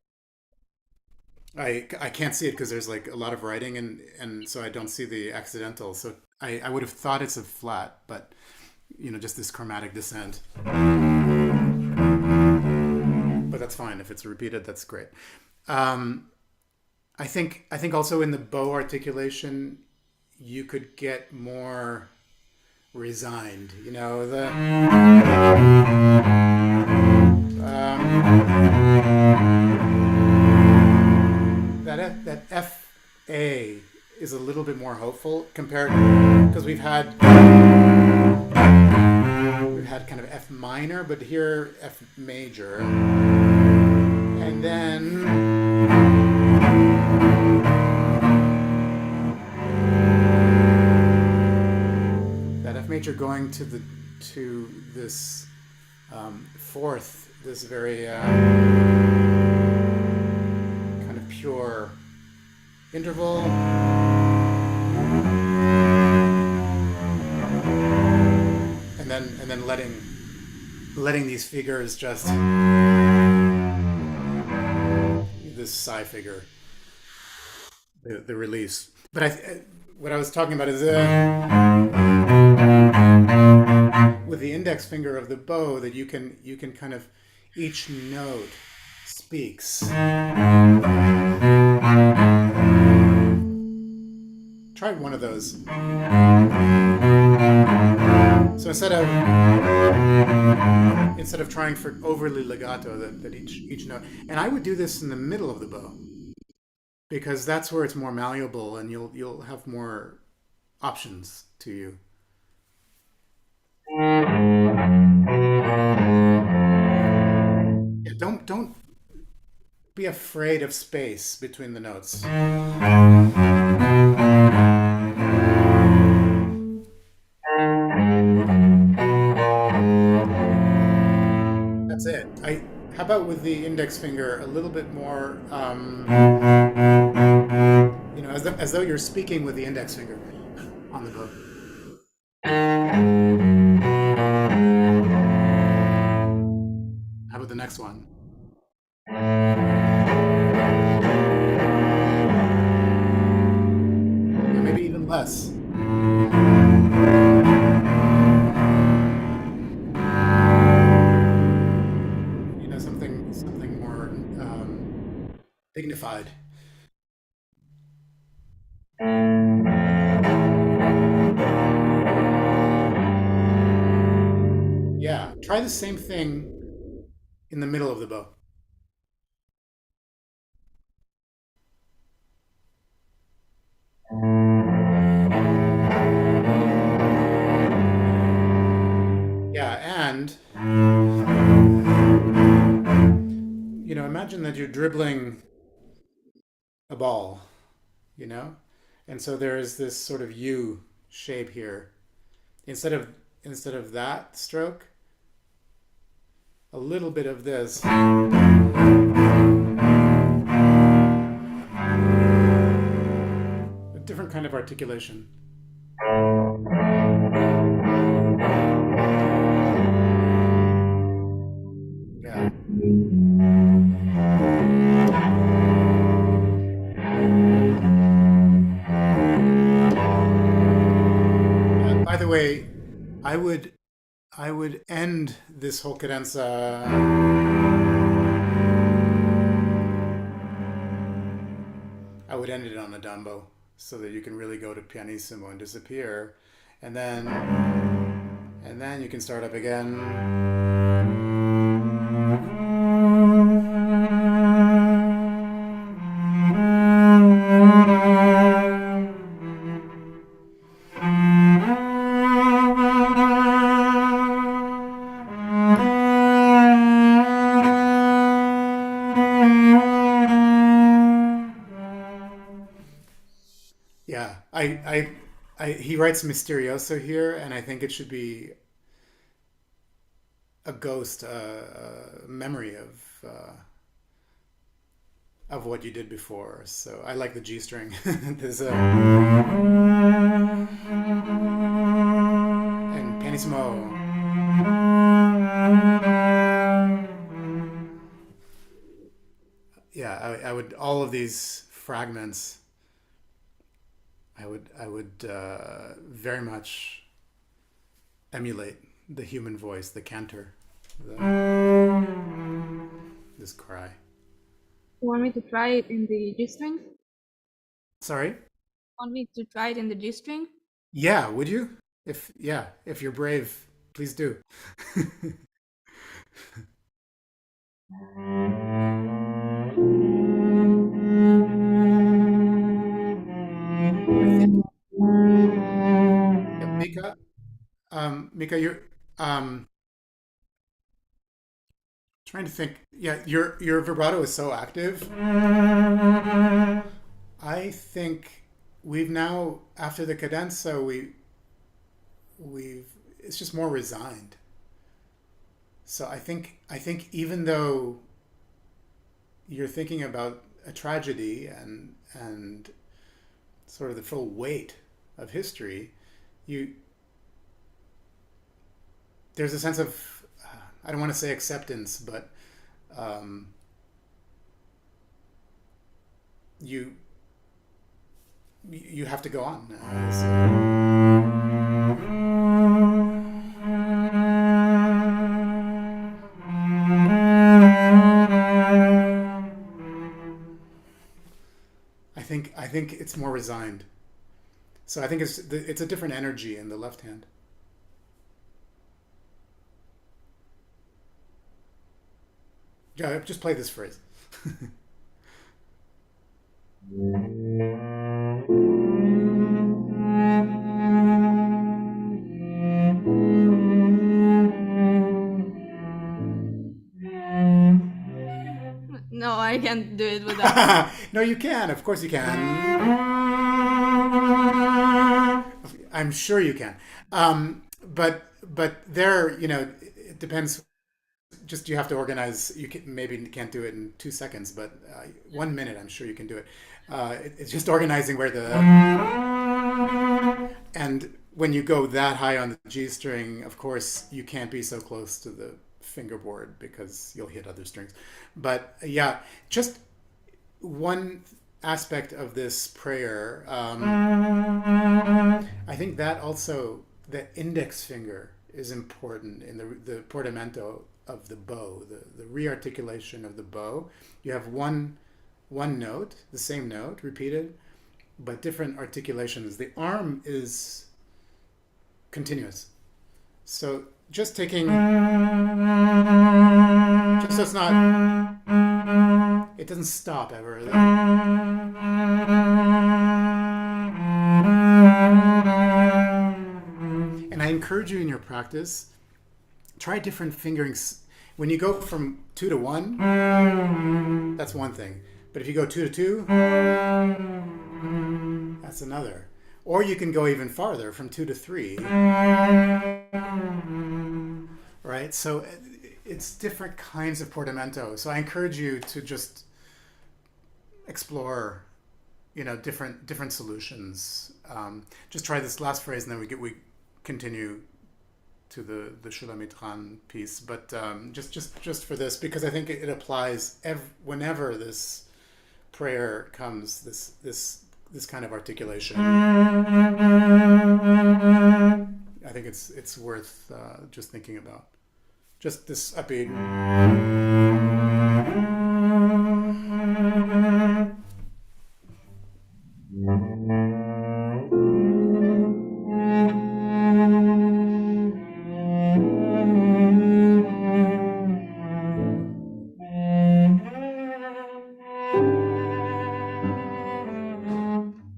I can't see it because there's like a lot of writing and so I don't see the accidental. So I would have thought it's a flat, but just this chromatic descent. But that's fine if it's repeated. That's great. I think also in the bow articulation, you could get more resigned. That F A is a little bit more hopeful compared because we've had kind of F minor, but here F major, and then that F major going to this fourth, this very kind of pure interval. And then letting these figures just this psi figure, the release. But what I was talking about is with the index finger of the bow that you can kind of each note speaks. Try one of those. So instead of trying for overly legato, that each note, and I would do this in the middle of the bow because that's where it's more malleable and you'll have more options to you. Yeah, don't be afraid of space between the notes. That's it. How about with the index finger a little bit more, as though you're speaking with the index finger on the bow. How about the next one? Yeah, maybe even less. Something more dignified. Yeah, try the same thing in the middle of the bow. Yeah, and imagine that you're dribbling a ball, and so there is this sort of U shape here. Instead of that stroke, a little bit of this. A different kind of articulation. Yeah. By the way, I would end this whole cadenza I would end it on a dumbo so that you can really go to pianissimo and disappear, and then you can start up again. he writes Misterioso here, and I think it should be a ghost, a memory of what you did before. So I like the G string. There's a and pianissimo. Yeah, I would all of these fragments. I would very much emulate the human voice, the cantor, this cry. You want me to try it in the G string? Sorry? Want me to try it in the G string? Yeah, would you? If you're brave, please do. I think, yeah, Mika, you're trying to think. Yeah, your vibrato is so active. I think we've now, after the cadenza, we've it's just more resigned. So I think even though you're thinking about a tragedy and sort of the full weight of history, you there's a sense of I don't want to say acceptance, but um, you you have to go on. I think it's more resigned. So I think it's a different energy in the left hand. Yeah, just play this phrase. No, I can't do it without. No, you can. Of course you can. I'm sure you can. But there, it depends. Just you have to organize. You maybe can't do it in 2 seconds, but 1 minute, I'm sure you can do it. It's just organizing where the and when you go that high on the G string, of course you can't be so close to the fingerboard because you'll hit other strings. But yeah, just one aspect of this prayer. I think that also the index finger is important in the portamento of the bow, the rearticulation of the bow. You have one note, the same note repeated, but different articulations. The arm is continuous. So just taking, just so it's not, it doesn't stop ever. And I encourage you in your practice, try different fingerings. When you go from 2 to 1, that's one thing. But if you go 2 to 2, that's another. Or you can go even farther from 2 to 3. Right? So it's different kinds of portamento. So I encourage you to just explore, different solutions. Just try this last phrase, and then we continue to the Shulamitran piece. But just for this, because I think it applies whenever this prayer comes. This kind of articulation. I think it's worth just thinking about. Just this upbeat.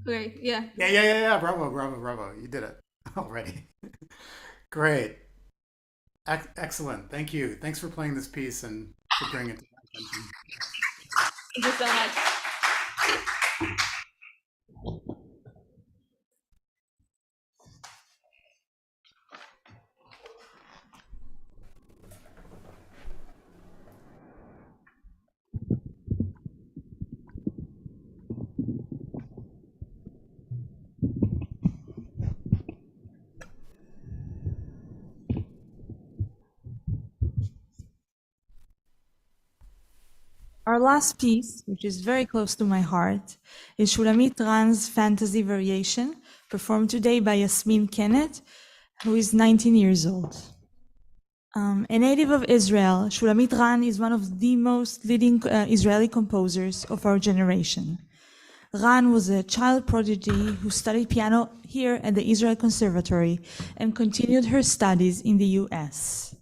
Okay, yeah. Yeah. Bravo. You did it already. Great. Excellent. Thank you. Thanks for playing this piece and for bringing it to my attention. Thank you so much. Our last piece, which is very close to my heart, is Shulamit Ran's Fantasy Variation, performed today by Yasmin Kenneth, who is 19 years old. A native of Israel, Shulamit Ran is one of the most leading Israeli composers of our generation. Ran was a child prodigy who studied piano here at the Israel Conservatory and continued her studies in the US.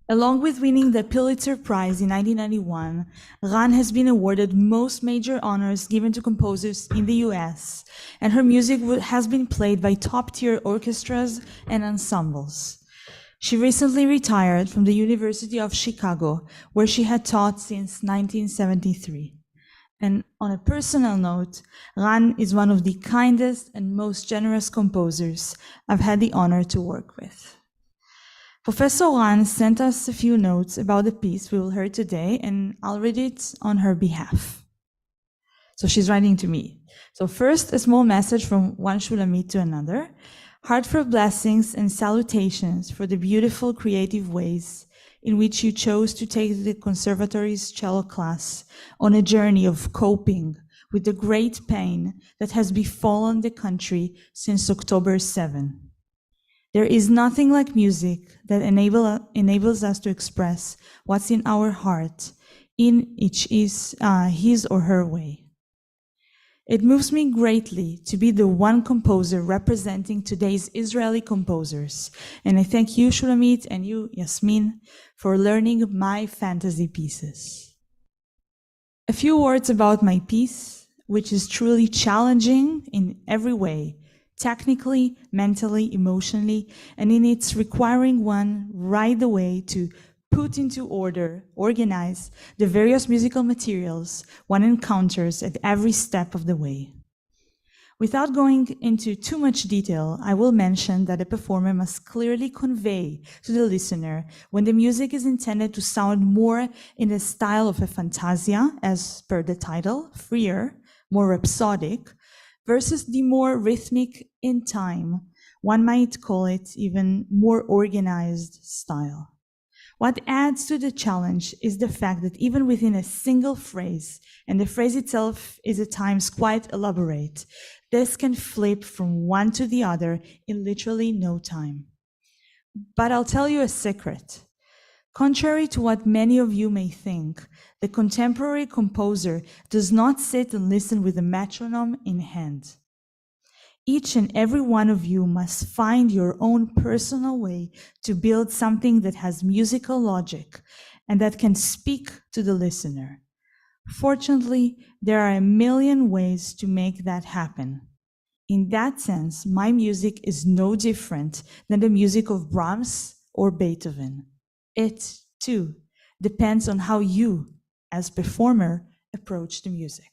Along with winning the Pulitzer Prize in 1991, Ran has been awarded most major honors given to composers in the US, and her music has been played by top-tier orchestras and ensembles. She recently retired from the University of Chicago, where she had taught since 1973. And on a personal note, Ran is one of the kindest and most generous composers I've had the honor to work with. Professor Ran sent us a few notes about the piece we will hear today, and I'll read it on her behalf. So she's writing to me. So first, a small message from one Shulamit to another. Heartfelt blessings and salutations for the beautiful creative ways in which you chose to take the conservatory's cello class on a journey of coping with the great pain that has befallen the country since October 7. There is nothing like music that enables us to express what's in our heart in each is his or her way. It moves me greatly to be the one composer representing today's Israeli composers, and I thank you, Shulamit, and you, Yasmin, for learning my fantasy pieces. A few words about my piece, which is truly challenging in every way, technically, mentally, emotionally, and in its requiring one right away to put into order, organize the various musical materials one encounters at every step of the way. Without going into too much detail, I will mention that a performer must clearly convey to the listener when the music is intended to sound more in the style of a fantasia, as per the title, freer, more rhapsodic, versus the more rhythmic in time, one might call it even more organized style. What adds to the challenge is the fact that even within a single phrase, and the phrase itself is at times quite elaborate, this can flip from one to the other in literally no time. But I'll tell you a secret. Contrary to what many of you may think, the contemporary composer does not sit and listen with a metronome in hand. Each and every one of you must find your own personal way to build something that has musical logic and that can speak to the listener. Fortunately, there are a million ways to make that happen. In that sense, my music is no different than the music of Brahms or Beethoven. It, too, depends on how you, as performer, approach the music.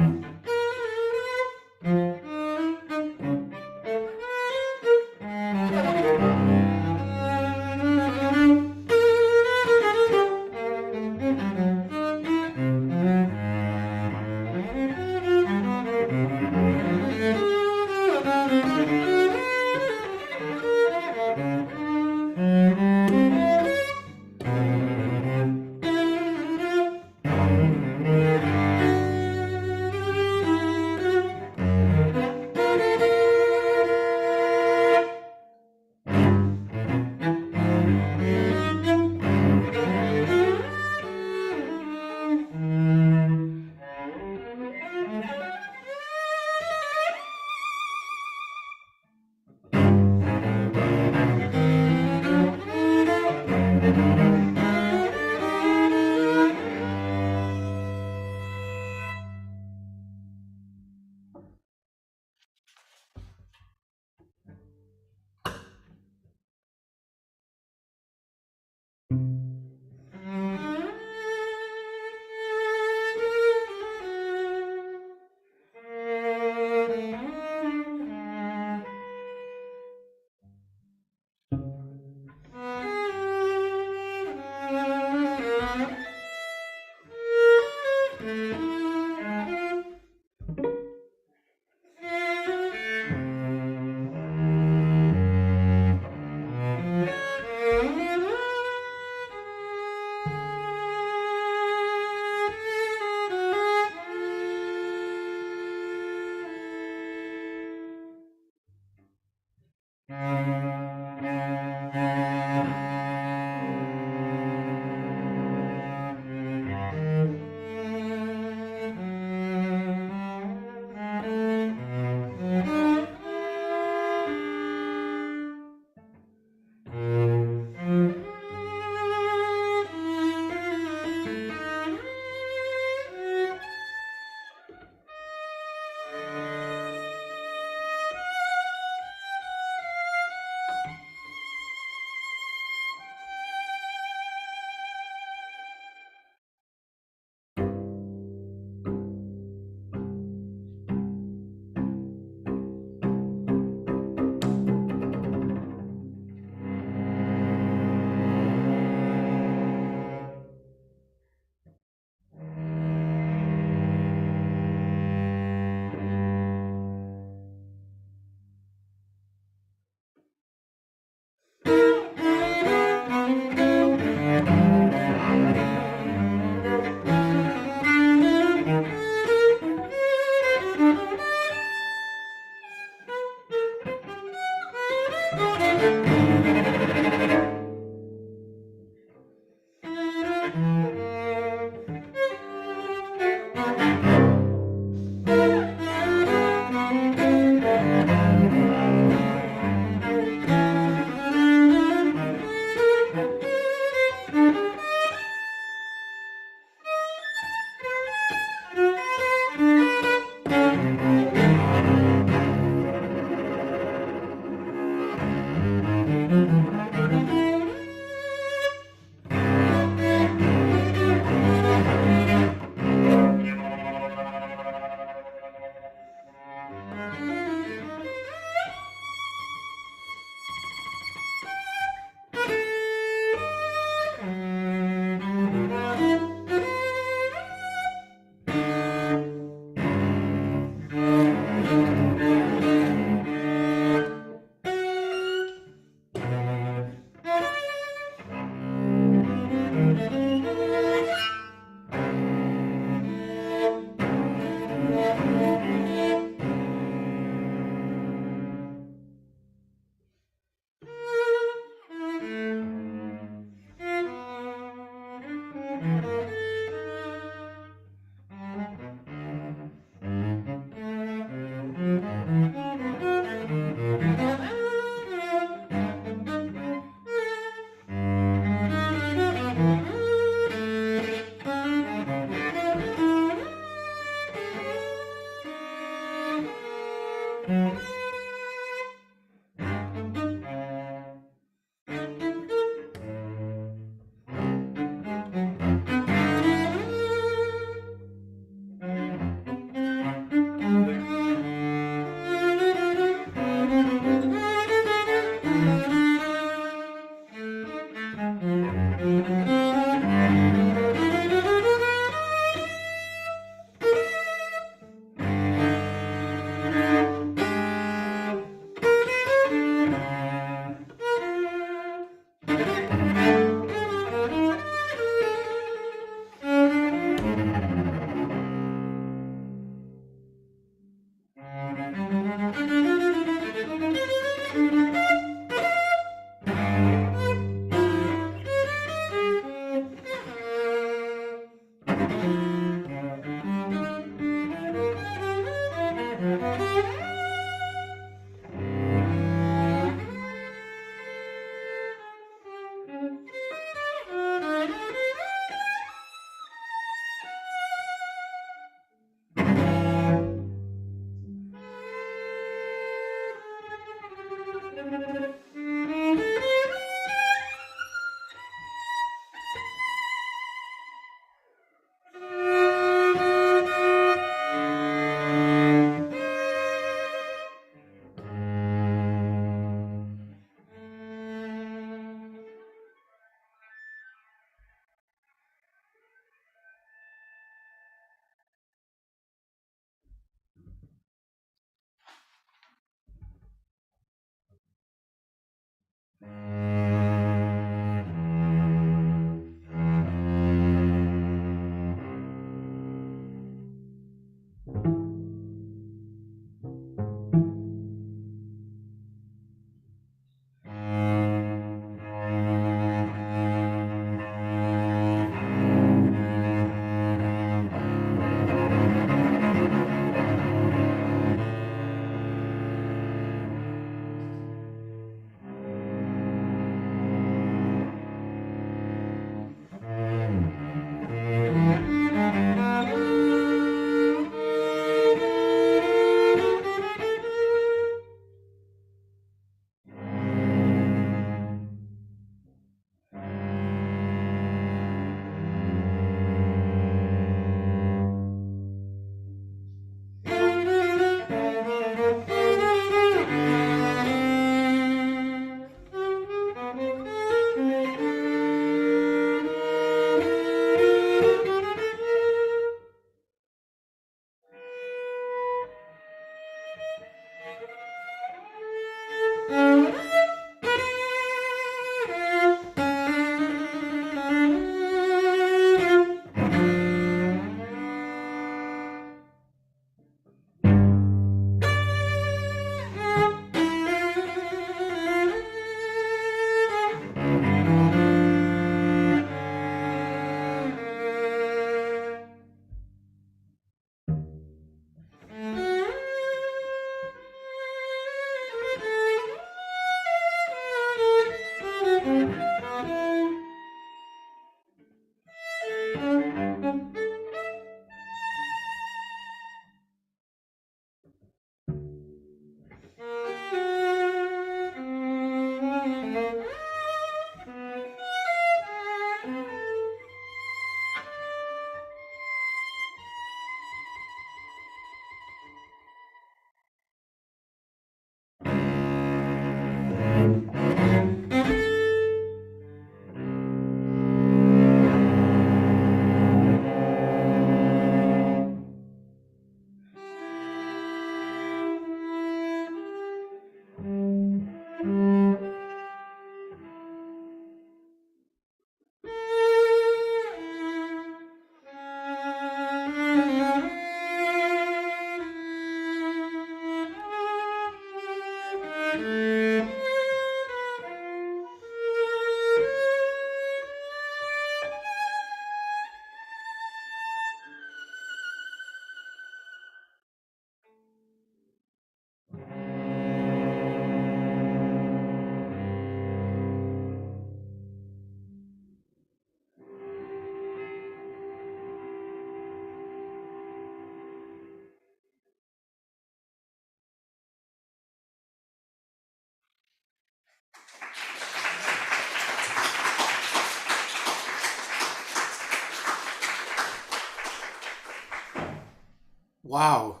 Wow,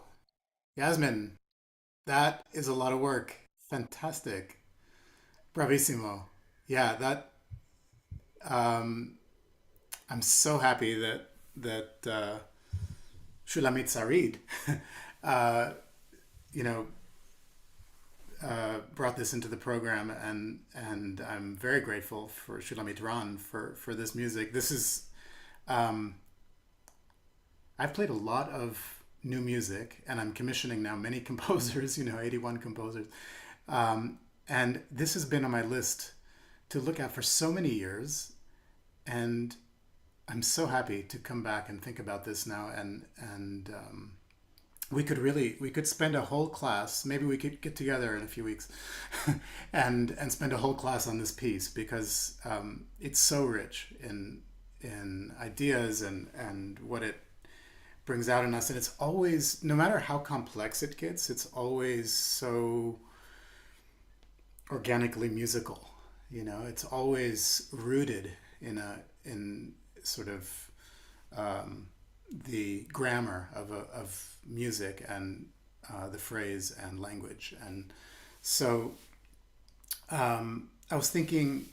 Yasmin, that is a lot of work. Fantastic. Bravissimo. Yeah, that um, I'm so happy that Shulamit Sarid, uh, you know, brought this into the program, and I'm very grateful for Shulamit Ran for this music. This is um, I've played a lot of new music, and I'm commissioning now many composers. 81 composers, and this has been on my list to look at for so many years, and I'm so happy to come back and think about this now, and we could spend a whole class. Maybe we could get together in a few weeks, and spend a whole class on this piece, because it's so rich in ideas and what it brings out in us. And it's always, no matter how complex it gets, it's always so organically musical. It's always rooted in sort of the grammar of music and the phrase and language. And so I was thinking,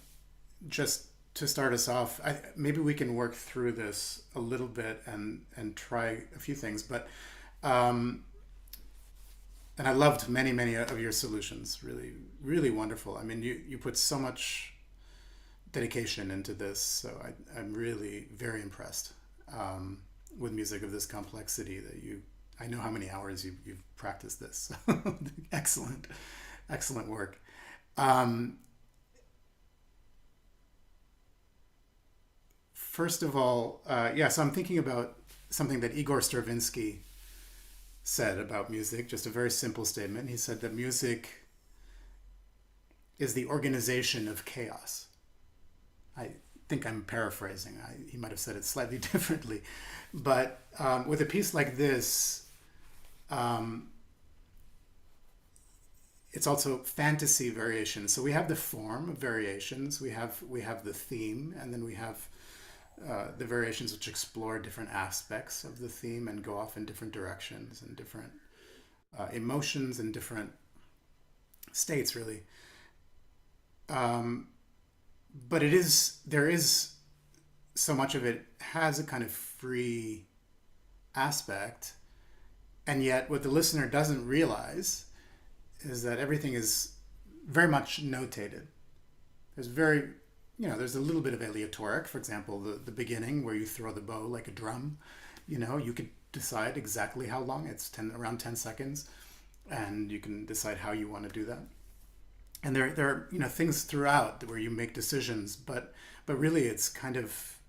just to start us off, maybe we can work through this a little bit and try a few things. But and I loved many of your solutions. Really, really wonderful. I mean, you put so much dedication into this, so I'm really very impressed with music of this complexity. I know how many hours you've practiced this. Excellent work. First of all, so I'm thinking about something that Igor Stravinsky said about music, just a very simple statement. He said that music is the organization of chaos. I think I'm paraphrasing. He might have said it slightly differently. But with a piece like this, it's also fantasy variations. So we have the form of variations, we have the theme, and then we have the variations which explore different aspects of the theme and go off in different directions and different emotions and different states, really. But there is so much of it has a kind of free aspect, and yet what the listener doesn't realize is that everything is very much notated. There's a little bit of aleatoric. For example, the beginning where you throw the bow like a drum, you could decide exactly how long. It's around 10 seconds, and you can decide how you want to do that. And there are things throughout where you make decisions, but really it's kind of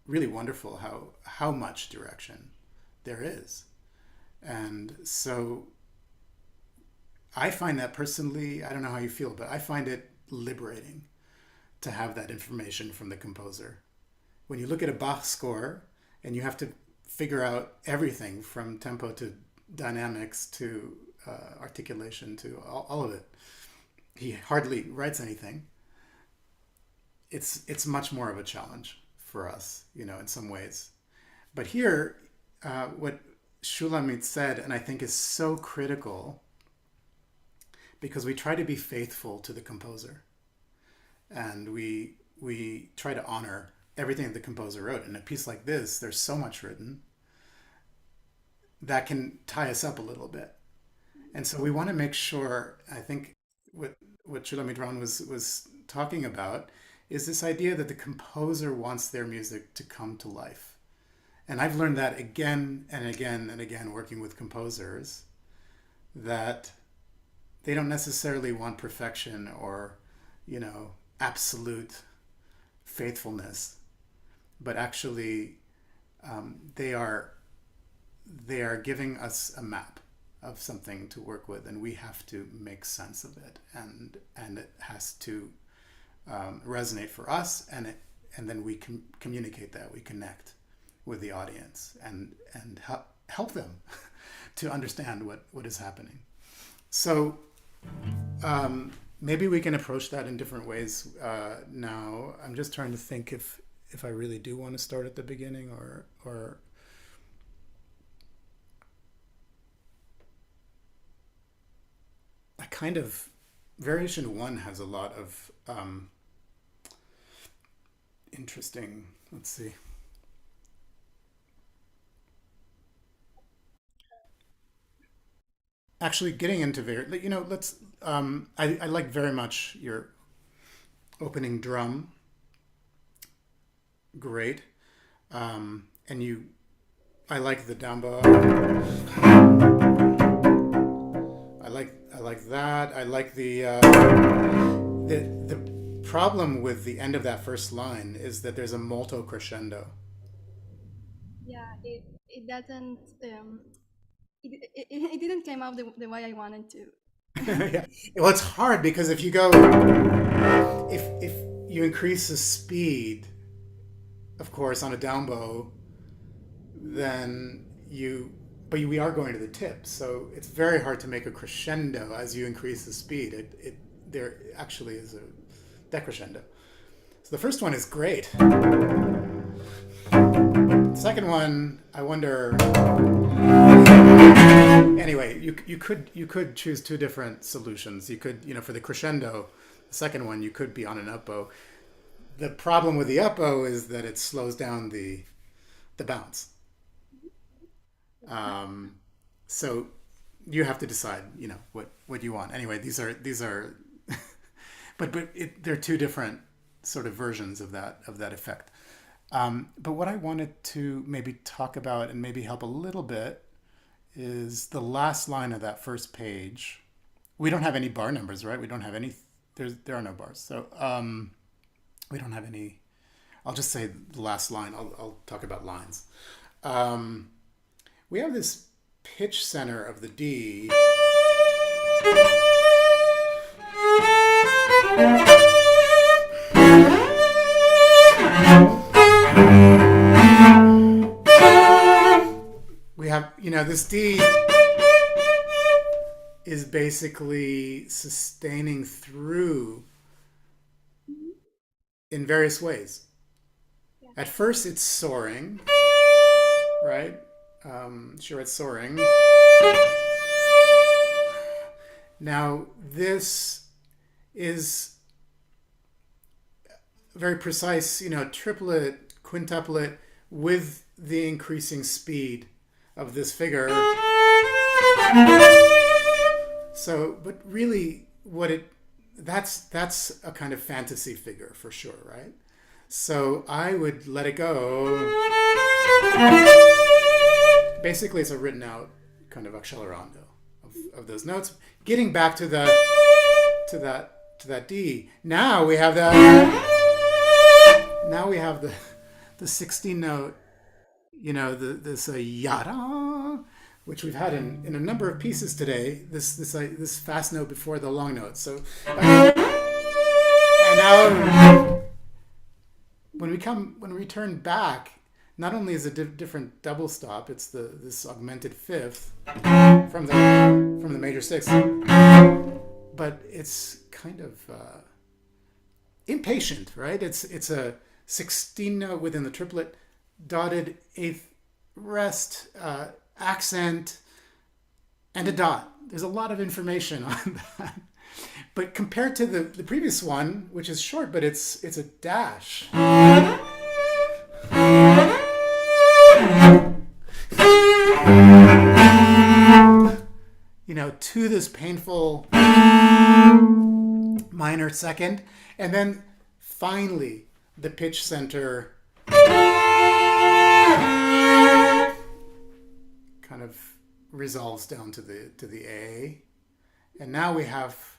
really wonderful how much direction there is. And so I find that personally, I don't know how you feel, but I find it liberating to have that information from the composer. When you look at a Bach score and you have to figure out everything from tempo to dynamics to articulation to all of it, he hardly writes anything. It's much more of a challenge for us, in some ways. But here, what Shulamit said, and I think is so critical, because we try to be faithful to the composer, and we try to honor everything that the composer wrote. In a piece like this, there's so much written that can tie us up a little bit. And so we want to make sure, I think what Shulamit Ran was talking about is this idea that the composer wants their music to come to life. And I've learned that again and again and again working with composers, that they don't necessarily want perfection or, absolute faithfulness, but actually they are giving us a map of something to work with, and we have to make sense of it, and it has to resonate for us, and then we can communicate that, we connect with the audience and help them to understand what is happening. So maybe we can approach that in different ways now. I'm just trying to think if if I really do want to start at the beginning, or I kind of, variation 1 has a lot of interesting, let's see. Actually, getting into let's. I like very much your opening drum. Great, and I like the down bow. I like that. I like the problem with the end of that first line is that there's a molto crescendo. Yeah, it doesn't. It didn't come out the way I wanted to. Yeah. Well, it's hard because if you increase the speed, of course, on a down bow, then we are going to the tip, so it's very hard to make a crescendo as you increase the speed. There actually is a decrescendo. So the first one is great. The second one, I wonder. Anyway, you could choose two different solutions. You could, for the crescendo, the second one, you could be on an up bow. The problem with the up bow is that it slows down the bounce. So you have to decide, what you want. Anyway, these are, but they're two different sort of versions of that effect. But what I wanted to maybe talk about and maybe help a little bit is the last line of that first page. We don't have any bar numbers, right? We don't have any. There are no bars, so we don't have any. I'll just say the last line. I'll talk about lines. We have this pitch center of the D. We have, this D is basically sustaining through in various ways. Yeah. At first, it's soaring, right? Sure, it's soaring. Now, this is very precise, triplet, quintuplet with the increasing speed of this figure. So, but really that's a kind of fantasy figure for sure, right? So I would let it go. Basically, it's a written out kind of accelerando of those notes. Getting back to that D. Now we have the 16 note, this yada, which we've had in a number of pieces today. This fast note before the long note. So, and now when we return back, not only is it a different double stop, it's this augmented fifth from the major sixth, but it's kind of impatient, right? It's a 16 note within the triplet, dotted eighth rest, accent, and a dot. There's a lot of information on that. But compared to the previous one, which is short, but it's a dash. To this painful minor second, and then finally the pitch center kind of resolves down to the A, and now we have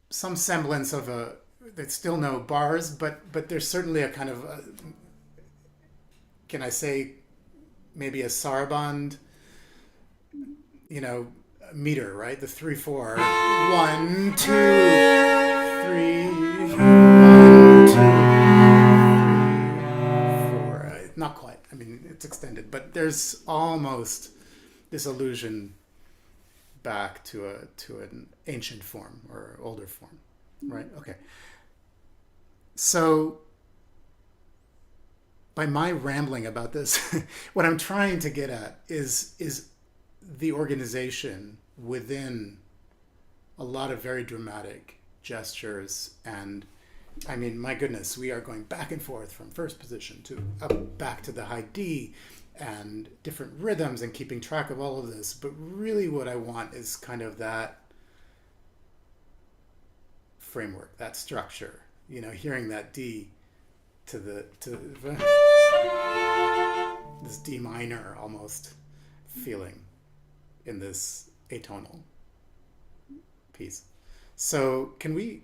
some semblance of there's still no bars, but there's certainly a kind of can I say maybe a saraband meter, right? The 3/4. 1, 2, 3, 1, 2, 3, 4. Not quite. I mean, it's extended, but there's almost this allusion back to an ancient form or older form, right? Okay. So by my rambling about this, what I'm trying to get at is the organization within a lot of very dramatic gestures. And I mean, my goodness, we are going back and forth from first position to up back to the high D and different rhythms and keeping track of all of this. But really what I want is kind of that framework, that structure, you know, hearing that D to this D minor almost feeling in this atonal piece. So can we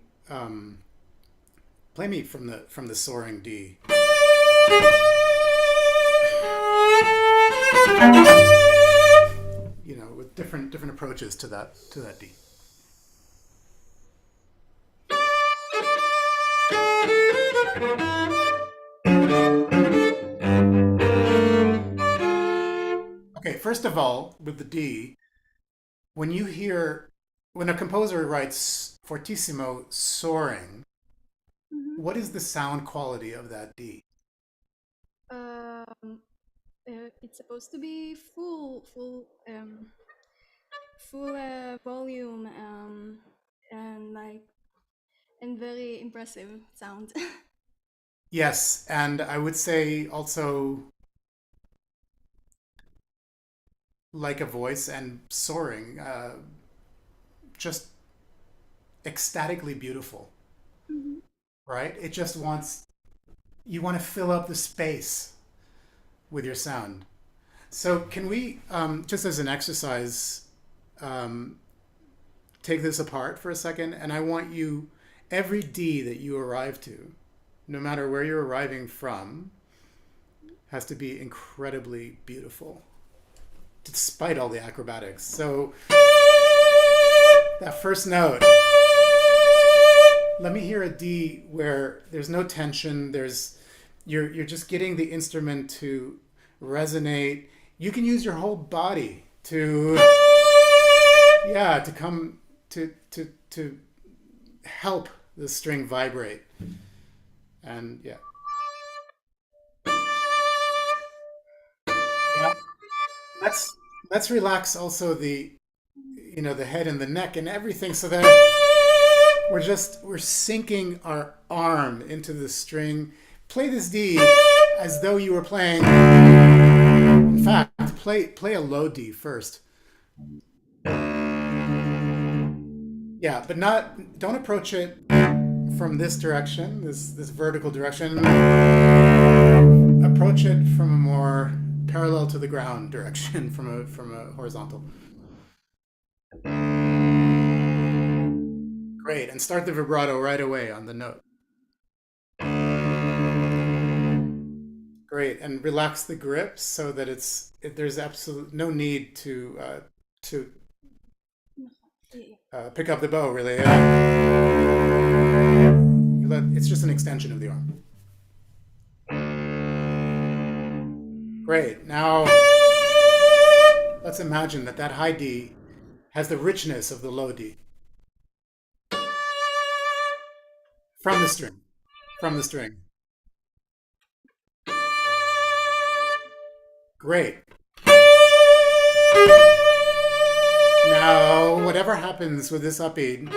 play me from the soaring D? You know, with different approaches to that D. Okay, first of all, with the D, when a composer writes fortissimo soaring, what is the sound quality of that D? It's supposed to be full volume, and very impressive sound. Yes, and I would say also like a voice and soaring, just ecstatically beautiful, right? It just you want to fill up the space with your sound. So can we, just as an exercise, take this apart for a second, and I want you, every D that you arrive to, no matter where you're arriving from, has to be incredibly beautiful, despite all the acrobatics. So that first note, let me hear a D where there's no tension, you're just getting the instrument to resonate. You can use your whole body to come to help the string vibrate. And yeah. Let's relax also the head and the neck and everything, so that we're sinking our arm into the string. Play this D as though you were playing. In fact, play a low D first. Yeah, but don't approach it from this direction, this vertical direction. Approach it from a more parallel to the ground direction, from a horizontal. Great, and start the vibrato right away on the note. Great, and relax the grip so that there's absolute no need to pick up the bow, really. It's just an extension of the arm. Great. Now, let's imagine that high D has the richness of the low D. From the string. Great. Now, whatever happens with this upbeat,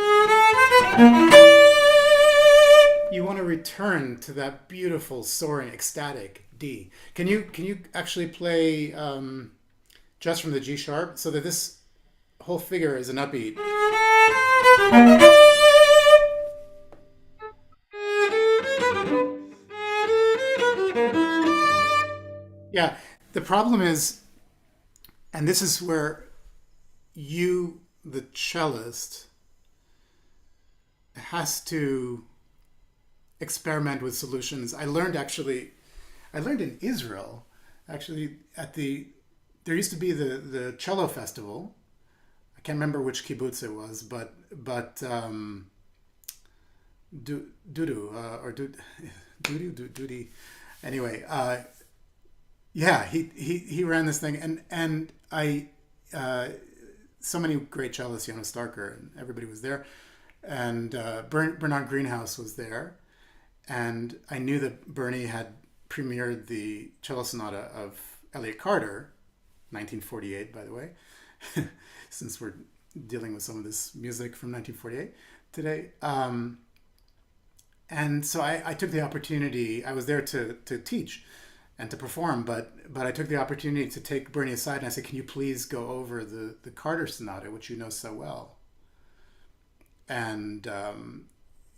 you want to return to that beautiful, soaring, ecstatic D. Can you actually play just from the G sharp, so that this whole figure is an upbeat? Yeah, the problem is, and this is where you, the cellist, has to experiment with solutions. I learned in Israel, actually, there used to be the cello festival. I can't remember which kibbutz it was, but Dudu. Anyway, yeah, he ran this thing, and I so many great cellists, Jonas Starker, and everybody was there, and Bernard Greenhouse was there, And I knew that Bernie had premiered the cello sonata of Elliott Carter, 1948, by the way, since we're dealing with some of this music from 1948 today. And so I took the opportunity. I was there to teach and to perform, but I took the opportunity to take Bernie aside and I said, "Can you please go over the Carter Sonata, which you know so well?" And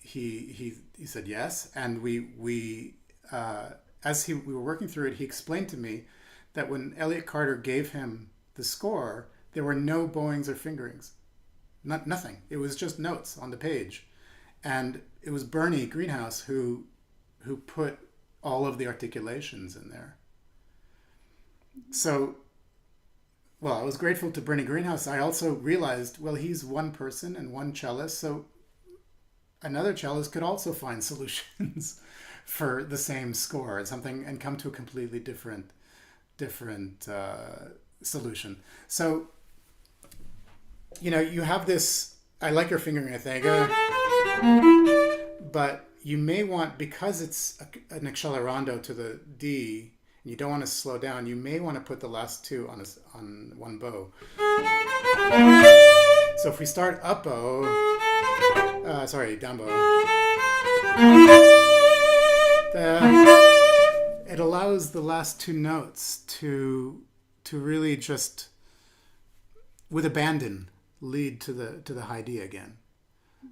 he said yes. And we as we were working through it, he explained to me that when Elliott Carter gave him the score, there were no bowings or fingerings, nothing. It was just notes on the page. And it was Bernie Greenhouse who put all of the articulations in there. So, well, I was grateful to Bernie Greenhouse. I also realized, well, he's one person and one cellist, so another cellist could also find solutions for the same score and come to a completely different solution. So, you have this. I like your fingering, I think. But you may want, because it's an accelerando to the D, and you don't want to slow down, you may want to put the last two on one bow. So if we start up bow, down bow, it allows the last two notes to really just, with abandon, lead to the high D again.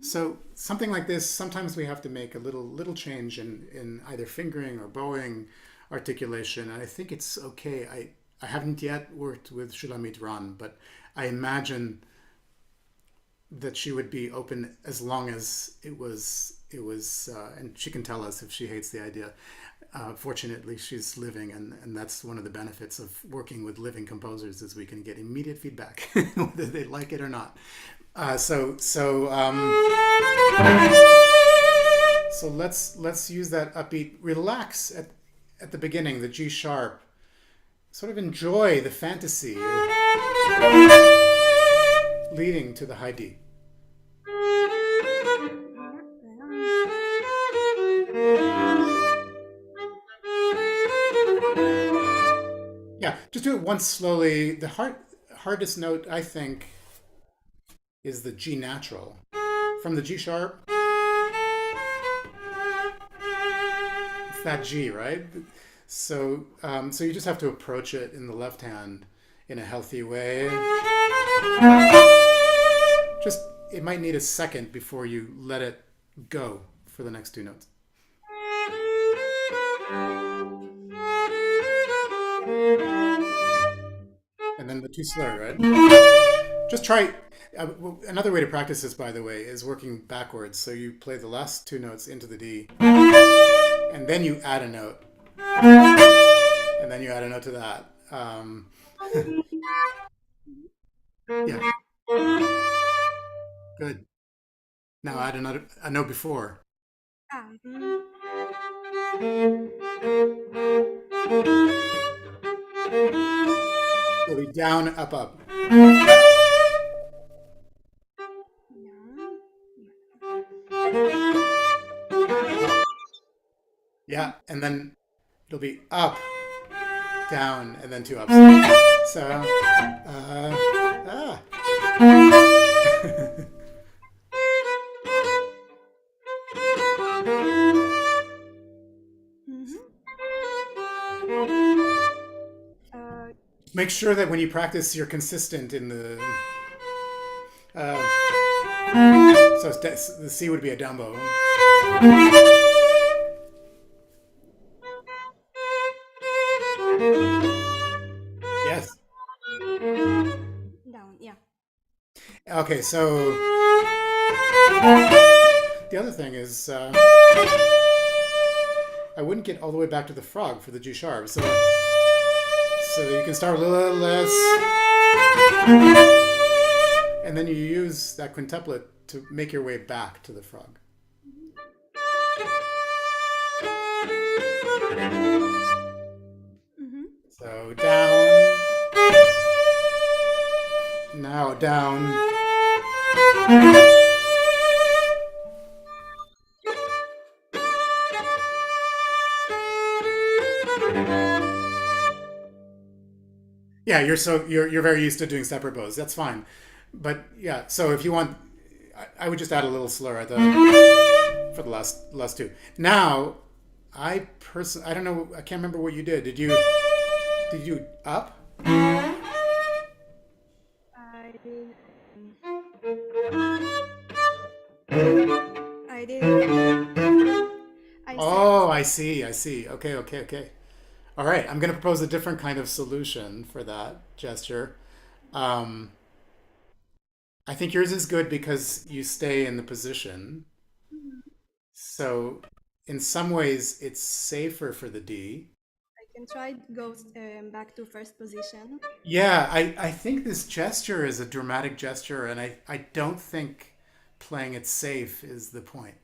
So something like this, sometimes we have to make a little change in either fingering or bowing articulation. And I think it's okay. I haven't yet worked with Shulamit Ran, but I imagine that she would be open as long as it was, and she can tell us if she hates the idea. Fortunately, she's living, and that's one of the benefits of working with living composers is we can get immediate feedback, whether they like it or not. So let's use that upbeat. Relax at the beginning, the G sharp. Sort of enjoy the fantasy leading to the high D. Yeah, just do it once slowly. The hardest note, I think, is the G natural. From the G sharp, it's that G, right? So you just have to approach it in the left hand in a healthy way. Just, it might need a second before you let it go for the next two notes. And then the two slur, right? Just try. Another way to practice this, by the way, is working backwards. So you play the last two notes into the D, and then you add a note, and then you add a note to that. Yeah. Good. Now add a note before. So we down, up, up. Yeah, and then it'll be up, down, and then two ups. So, Make sure that when you practice, you're consistent in the. So the C would be a down bow. Yes. Down, yeah. Okay, so the other thing is I wouldn't get all the way back to the frog for the G sharp. So you can start a little less, and then you use that quintuplet to make your way back to the frog. So down, now down, Yeah, you're very used to doing separate bows. That's fine. But yeah, so if you want, I would just add a little slur at the for the last two. Now, I don't know. I can't remember what you did. Did you up? I did. I did. I said. Oh, I see. I see. Okay. Okay. Okay. All right. I'm going to propose a different kind of solution for that gesture. Um, I think yours is good because you stay in the position. So, in some ways, it's safer for the D. I can try to go back to first position. Yeah, I think this gesture is a dramatic gesture, and I don't think playing it safe is the point,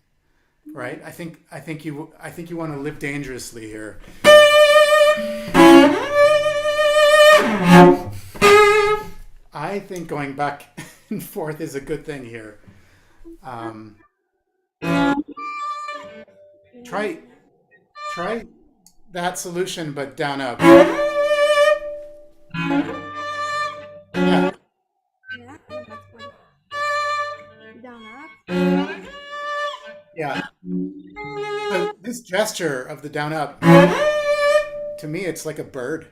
right? I think you want to live dangerously here. I think going back and forth is a good thing here. Try that solution, but down up. Yeah. Yeah, that's good. Down up. Yeah. So this gesture of the down up, to me, it's like a bird.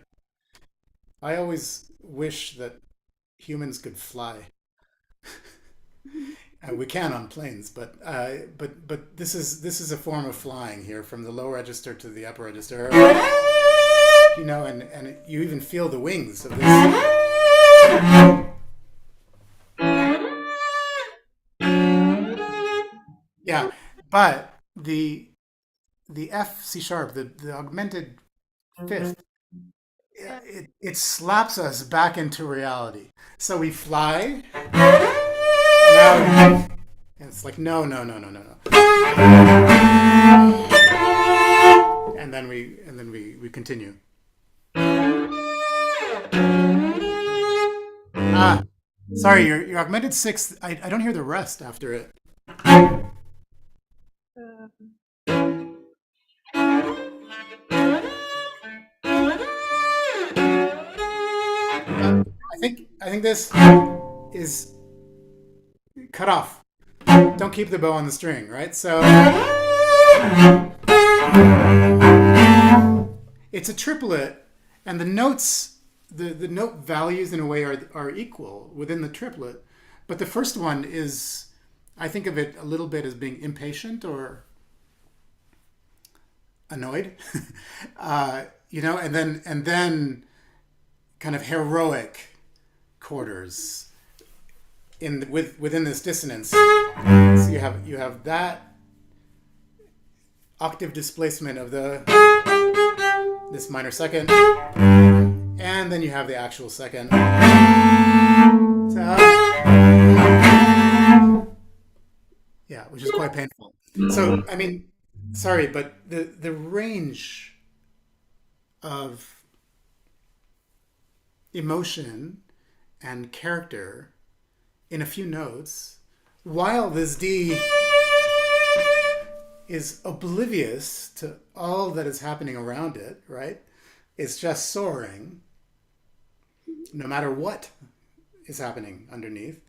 I always wish that humans could fly. We can on planes, but this is a form of flying here, from the low register to the upper register. You know, and you even feel the wings of this. Yeah, but the F C sharp, the augmented fifth, it slaps us back into reality. So we fly, and now it's like no, and then we continue. Sorry, your augmented sixth. I don't hear the rest after it. I think this is cut off. Don't keep the bow on the string, right? So it's a triplet, and the notes, the note values in a way are equal within the triplet, but the first one is, I think of it a little bit as being impatient or annoyed, you know, and then kind of heroic quarters within this dissonance. So you have that octave displacement of this minor second, and then you have the actual second. So, yeah, which is quite painful. So I mean, sorry, but the range of emotion and character in a few notes, while this D is oblivious to all that is happening around it, right? It's just soaring, no matter what is happening underneath.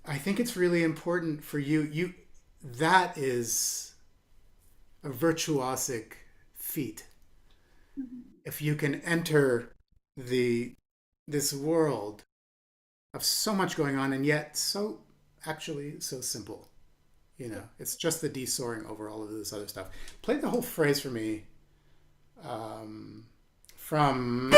I think it's really important for you. That is a virtuosic feat. If you can enter this world of so much going on, and yet so simple. You know, it's just the D soaring over all of this other stuff. Play the whole phrase for me, from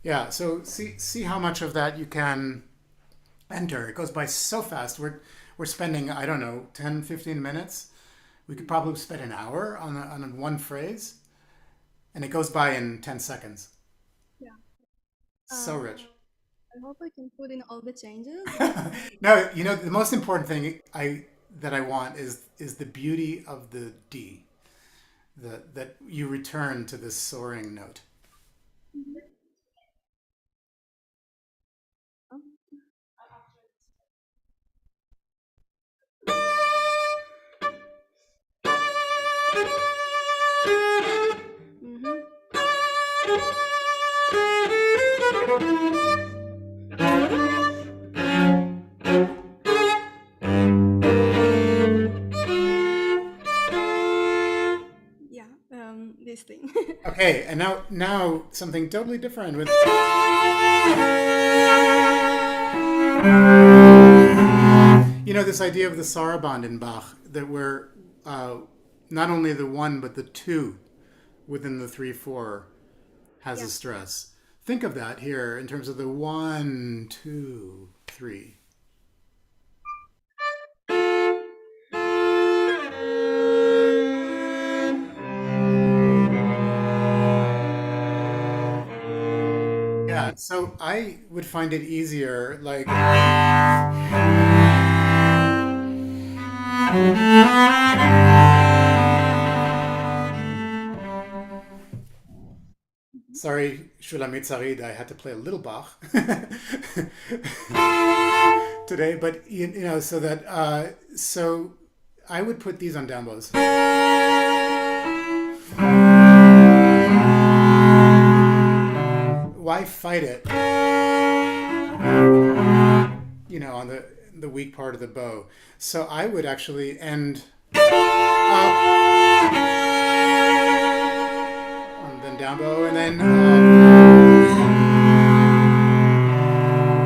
yeah. So see how much of that you can enter. It goes by so fast. We're spending, I don't know, 10, 15 minutes. We could probably spend an hour on one phrase, and it goes by in 10 seconds. Yeah. So rich. I hope I can put in all the changes. No, you know, the most important thing that I want is the beauty of the D. That you return to this soaring note. Mhm. Yeah, this thing. Okay, and now something totally different with. You know, this idea of the saraband in Bach, that we're not only the one but the two within the 3/4 has a stress. Think of that here in terms of the 1, 2, 3. Yeah, so I would find it easier, like. Sorry, Shulamit Sarid, I had to play a little Bach today, but you know, so that so I would put these on down bows. Why fight it? You know, on the weak part of the bow. So I would actually end up. Then down bow, and then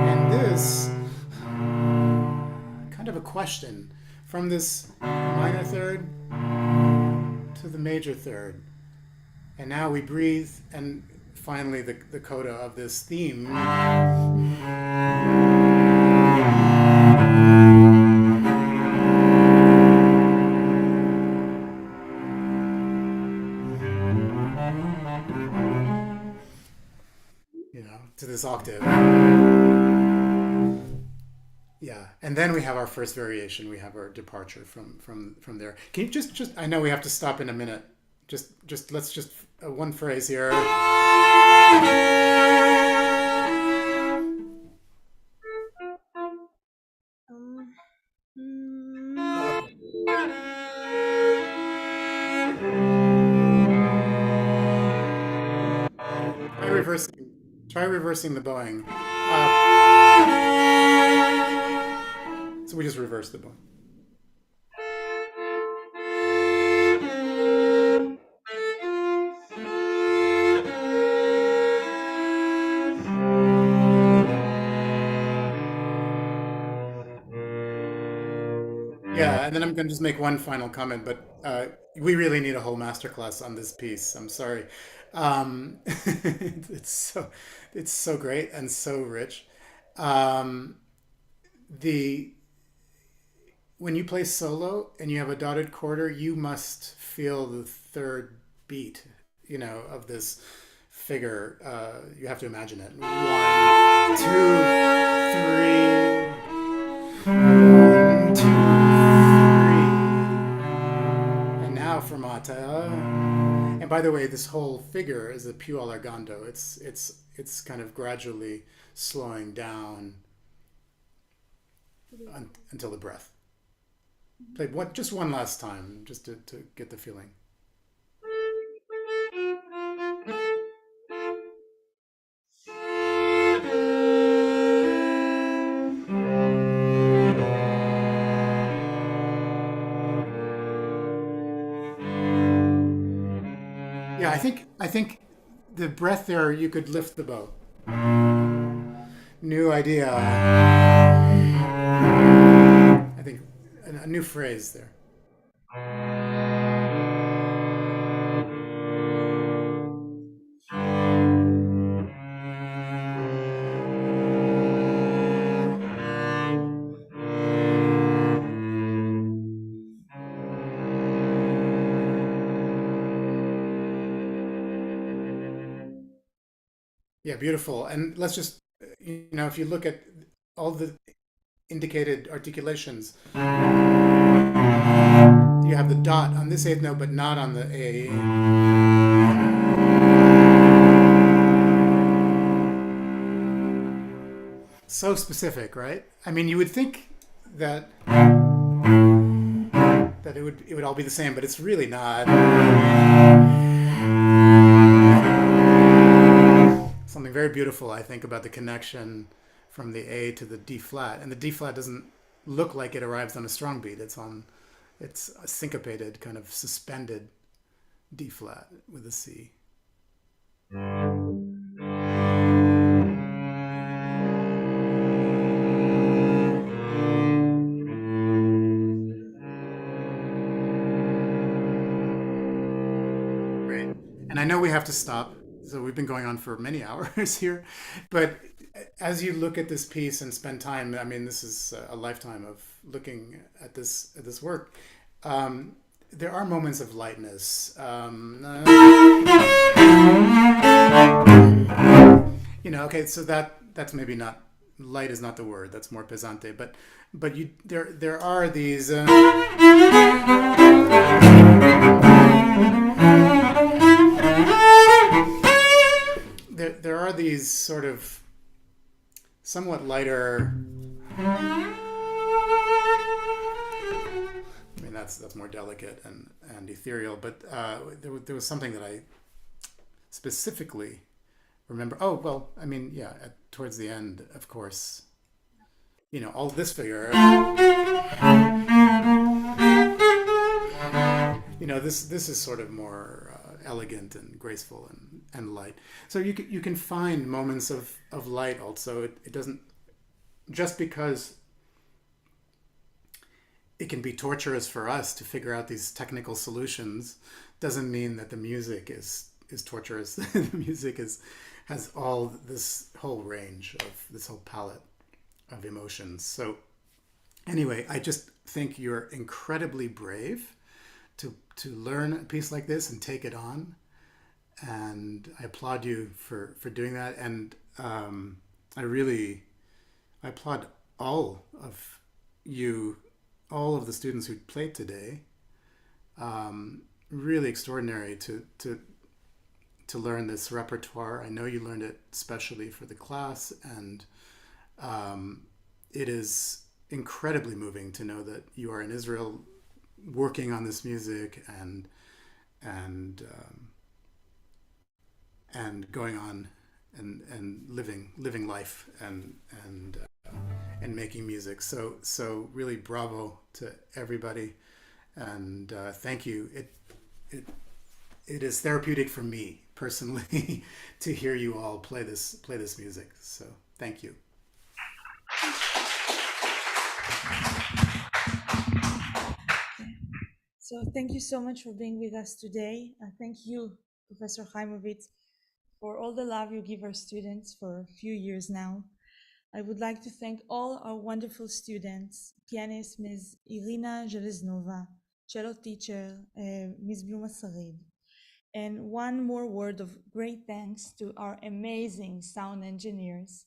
and this kind of a question from this minor third to the major third, and now we breathe, and finally the coda of this theme. To this octave. Yeah, and then we have our first variation. We have our departure from there. Can you just I know we have to stop in a minute. Just let's just one phrase here. Try reversing the bowing. So we just reverse the bowing. Yeah, and then I'm going to just make one final comment, but we really need a whole masterclass on this piece. I'm sorry. It's so great and so rich. When you play solo and you have a dotted quarter, you must feel the third beat, you know, of this figure. You have to imagine it. 1, 2, 3. 1, 2, 3. And now fermata. And by the way, this whole figure is a più allargando. It's kind of gradually slowing down until the breath. Play just one last time, just to get the feeling. Yeah, I think the breath there, you could lift the bow. New idea. I think a new phrase there. Yeah, beautiful. And let's just, you know, if you look at all the indicated articulations, you have the dot on this eighth note, but not on the A. So specific, right? I mean, you would think that it would all be the same, but it's really not. Something very very beautiful, I think, about the connection from the A to the D flat. And the D flat doesn't look like it arrives on a strong beat. It's a syncopated, kind of suspended D flat with a C. Great. And I know we have to stop. So we've been going on for many hours here. But as you look at this piece and spend time, I mean, this is a lifetime of looking at this work. There are moments of lightness. Okay, so that's maybe not light is not the word. That's more pesante. But there are these. There are these sort of somewhat lighter. I mean, that's more delicate and ethereal, but there was something that I specifically remember. Oh, well, I mean, yeah, towards the end, of course, all this figure. This is sort of more elegant and graceful and light. So you can find moments of light also. It doesn't, just because it can be torturous for us to figure out these technical solutions, doesn't mean that the music is torturous. The music has all this whole range of this whole palette of emotions. So anyway, I just think you're incredibly brave to learn a piece like this and take it on, and I applaud you for doing that. And I applaud all of you, all of the students who played today. Really extraordinary to learn this repertoire. I know you learned it specially for the class, and it is incredibly moving to know that you are in Israel working on this music and going on and living life and making music. So really bravo to everybody, and thank you. It is therapeutic for me personally to hear you all play this music. So thank you. So thank you so much for being with us today. Thank you, Professor Haimovitz, for all the love you give our students for a few years now. I would like to thank all our wonderful students, pianist Ms. Irina Zheleznova, cello teacher Ms. Bluma Sarid, and one more word of great thanks to our amazing sound engineers,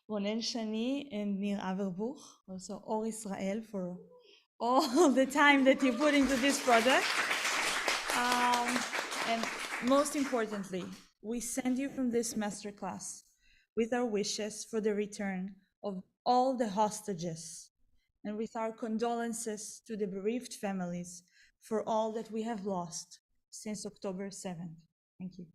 Ronen Shani and Nir Averbuch, also Or Israel, for all the time that you put into this project. And most importantly, we send you from this masterclass with our wishes for the return of all the hostages, and with our condolences to the bereaved families for all that we have lost since October 7th. Thank you.